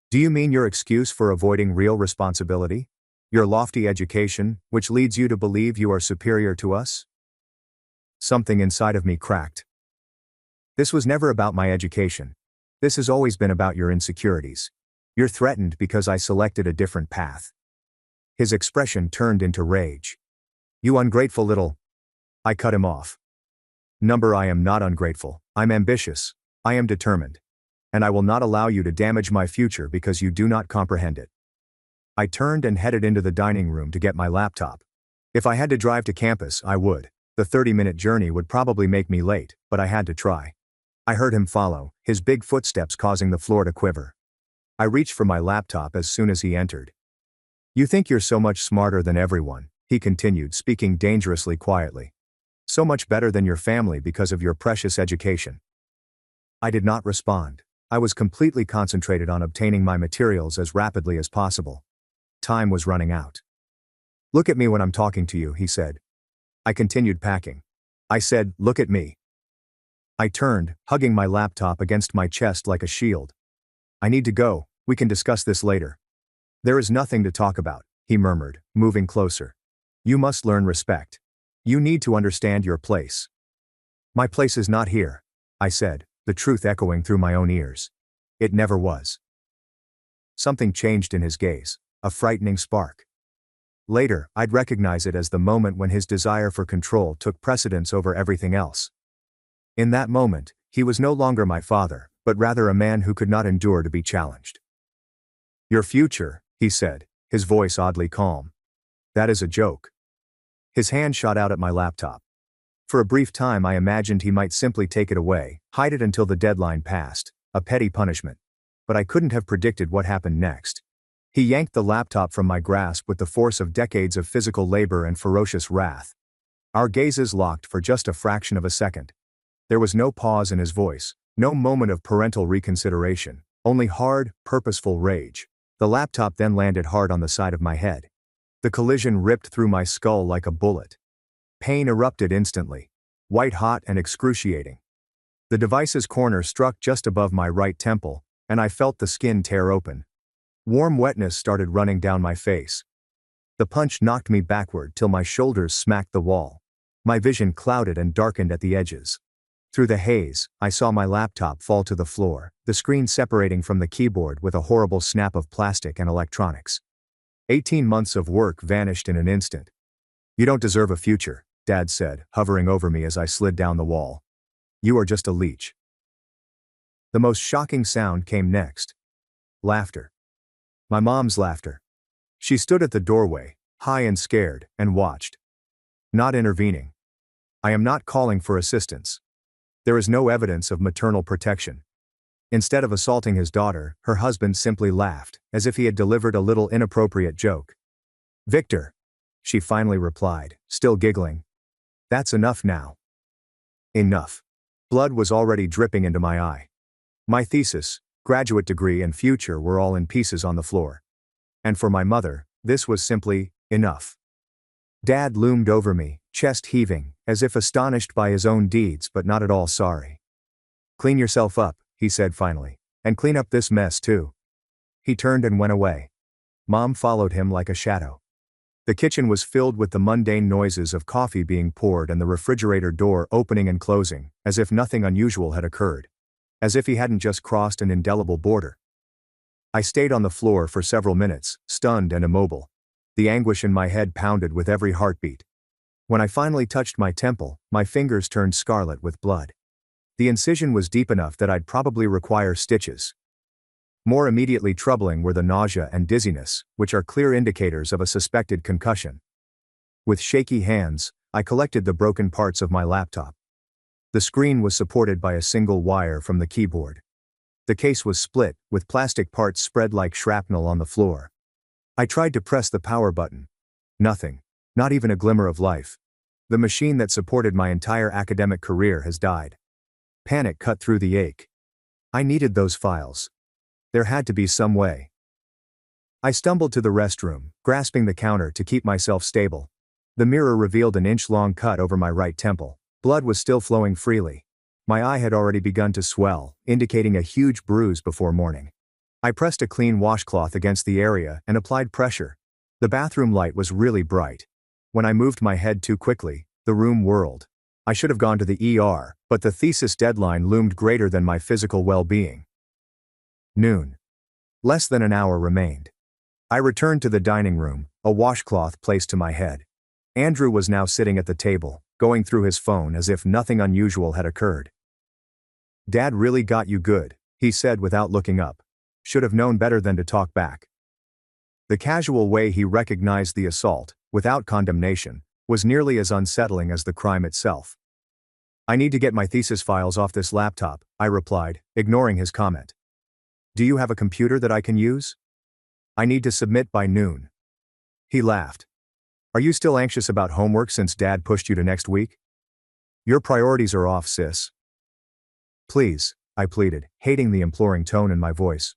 "Do you mean your excuse for avoiding real responsibility? Your lofty education, which leads you to believe you are superior to us?" Something inside of me cracked. "This was never about my education. This has always been about your insecurities. You're threatened because I selected a different path." His expression turned into rage. "You ungrateful little—" I cut him off. I am not ungrateful. I'm ambitious. I am determined. And I will not allow you to damage my future because you do not comprehend it." I turned and headed into the dining room to get my laptop. If I had to drive to campus, I would. The 30-minute journey would probably make me late, but I had to try. I heard him follow, his big footsteps causing the floor to quiver. I reached for my laptop as soon as he entered. "You think you're so much smarter than everyone," he continued, speaking dangerously quietly. "So much better than your family because of your precious education." I did not respond. I was completely concentrated on obtaining my materials as rapidly as possible. Time was running out. "Look at me when I'm talking to you," he said. I continued packing. I said, "Look at me." I turned, hugging my laptop against my chest like a shield. "I need to go, we can discuss this later." "There is nothing to talk about," he murmured, moving closer. "You must learn respect. You need to understand your place." "My place is not here," I said, the truth echoing through my own ears. It never was. Something changed in his gaze, a frightening spark. Later, I'd recognize it as the moment when his desire for control took precedence over everything else. In that moment, he was no longer my father, but rather a man who could not endure to be challenged. "Your future," he said, his voice oddly calm. "That is a joke." His hand shot out at my laptop. For a brief time I imagined he might simply take it away, hide it until the deadline passed, a petty punishment. But I couldn't have predicted what happened next. He yanked the laptop from my grasp with the force of decades of physical labor and ferocious wrath. Our gazes locked for just a fraction of a second. There was no pause in his voice, no moment of parental reconsideration, only hard, purposeful rage. The laptop then landed hard on the side of my head. The collision ripped through my skull like a bullet. Pain erupted instantly, white-hot and excruciating. The device's corner struck just above my right temple, and I felt the skin tear open. Warm wetness started running down my face. The punch knocked me backward till my shoulders smacked the wall. My vision clouded and darkened at the edges. Through the haze, I saw my laptop fall to the floor, the screen separating from the keyboard with a horrible snap of plastic and electronics. 18 months of work vanished in an instant. "You don't deserve a future," Dad said, hovering over me as I slid down the wall. "You are just a leech." The most shocking sound came next. Laughter. My mom's laughter. She stood at the doorway, high and scared, and watched. Not intervening. I am not calling for assistance. There is no evidence of maternal protection. Instead of assaulting his daughter, her husband simply laughed, as if he had delivered a little inappropriate joke. "Victor," she finally replied, still giggling. "That's enough now." Enough. Blood was already dripping into my eye. My thesis, graduate degree and future were all in pieces on the floor. And for my mother, this was simply enough. Dad loomed over me, chest heaving, as if astonished by his own deeds but not at all sorry. "Clean yourself up," he said finally, "and clean up this mess too." He turned and went away. Mom followed him like a shadow. The kitchen was filled with the mundane noises of coffee being poured and the refrigerator door opening and closing, as if nothing unusual had occurred. As if he hadn't just crossed an indelible border. I stayed on the floor for several minutes, stunned and immobile. The anguish in my head pounded with every heartbeat. When I finally touched my temple, my fingers turned scarlet with blood. The incision was deep enough that I'd probably require stitches. More immediately troubling were the nausea and dizziness, which are clear indicators of a suspected concussion. With shaky hands, I collected the broken parts of my laptop. The screen was supported by a single wire from the keyboard. The case was split, with plastic parts spread like shrapnel on the floor. I tried to press the power button. Nothing. Not even a glimmer of life. The machine that supported my entire academic career has died. Panic cut through the ache. I needed those files. There had to be some way. I stumbled to the restroom, grasping the counter to keep myself stable. The mirror revealed an inch-long cut over my right temple. Blood was still flowing freely. My eye had already begun to swell, indicating a huge bruise before morning. I pressed a clean washcloth against the area and applied pressure. The bathroom light was really bright. When I moved my head too quickly, the room whirled. I should have gone to the ER, but the thesis deadline loomed greater than my physical well-being. Noon. Less than an hour remained. I returned to the dining room, a washcloth placed to my head. Andrew was now sitting at the table, going through his phone as if nothing unusual had occurred. "Dad really got you good," he said without looking up. Should have known better than to talk back. The casual way he recognized the assault, without condemnation, was nearly as unsettling as the crime itself. "I need to get my thesis files off this laptop," I replied, ignoring his comment. "Do you have a computer that I can use? I need to submit by noon." He laughed. "Are you still anxious about homework since Dad pushed you to next week? Your priorities are off, sis." "Please," I pleaded, hating the imploring tone in my voice.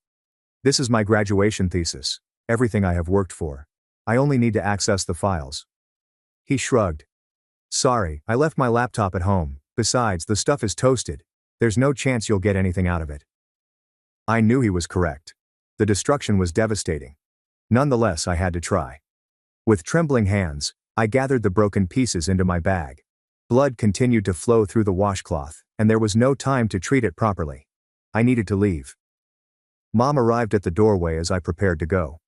"This is my graduation thesis, everything I have worked for. I only need to access the files." He shrugged. "Sorry, I left my laptop at home. Besides, the stuff is toasted. There's no chance you'll get anything out of it." I knew he was correct. The destruction was devastating. Nonetheless, I had to try. With trembling hands, I gathered the broken pieces into my bag. Blood continued to flow through the washcloth, and there was no time to treat it properly. I needed to leave. Mom arrived at the doorway as I prepared to go.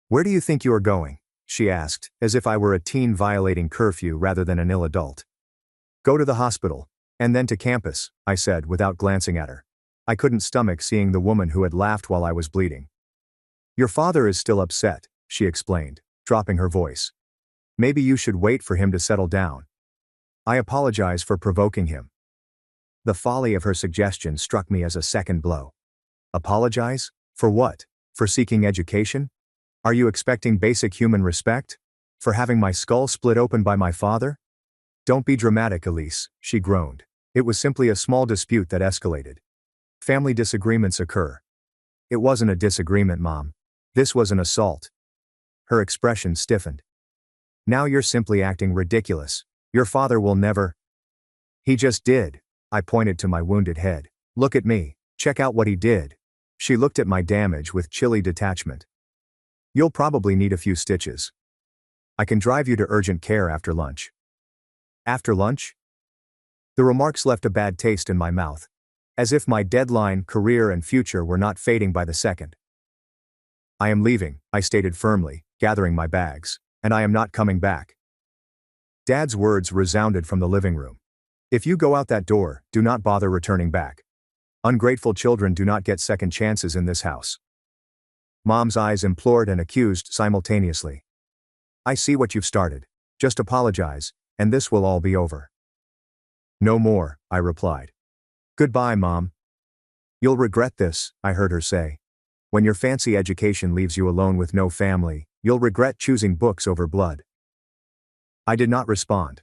"Where do you think you are going?" she asked, as if I were a teen violating curfew rather than an ill adult. "Go to the hospital, and then to campus," I said without glancing at her. I couldn't stomach seeing the woman who had laughed while I was bleeding. "Your father is still upset," she explained, dropping her voice. "Maybe you should wait for him to settle down." I apologize for provoking him. The folly of her suggestion struck me as a second blow. Apologize? For what? For seeking education? Are you expecting basic human respect? For having my skull split open by my father? "Don't be dramatic, Elise," she groaned. "It was simply a small dispute that escalated. Family disagreements occur." "It wasn't a disagreement, Mom. This was an assault." Her expression stiffened. "Now you're simply acting ridiculous. Your father will never—" "He just did." I pointed to my wounded head. "Look at me. Check out what he did." She looked at my damage with chilly detachment. "You'll probably need a few stitches. I can drive you to urgent care after lunch." After lunch? The remarks left a bad taste in my mouth. As if my deadline, career and future were not fading by the second. "I am leaving," I stated firmly, gathering my bags, "and I am not coming back." Dad's words resounded from the living room. "If you go out that door, do not bother returning back. Ungrateful children do not get second chances in this house." Mom's eyes implored and accused simultaneously. I see what you've started. Just apologize, and this will all be over. No more, I replied. Goodbye, Mom. You'll regret this, I heard her say. When your fancy education leaves you alone with no family, you'll regret choosing books over blood. I did not respond.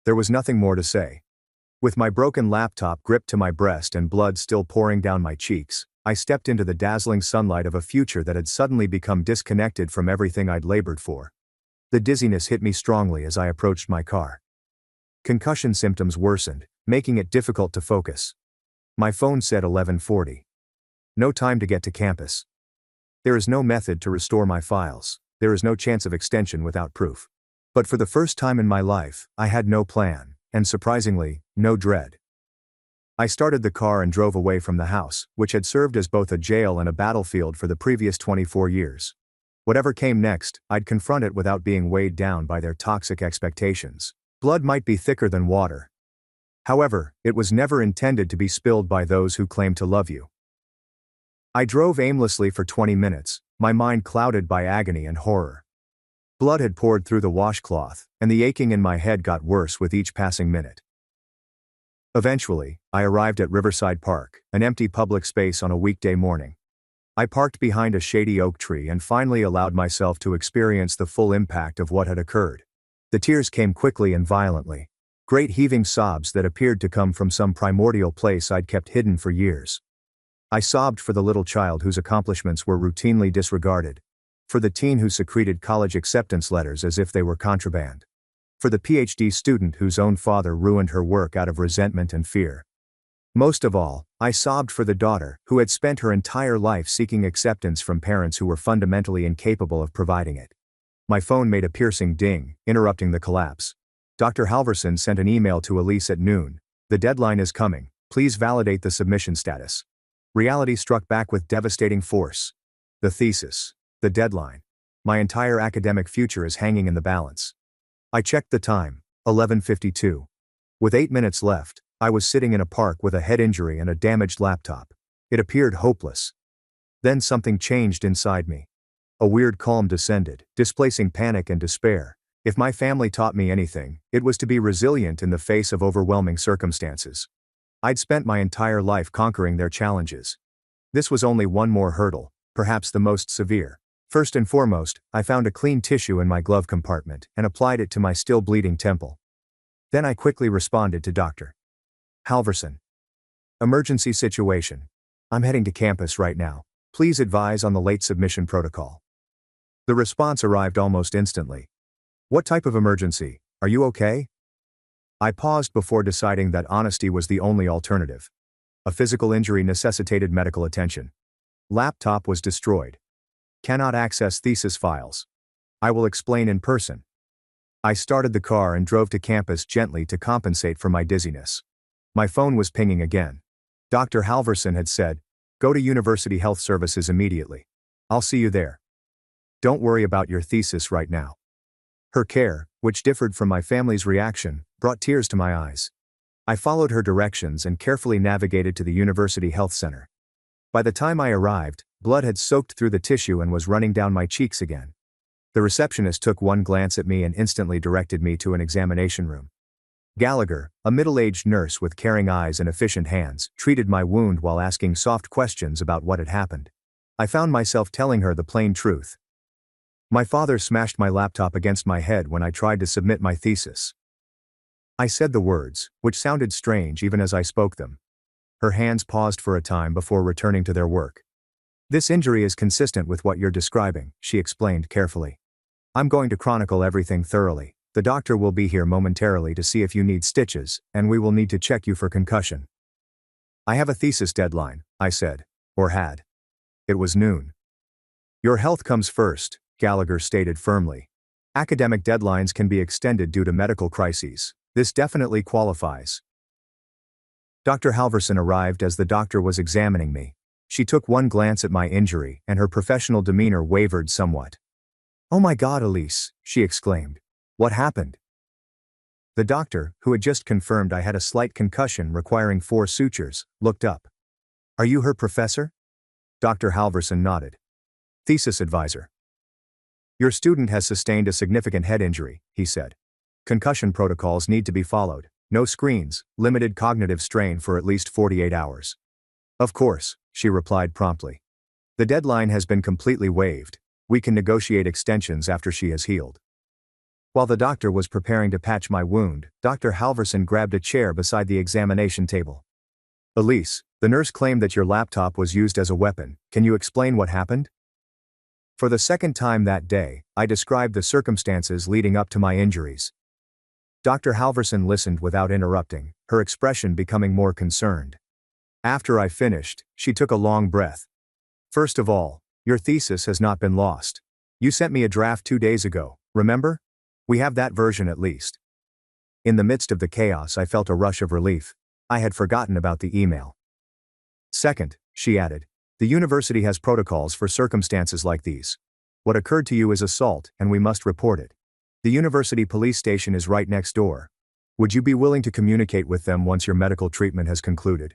There was nothing more to say. With my broken laptop gripped to my breast and blood still pouring down my cheeks, I stepped into the dazzling sunlight of a future that had suddenly become disconnected from everything I'd labored for. The dizziness hit me strongly as I approached my car. Concussion symptoms worsened, making it difficult to focus. My phone said 11:40. No time to get to campus. There is no method to restore my files. There is no chance of extension without proof. But for the first time in my life, I had no plan, and surprisingly, no dread. I started the car and drove away from the house, which had served as both a jail and a battlefield for the previous 24 years. Whatever came next, I'd confront it without being weighed down by their toxic expectations. Blood might be thicker than water. However, it was never intended to be spilled by those who claim to love you. I drove aimlessly for 20 minutes, my mind clouded by agony and horror. Blood had poured through the washcloth, and the aching in my head got worse with each passing minute. Eventually, I arrived at Riverside Park, an empty public space on a weekday morning. I parked behind a shady oak tree and finally allowed myself to experience the full impact of what had occurred. The tears came quickly and violently. Great heaving sobs that appeared to come from some primordial place I'd kept hidden for years. I sobbed for the little child whose accomplishments were routinely disregarded. For the teen who secreted college acceptance letters as if they were contraband. For the PhD student whose own father ruined her work out of resentment and fear. Most of all, I sobbed for the daughter who had spent her entire life seeking acceptance from parents who were fundamentally incapable of providing it. My phone made a piercing ding, interrupting the collapse. Dr. Halverson sent an email to Elise at noon. The deadline is coming. Please validate the submission status. Reality struck back with devastating force. The thesis. The deadline. My entire academic future is hanging in the balance. I checked the time, 11:52. With 8 minutes left, I was sitting in a park with a head injury and a damaged laptop. It appeared hopeless. Then something changed inside me. A weird calm descended, displacing panic and despair. If my family taught me anything, it was to be resilient in the face of overwhelming circumstances. I'd spent my entire life conquering their challenges. This was only one more hurdle, perhaps the most severe. First and foremost, I found a clean tissue in my glove compartment and applied it to my still bleeding temple. Then I quickly responded to Dr. Halverson. Emergency situation. I'm heading to campus right now. Please advise on the late submission protocol. The response arrived almost instantly. What type of emergency? Are you okay? I paused before deciding that honesty was the only alternative. A physical injury necessitated medical attention. Laptop was destroyed. Cannot access thesis files. I will explain in person. I started the car and drove to campus gently to compensate for my dizziness. My phone was pinging again. Dr. Halverson had said, "Go to University Health Services immediately. I'll see you there. Don't worry about your thesis right now." Her care, which differed from my family's reaction, brought tears to my eyes. I followed her directions and carefully navigated to the University Health Center. By the time I arrived, blood had soaked through the tissue and was running down my cheeks again. The receptionist took one glance at me and instantly directed me to an examination room. Gallagher, a middle-aged nurse with caring eyes and efficient hands, treated my wound while asking soft questions about what had happened. I found myself telling her the plain truth. My father smashed my laptop against my head when I tried to submit my thesis. I said the words, which sounded strange even as I spoke them. Her hands paused for a time before returning to their work. "This injury is consistent with what you're describing," she explained carefully. "I'm going to chronicle everything thoroughly. The doctor will be here momentarily to see if you need stitches, and we will need to check you for concussion." "I have a thesis deadline," I said, or had. It was noon. "Your health comes first," Gallagher stated firmly. "Academic deadlines can be extended due to medical crises. This definitely qualifies." Dr. Halverson arrived as the doctor was examining me. She took one glance at my injury and her professional demeanor wavered somewhat. "Oh my God, Elise," she exclaimed. "What happened?" The doctor, who had just confirmed I had a slight concussion requiring 4 sutures, looked up. "Are you her professor?" Dr. Halverson nodded. Thesis advisor. Your student has sustained a significant head injury, he said. Concussion protocols need to be followed. No screens, limited cognitive strain for at least 48 hours. Of course, she replied promptly. The deadline has been completely waived. We can negotiate extensions after she has healed. While the doctor was preparing to patch my wound, Dr. Halverson grabbed a chair beside the examination table. Elise, the nurse claimed that your laptop was used as a weapon. Can you explain what happened? For the second time that day, I described the circumstances leading up to my injuries. Dr. Halverson listened without interrupting, her expression becoming more concerned. After I finished, she took a long breath. First of all, your thesis has not been lost. You sent me a draft 2 days ago, remember? We have that version at least. In the midst of the chaos, I felt a rush of relief. I had forgotten about the email. Second, she added, the university has protocols for circumstances like these. What occurred to you is assault, and we must report it. The university police station is right next door. Would you be willing to communicate with them once your medical treatment has concluded?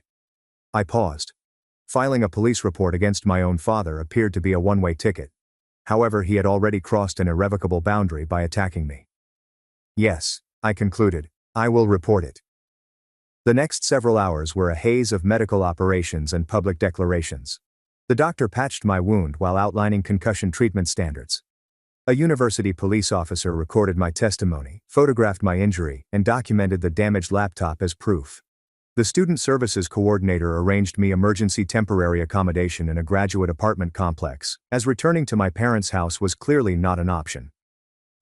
I paused. Filing a police report against my own father appeared to be a one-way ticket. However, he had already crossed an irrevocable boundary by attacking me. Yes, I concluded, I will report it. The next several hours were a haze of medical operations and public declarations. The doctor patched my wound while outlining concussion treatment standards. A university police officer recorded my testimony, photographed my injury, and documented the damaged laptop as proof. The student services coordinator arranged me emergency temporary accommodation in a graduate apartment complex, as returning to my parents' house was clearly not an option.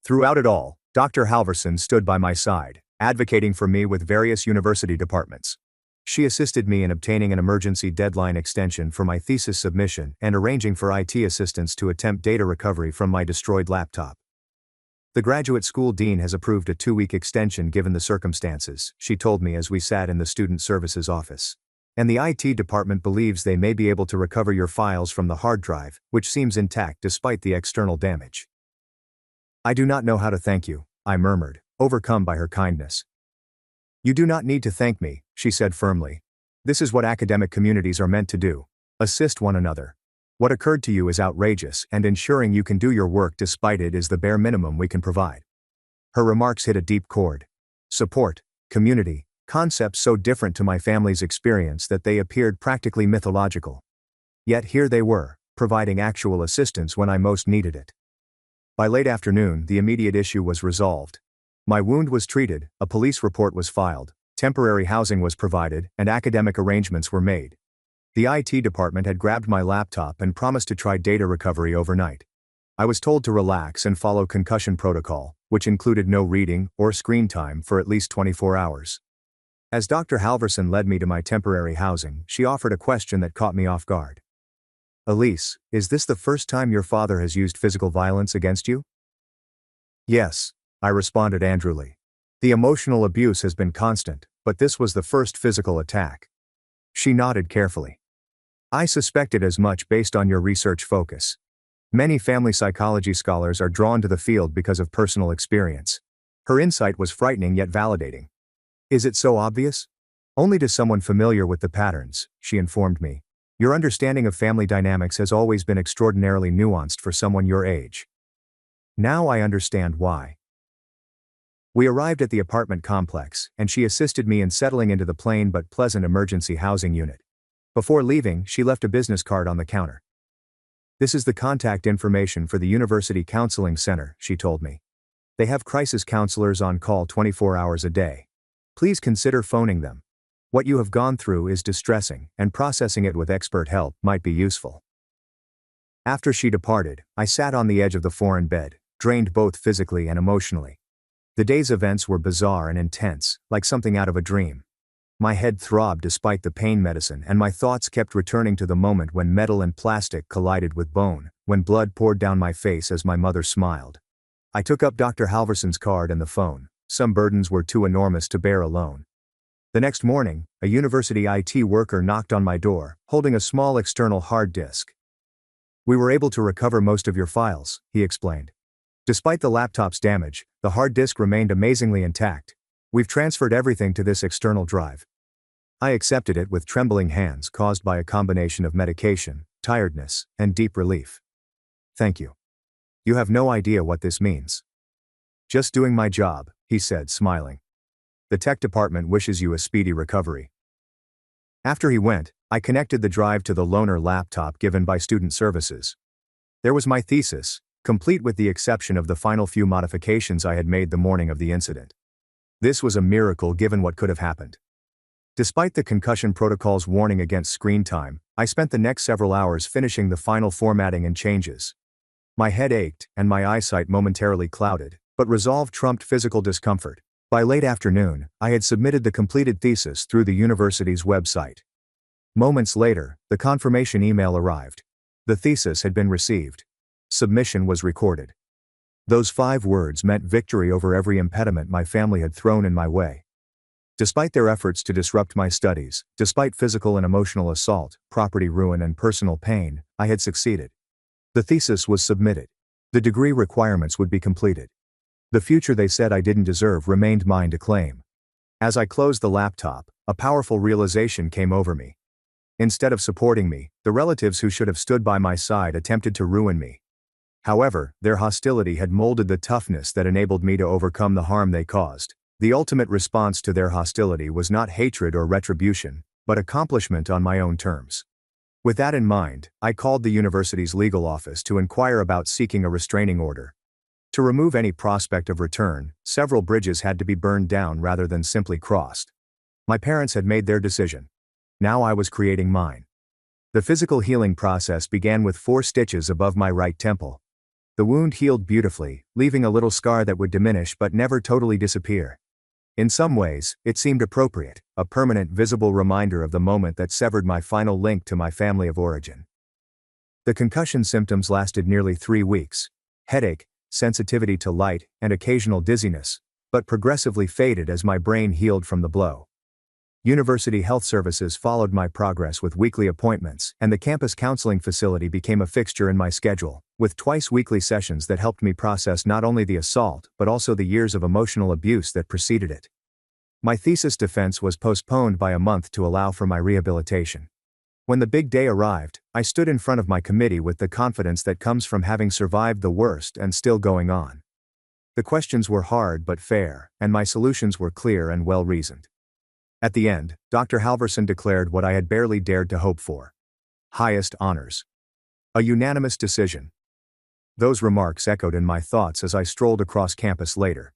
Throughout it all, Dr. Halverson stood by my side, advocating for me with various university departments. She assisted me in obtaining an emergency deadline extension for my thesis submission and arranging for IT assistance to attempt data recovery from my destroyed laptop. The graduate school dean has approved a 2-week extension given the circumstances, she told me as we sat in the student services office. And the IT department believes they may be able to recover your files from the hard drive, which seems intact despite the external damage. I do not know how to thank you, I murmured, overcome by her kindness. You do not need to thank me, she said firmly. This is what academic communities are meant to do. Assist one another. What occurred to you is outrageous, and ensuring you can do your work despite it is the bare minimum we can provide. Her remarks hit a deep chord. Support, community, concepts so different to my family's experience that they appeared practically mythological. Yet here they were, providing actual assistance when I most needed it. By late afternoon, the immediate issue was resolved. My wound was treated, a police report was filed, temporary housing was provided, and academic arrangements were made. The IT department had grabbed my laptop and promised to try data recovery overnight. I was told to relax and follow concussion protocol, which included no reading or screen time for at least 24 hours. As Dr. Halverson led me to my temporary housing, she offered a question that caught me off guard. Elise, is this the first time your father has used physical violence against you? Yes, I responded angrily. The emotional abuse has been constant, but this was the first physical attack. She nodded carefully. I suspected as much based on your research focus. Many family psychology scholars are drawn to the field because of personal experience. Her insight was frightening yet validating. Is it so obvious? Only to someone familiar with the patterns, she informed me. Your understanding of family dynamics has always been extraordinarily nuanced for someone your age. Now I understand why. We arrived at the apartment complex, and she assisted me in settling into the plain but pleasant emergency housing unit. Before leaving, she left a business card on the counter. This is the contact information for the University Counseling Center, she told me. They have crisis counselors on call 24 hours a day. Please consider phoning them. What you have gone through is distressing, and processing it with expert help might be useful. After she departed, I sat on the edge of the foreign bed, drained both physically and emotionally. The day's events were bizarre and intense, like something out of a dream. My head throbbed despite the pain medicine, and my thoughts kept returning to the moment when metal and plastic collided with bone, when blood poured down my face as my mother smiled. I took up Dr. Halverson's card and the phone. Some burdens were too enormous to bear alone. The next morning, a university IT worker knocked on my door, holding a small external hard disk. We were able to recover most of your files, he explained. Despite the laptop's damage, the hard disk remained amazingly intact. We've transferred everything to this external drive. I accepted it with trembling hands caused by a combination of medication, tiredness, and deep relief. Thank you. You have no idea what this means. Just doing my job, he said, smiling. The tech department wishes you a speedy recovery. After he went, I connected the drive to the loaner laptop given by Student Services. There was my thesis, complete with the exception of the final few modifications I had made the morning of the incident. This was a miracle given what could have happened. Despite the concussion protocol's warning against screen time, I spent the next several hours finishing the final formatting and changes. My head ached, and my eyesight momentarily clouded, but resolve trumped physical discomfort. By late afternoon, I had submitted the completed thesis through the university's website. Moments later, the confirmation email arrived. The thesis had been received. Submission was recorded. Those 5 words meant victory over every impediment my family had thrown in my way. Despite their efforts to disrupt my studies, despite physical and emotional assault, property ruin and personal pain, I had succeeded. The thesis was submitted. The degree requirements would be completed. The future they said I didn't deserve remained mine to claim. As I closed the laptop, a powerful realization came over me. Instead of supporting me, the relatives who should have stood by my side attempted to ruin me. However, their hostility had molded the toughness that enabled me to overcome the harm they caused. The ultimate response to their hostility was not hatred or retribution, but accomplishment on my own terms. With that in mind, I called the university's legal office to inquire about seeking a restraining order. To remove any prospect of return, several bridges had to be burned down rather than simply crossed. My parents had made their decision. Now I was creating mine. The physical healing process began with 4 stitches above my right temple. The wound healed beautifully, leaving a little scar that would diminish but never totally disappear. In some ways, it seemed appropriate, a permanent visible reminder of the moment that severed my final link to my family of origin. The concussion symptoms lasted nearly 3 weeks. Headache, sensitivity to light, and occasional dizziness, but progressively faded as my brain healed from the blow. University Health Services followed my progress with weekly appointments, and the campus counseling facility became a fixture in my schedule, with twice-weekly sessions that helped me process not only the assault but also the years of emotional abuse that preceded it. My thesis defense was postponed by a month to allow for my rehabilitation. When the big day arrived, I stood in front of my committee with the confidence that comes from having survived the worst and still going on. The questions were hard but fair, and my solutions were clear and well-reasoned. At the end, Dr. Halverson declared what I had barely dared to hope for. Highest honors. A unanimous decision. Those remarks echoed in my thoughts as I strolled across campus later.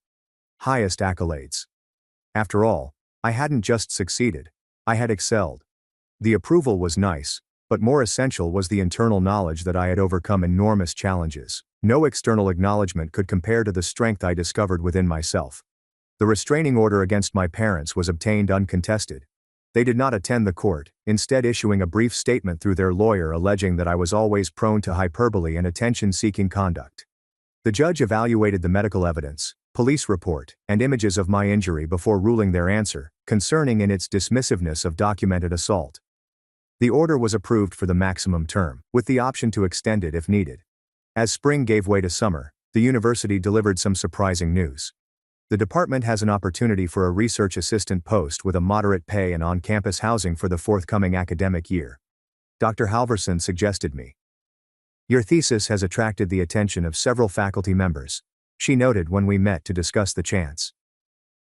Highest accolades. After all, I hadn't just succeeded, I had excelled. The approval was nice, but more essential was the internal knowledge that I had overcome enormous challenges. No external acknowledgement could compare to the strength I discovered within myself. The restraining order against my parents was obtained uncontested. They did not attend the court, instead issuing a brief statement through their lawyer alleging that I was always prone to hyperbole and attention-seeking conduct. The judge evaluated the medical evidence, police report, and images of my injury before ruling their answer, concerning in its dismissiveness of documented assault. The order was approved for the maximum term, with the option to extend it if needed. As spring gave way to summer, the university delivered some surprising news. The department has an opportunity for a research assistant post with a moderate pay and on-campus housing for the forthcoming academic year. Dr. Halverson suggested me. Your thesis has attracted the attention of several faculty members, she noted when we met to discuss the chance.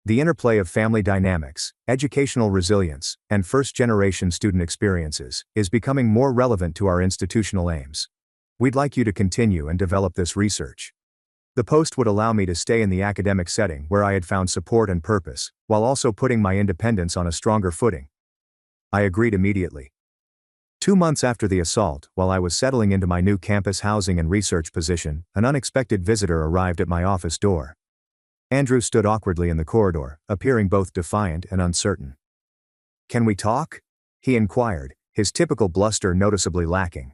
The interplay of family dynamics, educational resilience, and first-generation student experiences is becoming more relevant to our institutional aims. We'd like you to continue and develop this research. The post would allow me to stay in the academic setting where I had found support and purpose, while also putting my independence on a stronger footing. I agreed immediately. 2 months after the assault, while I was settling into my new campus housing and research position, an unexpected visitor arrived at my office door. Andrew stood awkwardly in the corridor, appearing both defiant and uncertain. "Can we talk?" he inquired, his typical bluster noticeably lacking.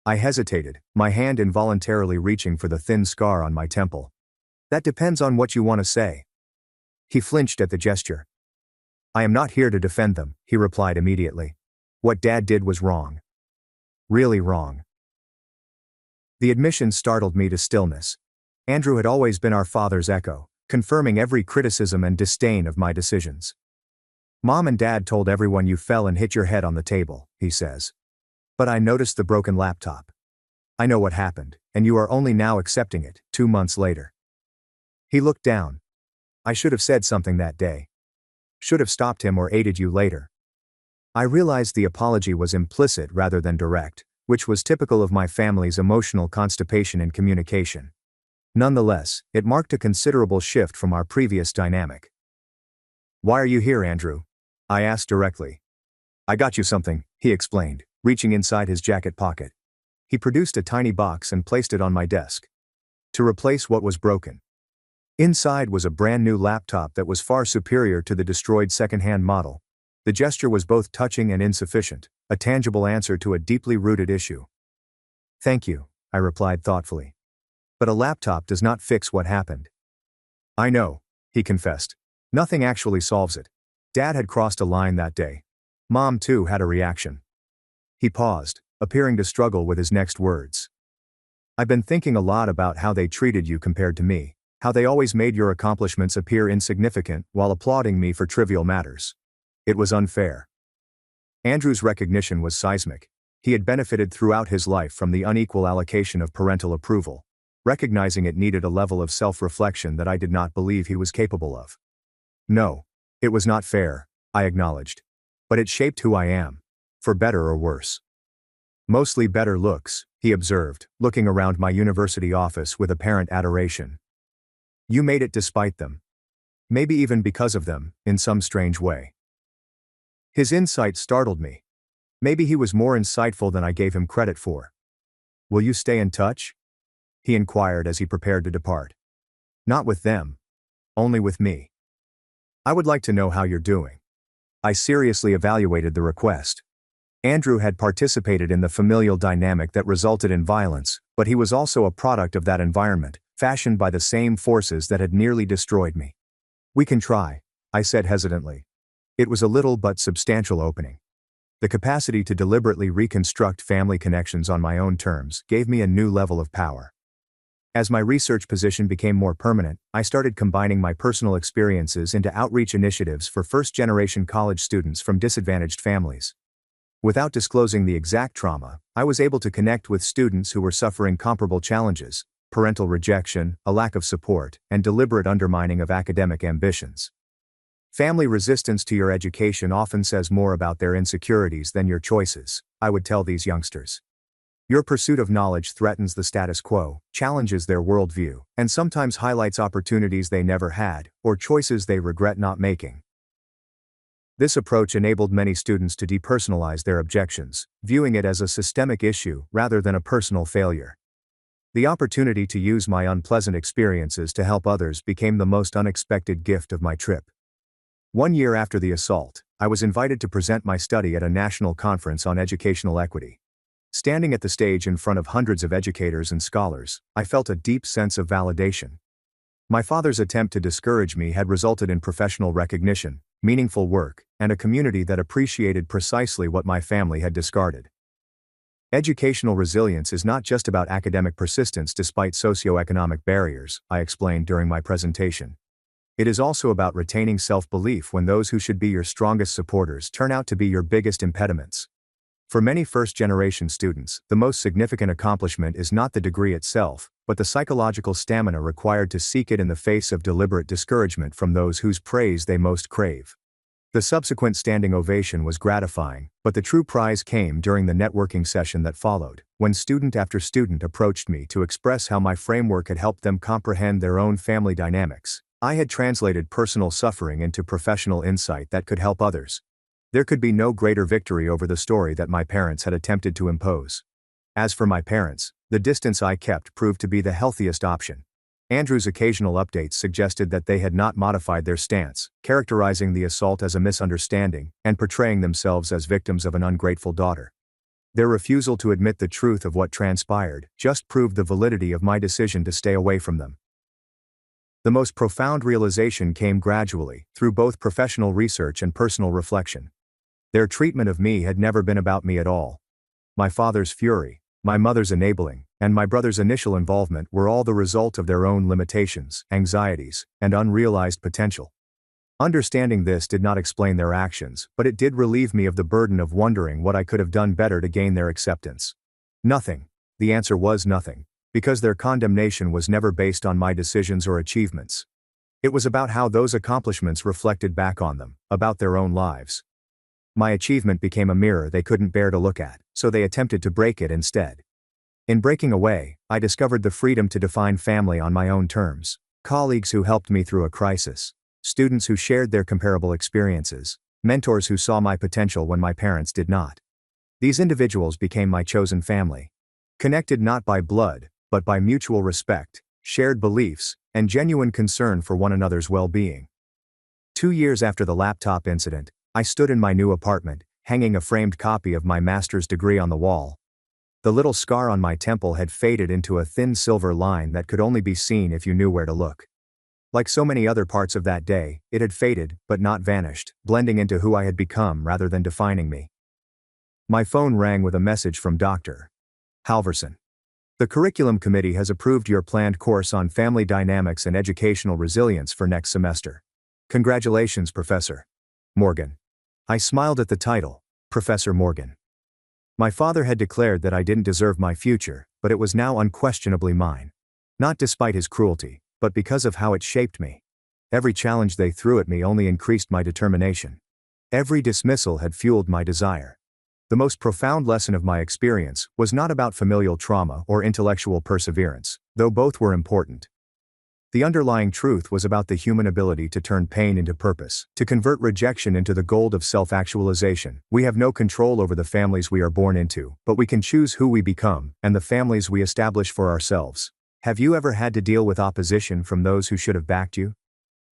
I hesitated, my hand involuntarily reaching for the thin scar on my temple. "That depends on what you want to say." He flinched at the gesture. "I am not here to defend them," he replied immediately. "What Dad did was wrong. Really wrong." The admission startled me to stillness. Andrew had always been our father's echo, confirming every criticism and disdain of my decisions. "Mom and Dad told everyone you fell and hit your head on the table," he says. "But I noticed the broken laptop. I know what happened. and you are only now accepting it, 2 months later. He looked down. I should have said something that day. Should have stopped him or aided you later. I realized the apology was implicit rather than direct, which was typical of my family's emotional constipation in communication. Nonetheless, it marked a considerable shift from our previous dynamic. "Why are you here, Andrew?" I asked directly. "I got you something," he explained, reaching inside his jacket pocket. He produced a tiny box and placed it on my desk. To replace what was broken. Inside was a brand new laptop that was far superior to the destroyed second-hand model. The gesture was both touching and insufficient, a tangible answer to a deeply rooted issue. "Thank you," I replied thoughtfully. "But a laptop does not fix what happened." "I know," he confessed. "Nothing actually solves it. Dad had crossed a line that day. Mom too had a reaction." He paused, appearing to struggle with his next words. "I've been thinking a lot about how they treated you compared to me, how they always made your accomplishments appear insignificant while applauding me for trivial matters. It was unfair." Andrew's recognition was seismic. He had benefited throughout his life from the unequal allocation of parental approval. Recognizing it needed a level of self-reflection that I did not believe he was capable of. "No, it was not fair," I acknowledged. "But it shaped who I am. For better or worse." "Mostly better looks," he observed, looking around my university office with apparent adoration. "You made it despite them. Maybe even because of them, in some strange way." His insight startled me. Maybe he was more insightful than I gave him credit for. "Will you stay in touch?" he inquired as he prepared to depart. "Not with them. Only with me. I would like to know how you're doing." I seriously evaluated the request. Andrew had participated in the familial dynamic that resulted in violence, but he was also a product of that environment, fashioned by the same forces that had nearly destroyed me. "We can try," I said hesitantly. It was a little but substantial opening. The capacity to deliberately reconstruct family connections on my own terms gave me a new level of power. As my research position became more permanent, I started combining my personal experiences into outreach initiatives for first-generation college students from disadvantaged families. Without disclosing the exact trauma, I was able to connect with students who were suffering comparable challenges: parental rejection, a lack of support, and deliberate undermining of academic ambitions. "Family resistance to your education often says more about their insecurities than your choices," I would tell these youngsters. "Your pursuit of knowledge threatens the status quo, challenges their worldview, and sometimes highlights opportunities they never had, or choices they regret not making." This approach enabled many students to depersonalize their objections, viewing it as a systemic issue rather than a personal failure. The opportunity to use my unpleasant experiences to help others became the most unexpected gift of my trip. 1 year after the assault, I was invited to present my study at a national conference on educational equity. Standing at the stage in front of hundreds of educators and scholars, I felt a deep sense of validation. My father's attempt to discourage me had resulted in professional recognition, meaningful work, and a community that appreciated precisely what my family had discarded. Educational resilience is not just about academic persistence despite socioeconomic barriers, I explained during my presentation. It is also about retaining self-belief when those who should be your strongest supporters turn out to be your biggest impediments. For many first-generation students, the most significant accomplishment is not the degree itself, but the psychological stamina required to seek it in the face of deliberate discouragement from those whose praise they most crave. The subsequent standing ovation was gratifying, but the true prize came during the networking session that followed, when student after student approached me to express how my framework had helped them comprehend their own family dynamics. I had translated personal suffering into professional insight that could help others. There could be no greater victory over the story that my parents had attempted to impose. As for my parents, the distance I kept proved to be the healthiest option. Andrew's occasional updates suggested that they had not modified their stance, characterizing the assault as a misunderstanding and portraying themselves as victims of an ungrateful daughter. Their refusal to admit the truth of what transpired just proved the validity of my decision to stay away from them. The most profound realization came gradually, through both professional research and personal reflection. Their treatment of me had never been about me at all. My father's fury, my mother's enabling, and my brother's initial involvement were all the result of their own limitations, anxieties, and unrealized potential. Understanding this did not explain their actions, but it did relieve me of the burden of wondering what I could have done better to gain their acceptance. Nothing. The answer was nothing. because their condemnation was never based on my decisions or achievements. It was about how those accomplishments reflected back on them, about their own lives. My achievement became a mirror they couldn't bear to look at, so they attempted to break it instead. In breaking away, I discovered the freedom to define family on my own terms. Colleagues who helped me through a crisis. Students who shared their comparable experiences. Mentors who saw my potential when my parents did not. These individuals became my chosen family. Connected not by blood, but by mutual respect, shared beliefs, and genuine concern for one another's well-being. 2 years after the laptop incident, I stood in my new apartment, hanging a framed copy of my master's degree on the wall. The little scar on my temple had faded into a thin silver line that could only be seen if you knew where to look. Like so many other parts of that day, it had faded, but not vanished, blending into who I had become rather than defining me. My phone rang with a message from Dr. Halverson. The curriculum committee has approved your planned course on family dynamics and educational resilience for next semester. Congratulations, Professor Morgan. I smiled at the title, Professor Morgan. My father had declared that I didn't deserve my future, but it was now unquestionably mine. Not despite his cruelty, but because of how it shaped me. Every challenge they threw at me only increased my determination. Every dismissal had fueled my desire. The most profound lesson of my experience was not about familial trauma or intellectual perseverance, though both were important. The underlying truth was about the human ability to turn pain into purpose, to convert rejection into the gold of self-actualization. We have no control over the families we are born into, but we can choose who we become, and the families we establish for ourselves. Have you ever had to deal with opposition from those who should have backed you?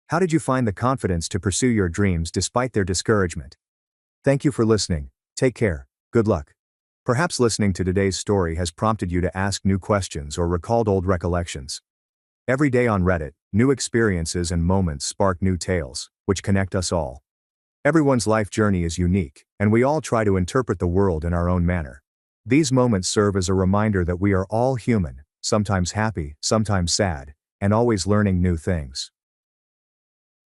How did you find the confidence to pursue your dreams despite their discouragement? Thank you for listening. Take care. Good luck. Perhaps listening to today's story has prompted you to ask new questions or recalled old recollections. Every day on Reddit, new experiences and moments spark new tales, which connect us all. Everyone's life journey is unique, and we all try to interpret the world in our own manner. These moments serve as a reminder that we are all human, sometimes happy, sometimes sad, and always learning new things.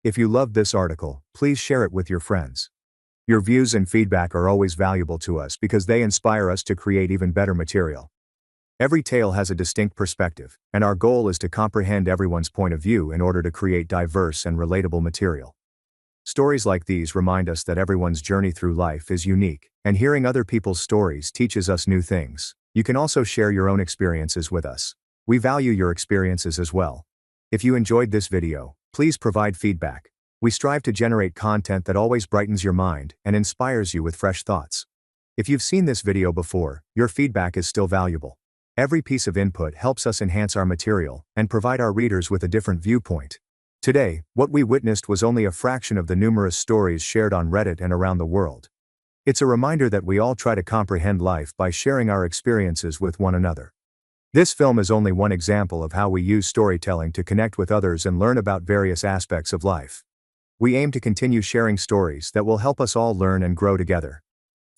If you loved this article, please share it with your friends. Your views and feedback are always valuable to us because they inspire us to create even better material. Every tale has a distinct perspective, and our goal is to comprehend everyone's point of view in order to create diverse and relatable material. Stories like these remind us that everyone's journey through life is unique, and hearing other people's stories teaches us new things. You can also share your own experiences with us. We value your experiences as well. If you enjoyed this video, please provide feedback. We strive to generate content that always brightens your mind and inspires you with fresh thoughts. If you've seen this video before, your feedback is still valuable. Every piece of input helps us enhance our material and provide our readers with a different viewpoint. Today, what we witnessed was only a fraction of the numerous stories shared on Reddit and around the world. It's a reminder that we all try to comprehend life by sharing our experiences with one another. This film is only one example of how we use storytelling to connect with others and learn about various aspects of life. We aim to continue sharing stories that will help us all learn and grow together.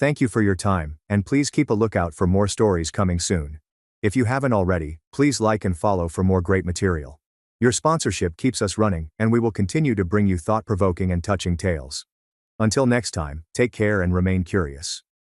Thank you for your time, and please keep a lookout for more stories coming soon. If you haven't already, please like and follow for more great material. Your sponsorship keeps us running, and we will continue to bring you thought-provoking and touching tales. Until next time, take care and remain curious.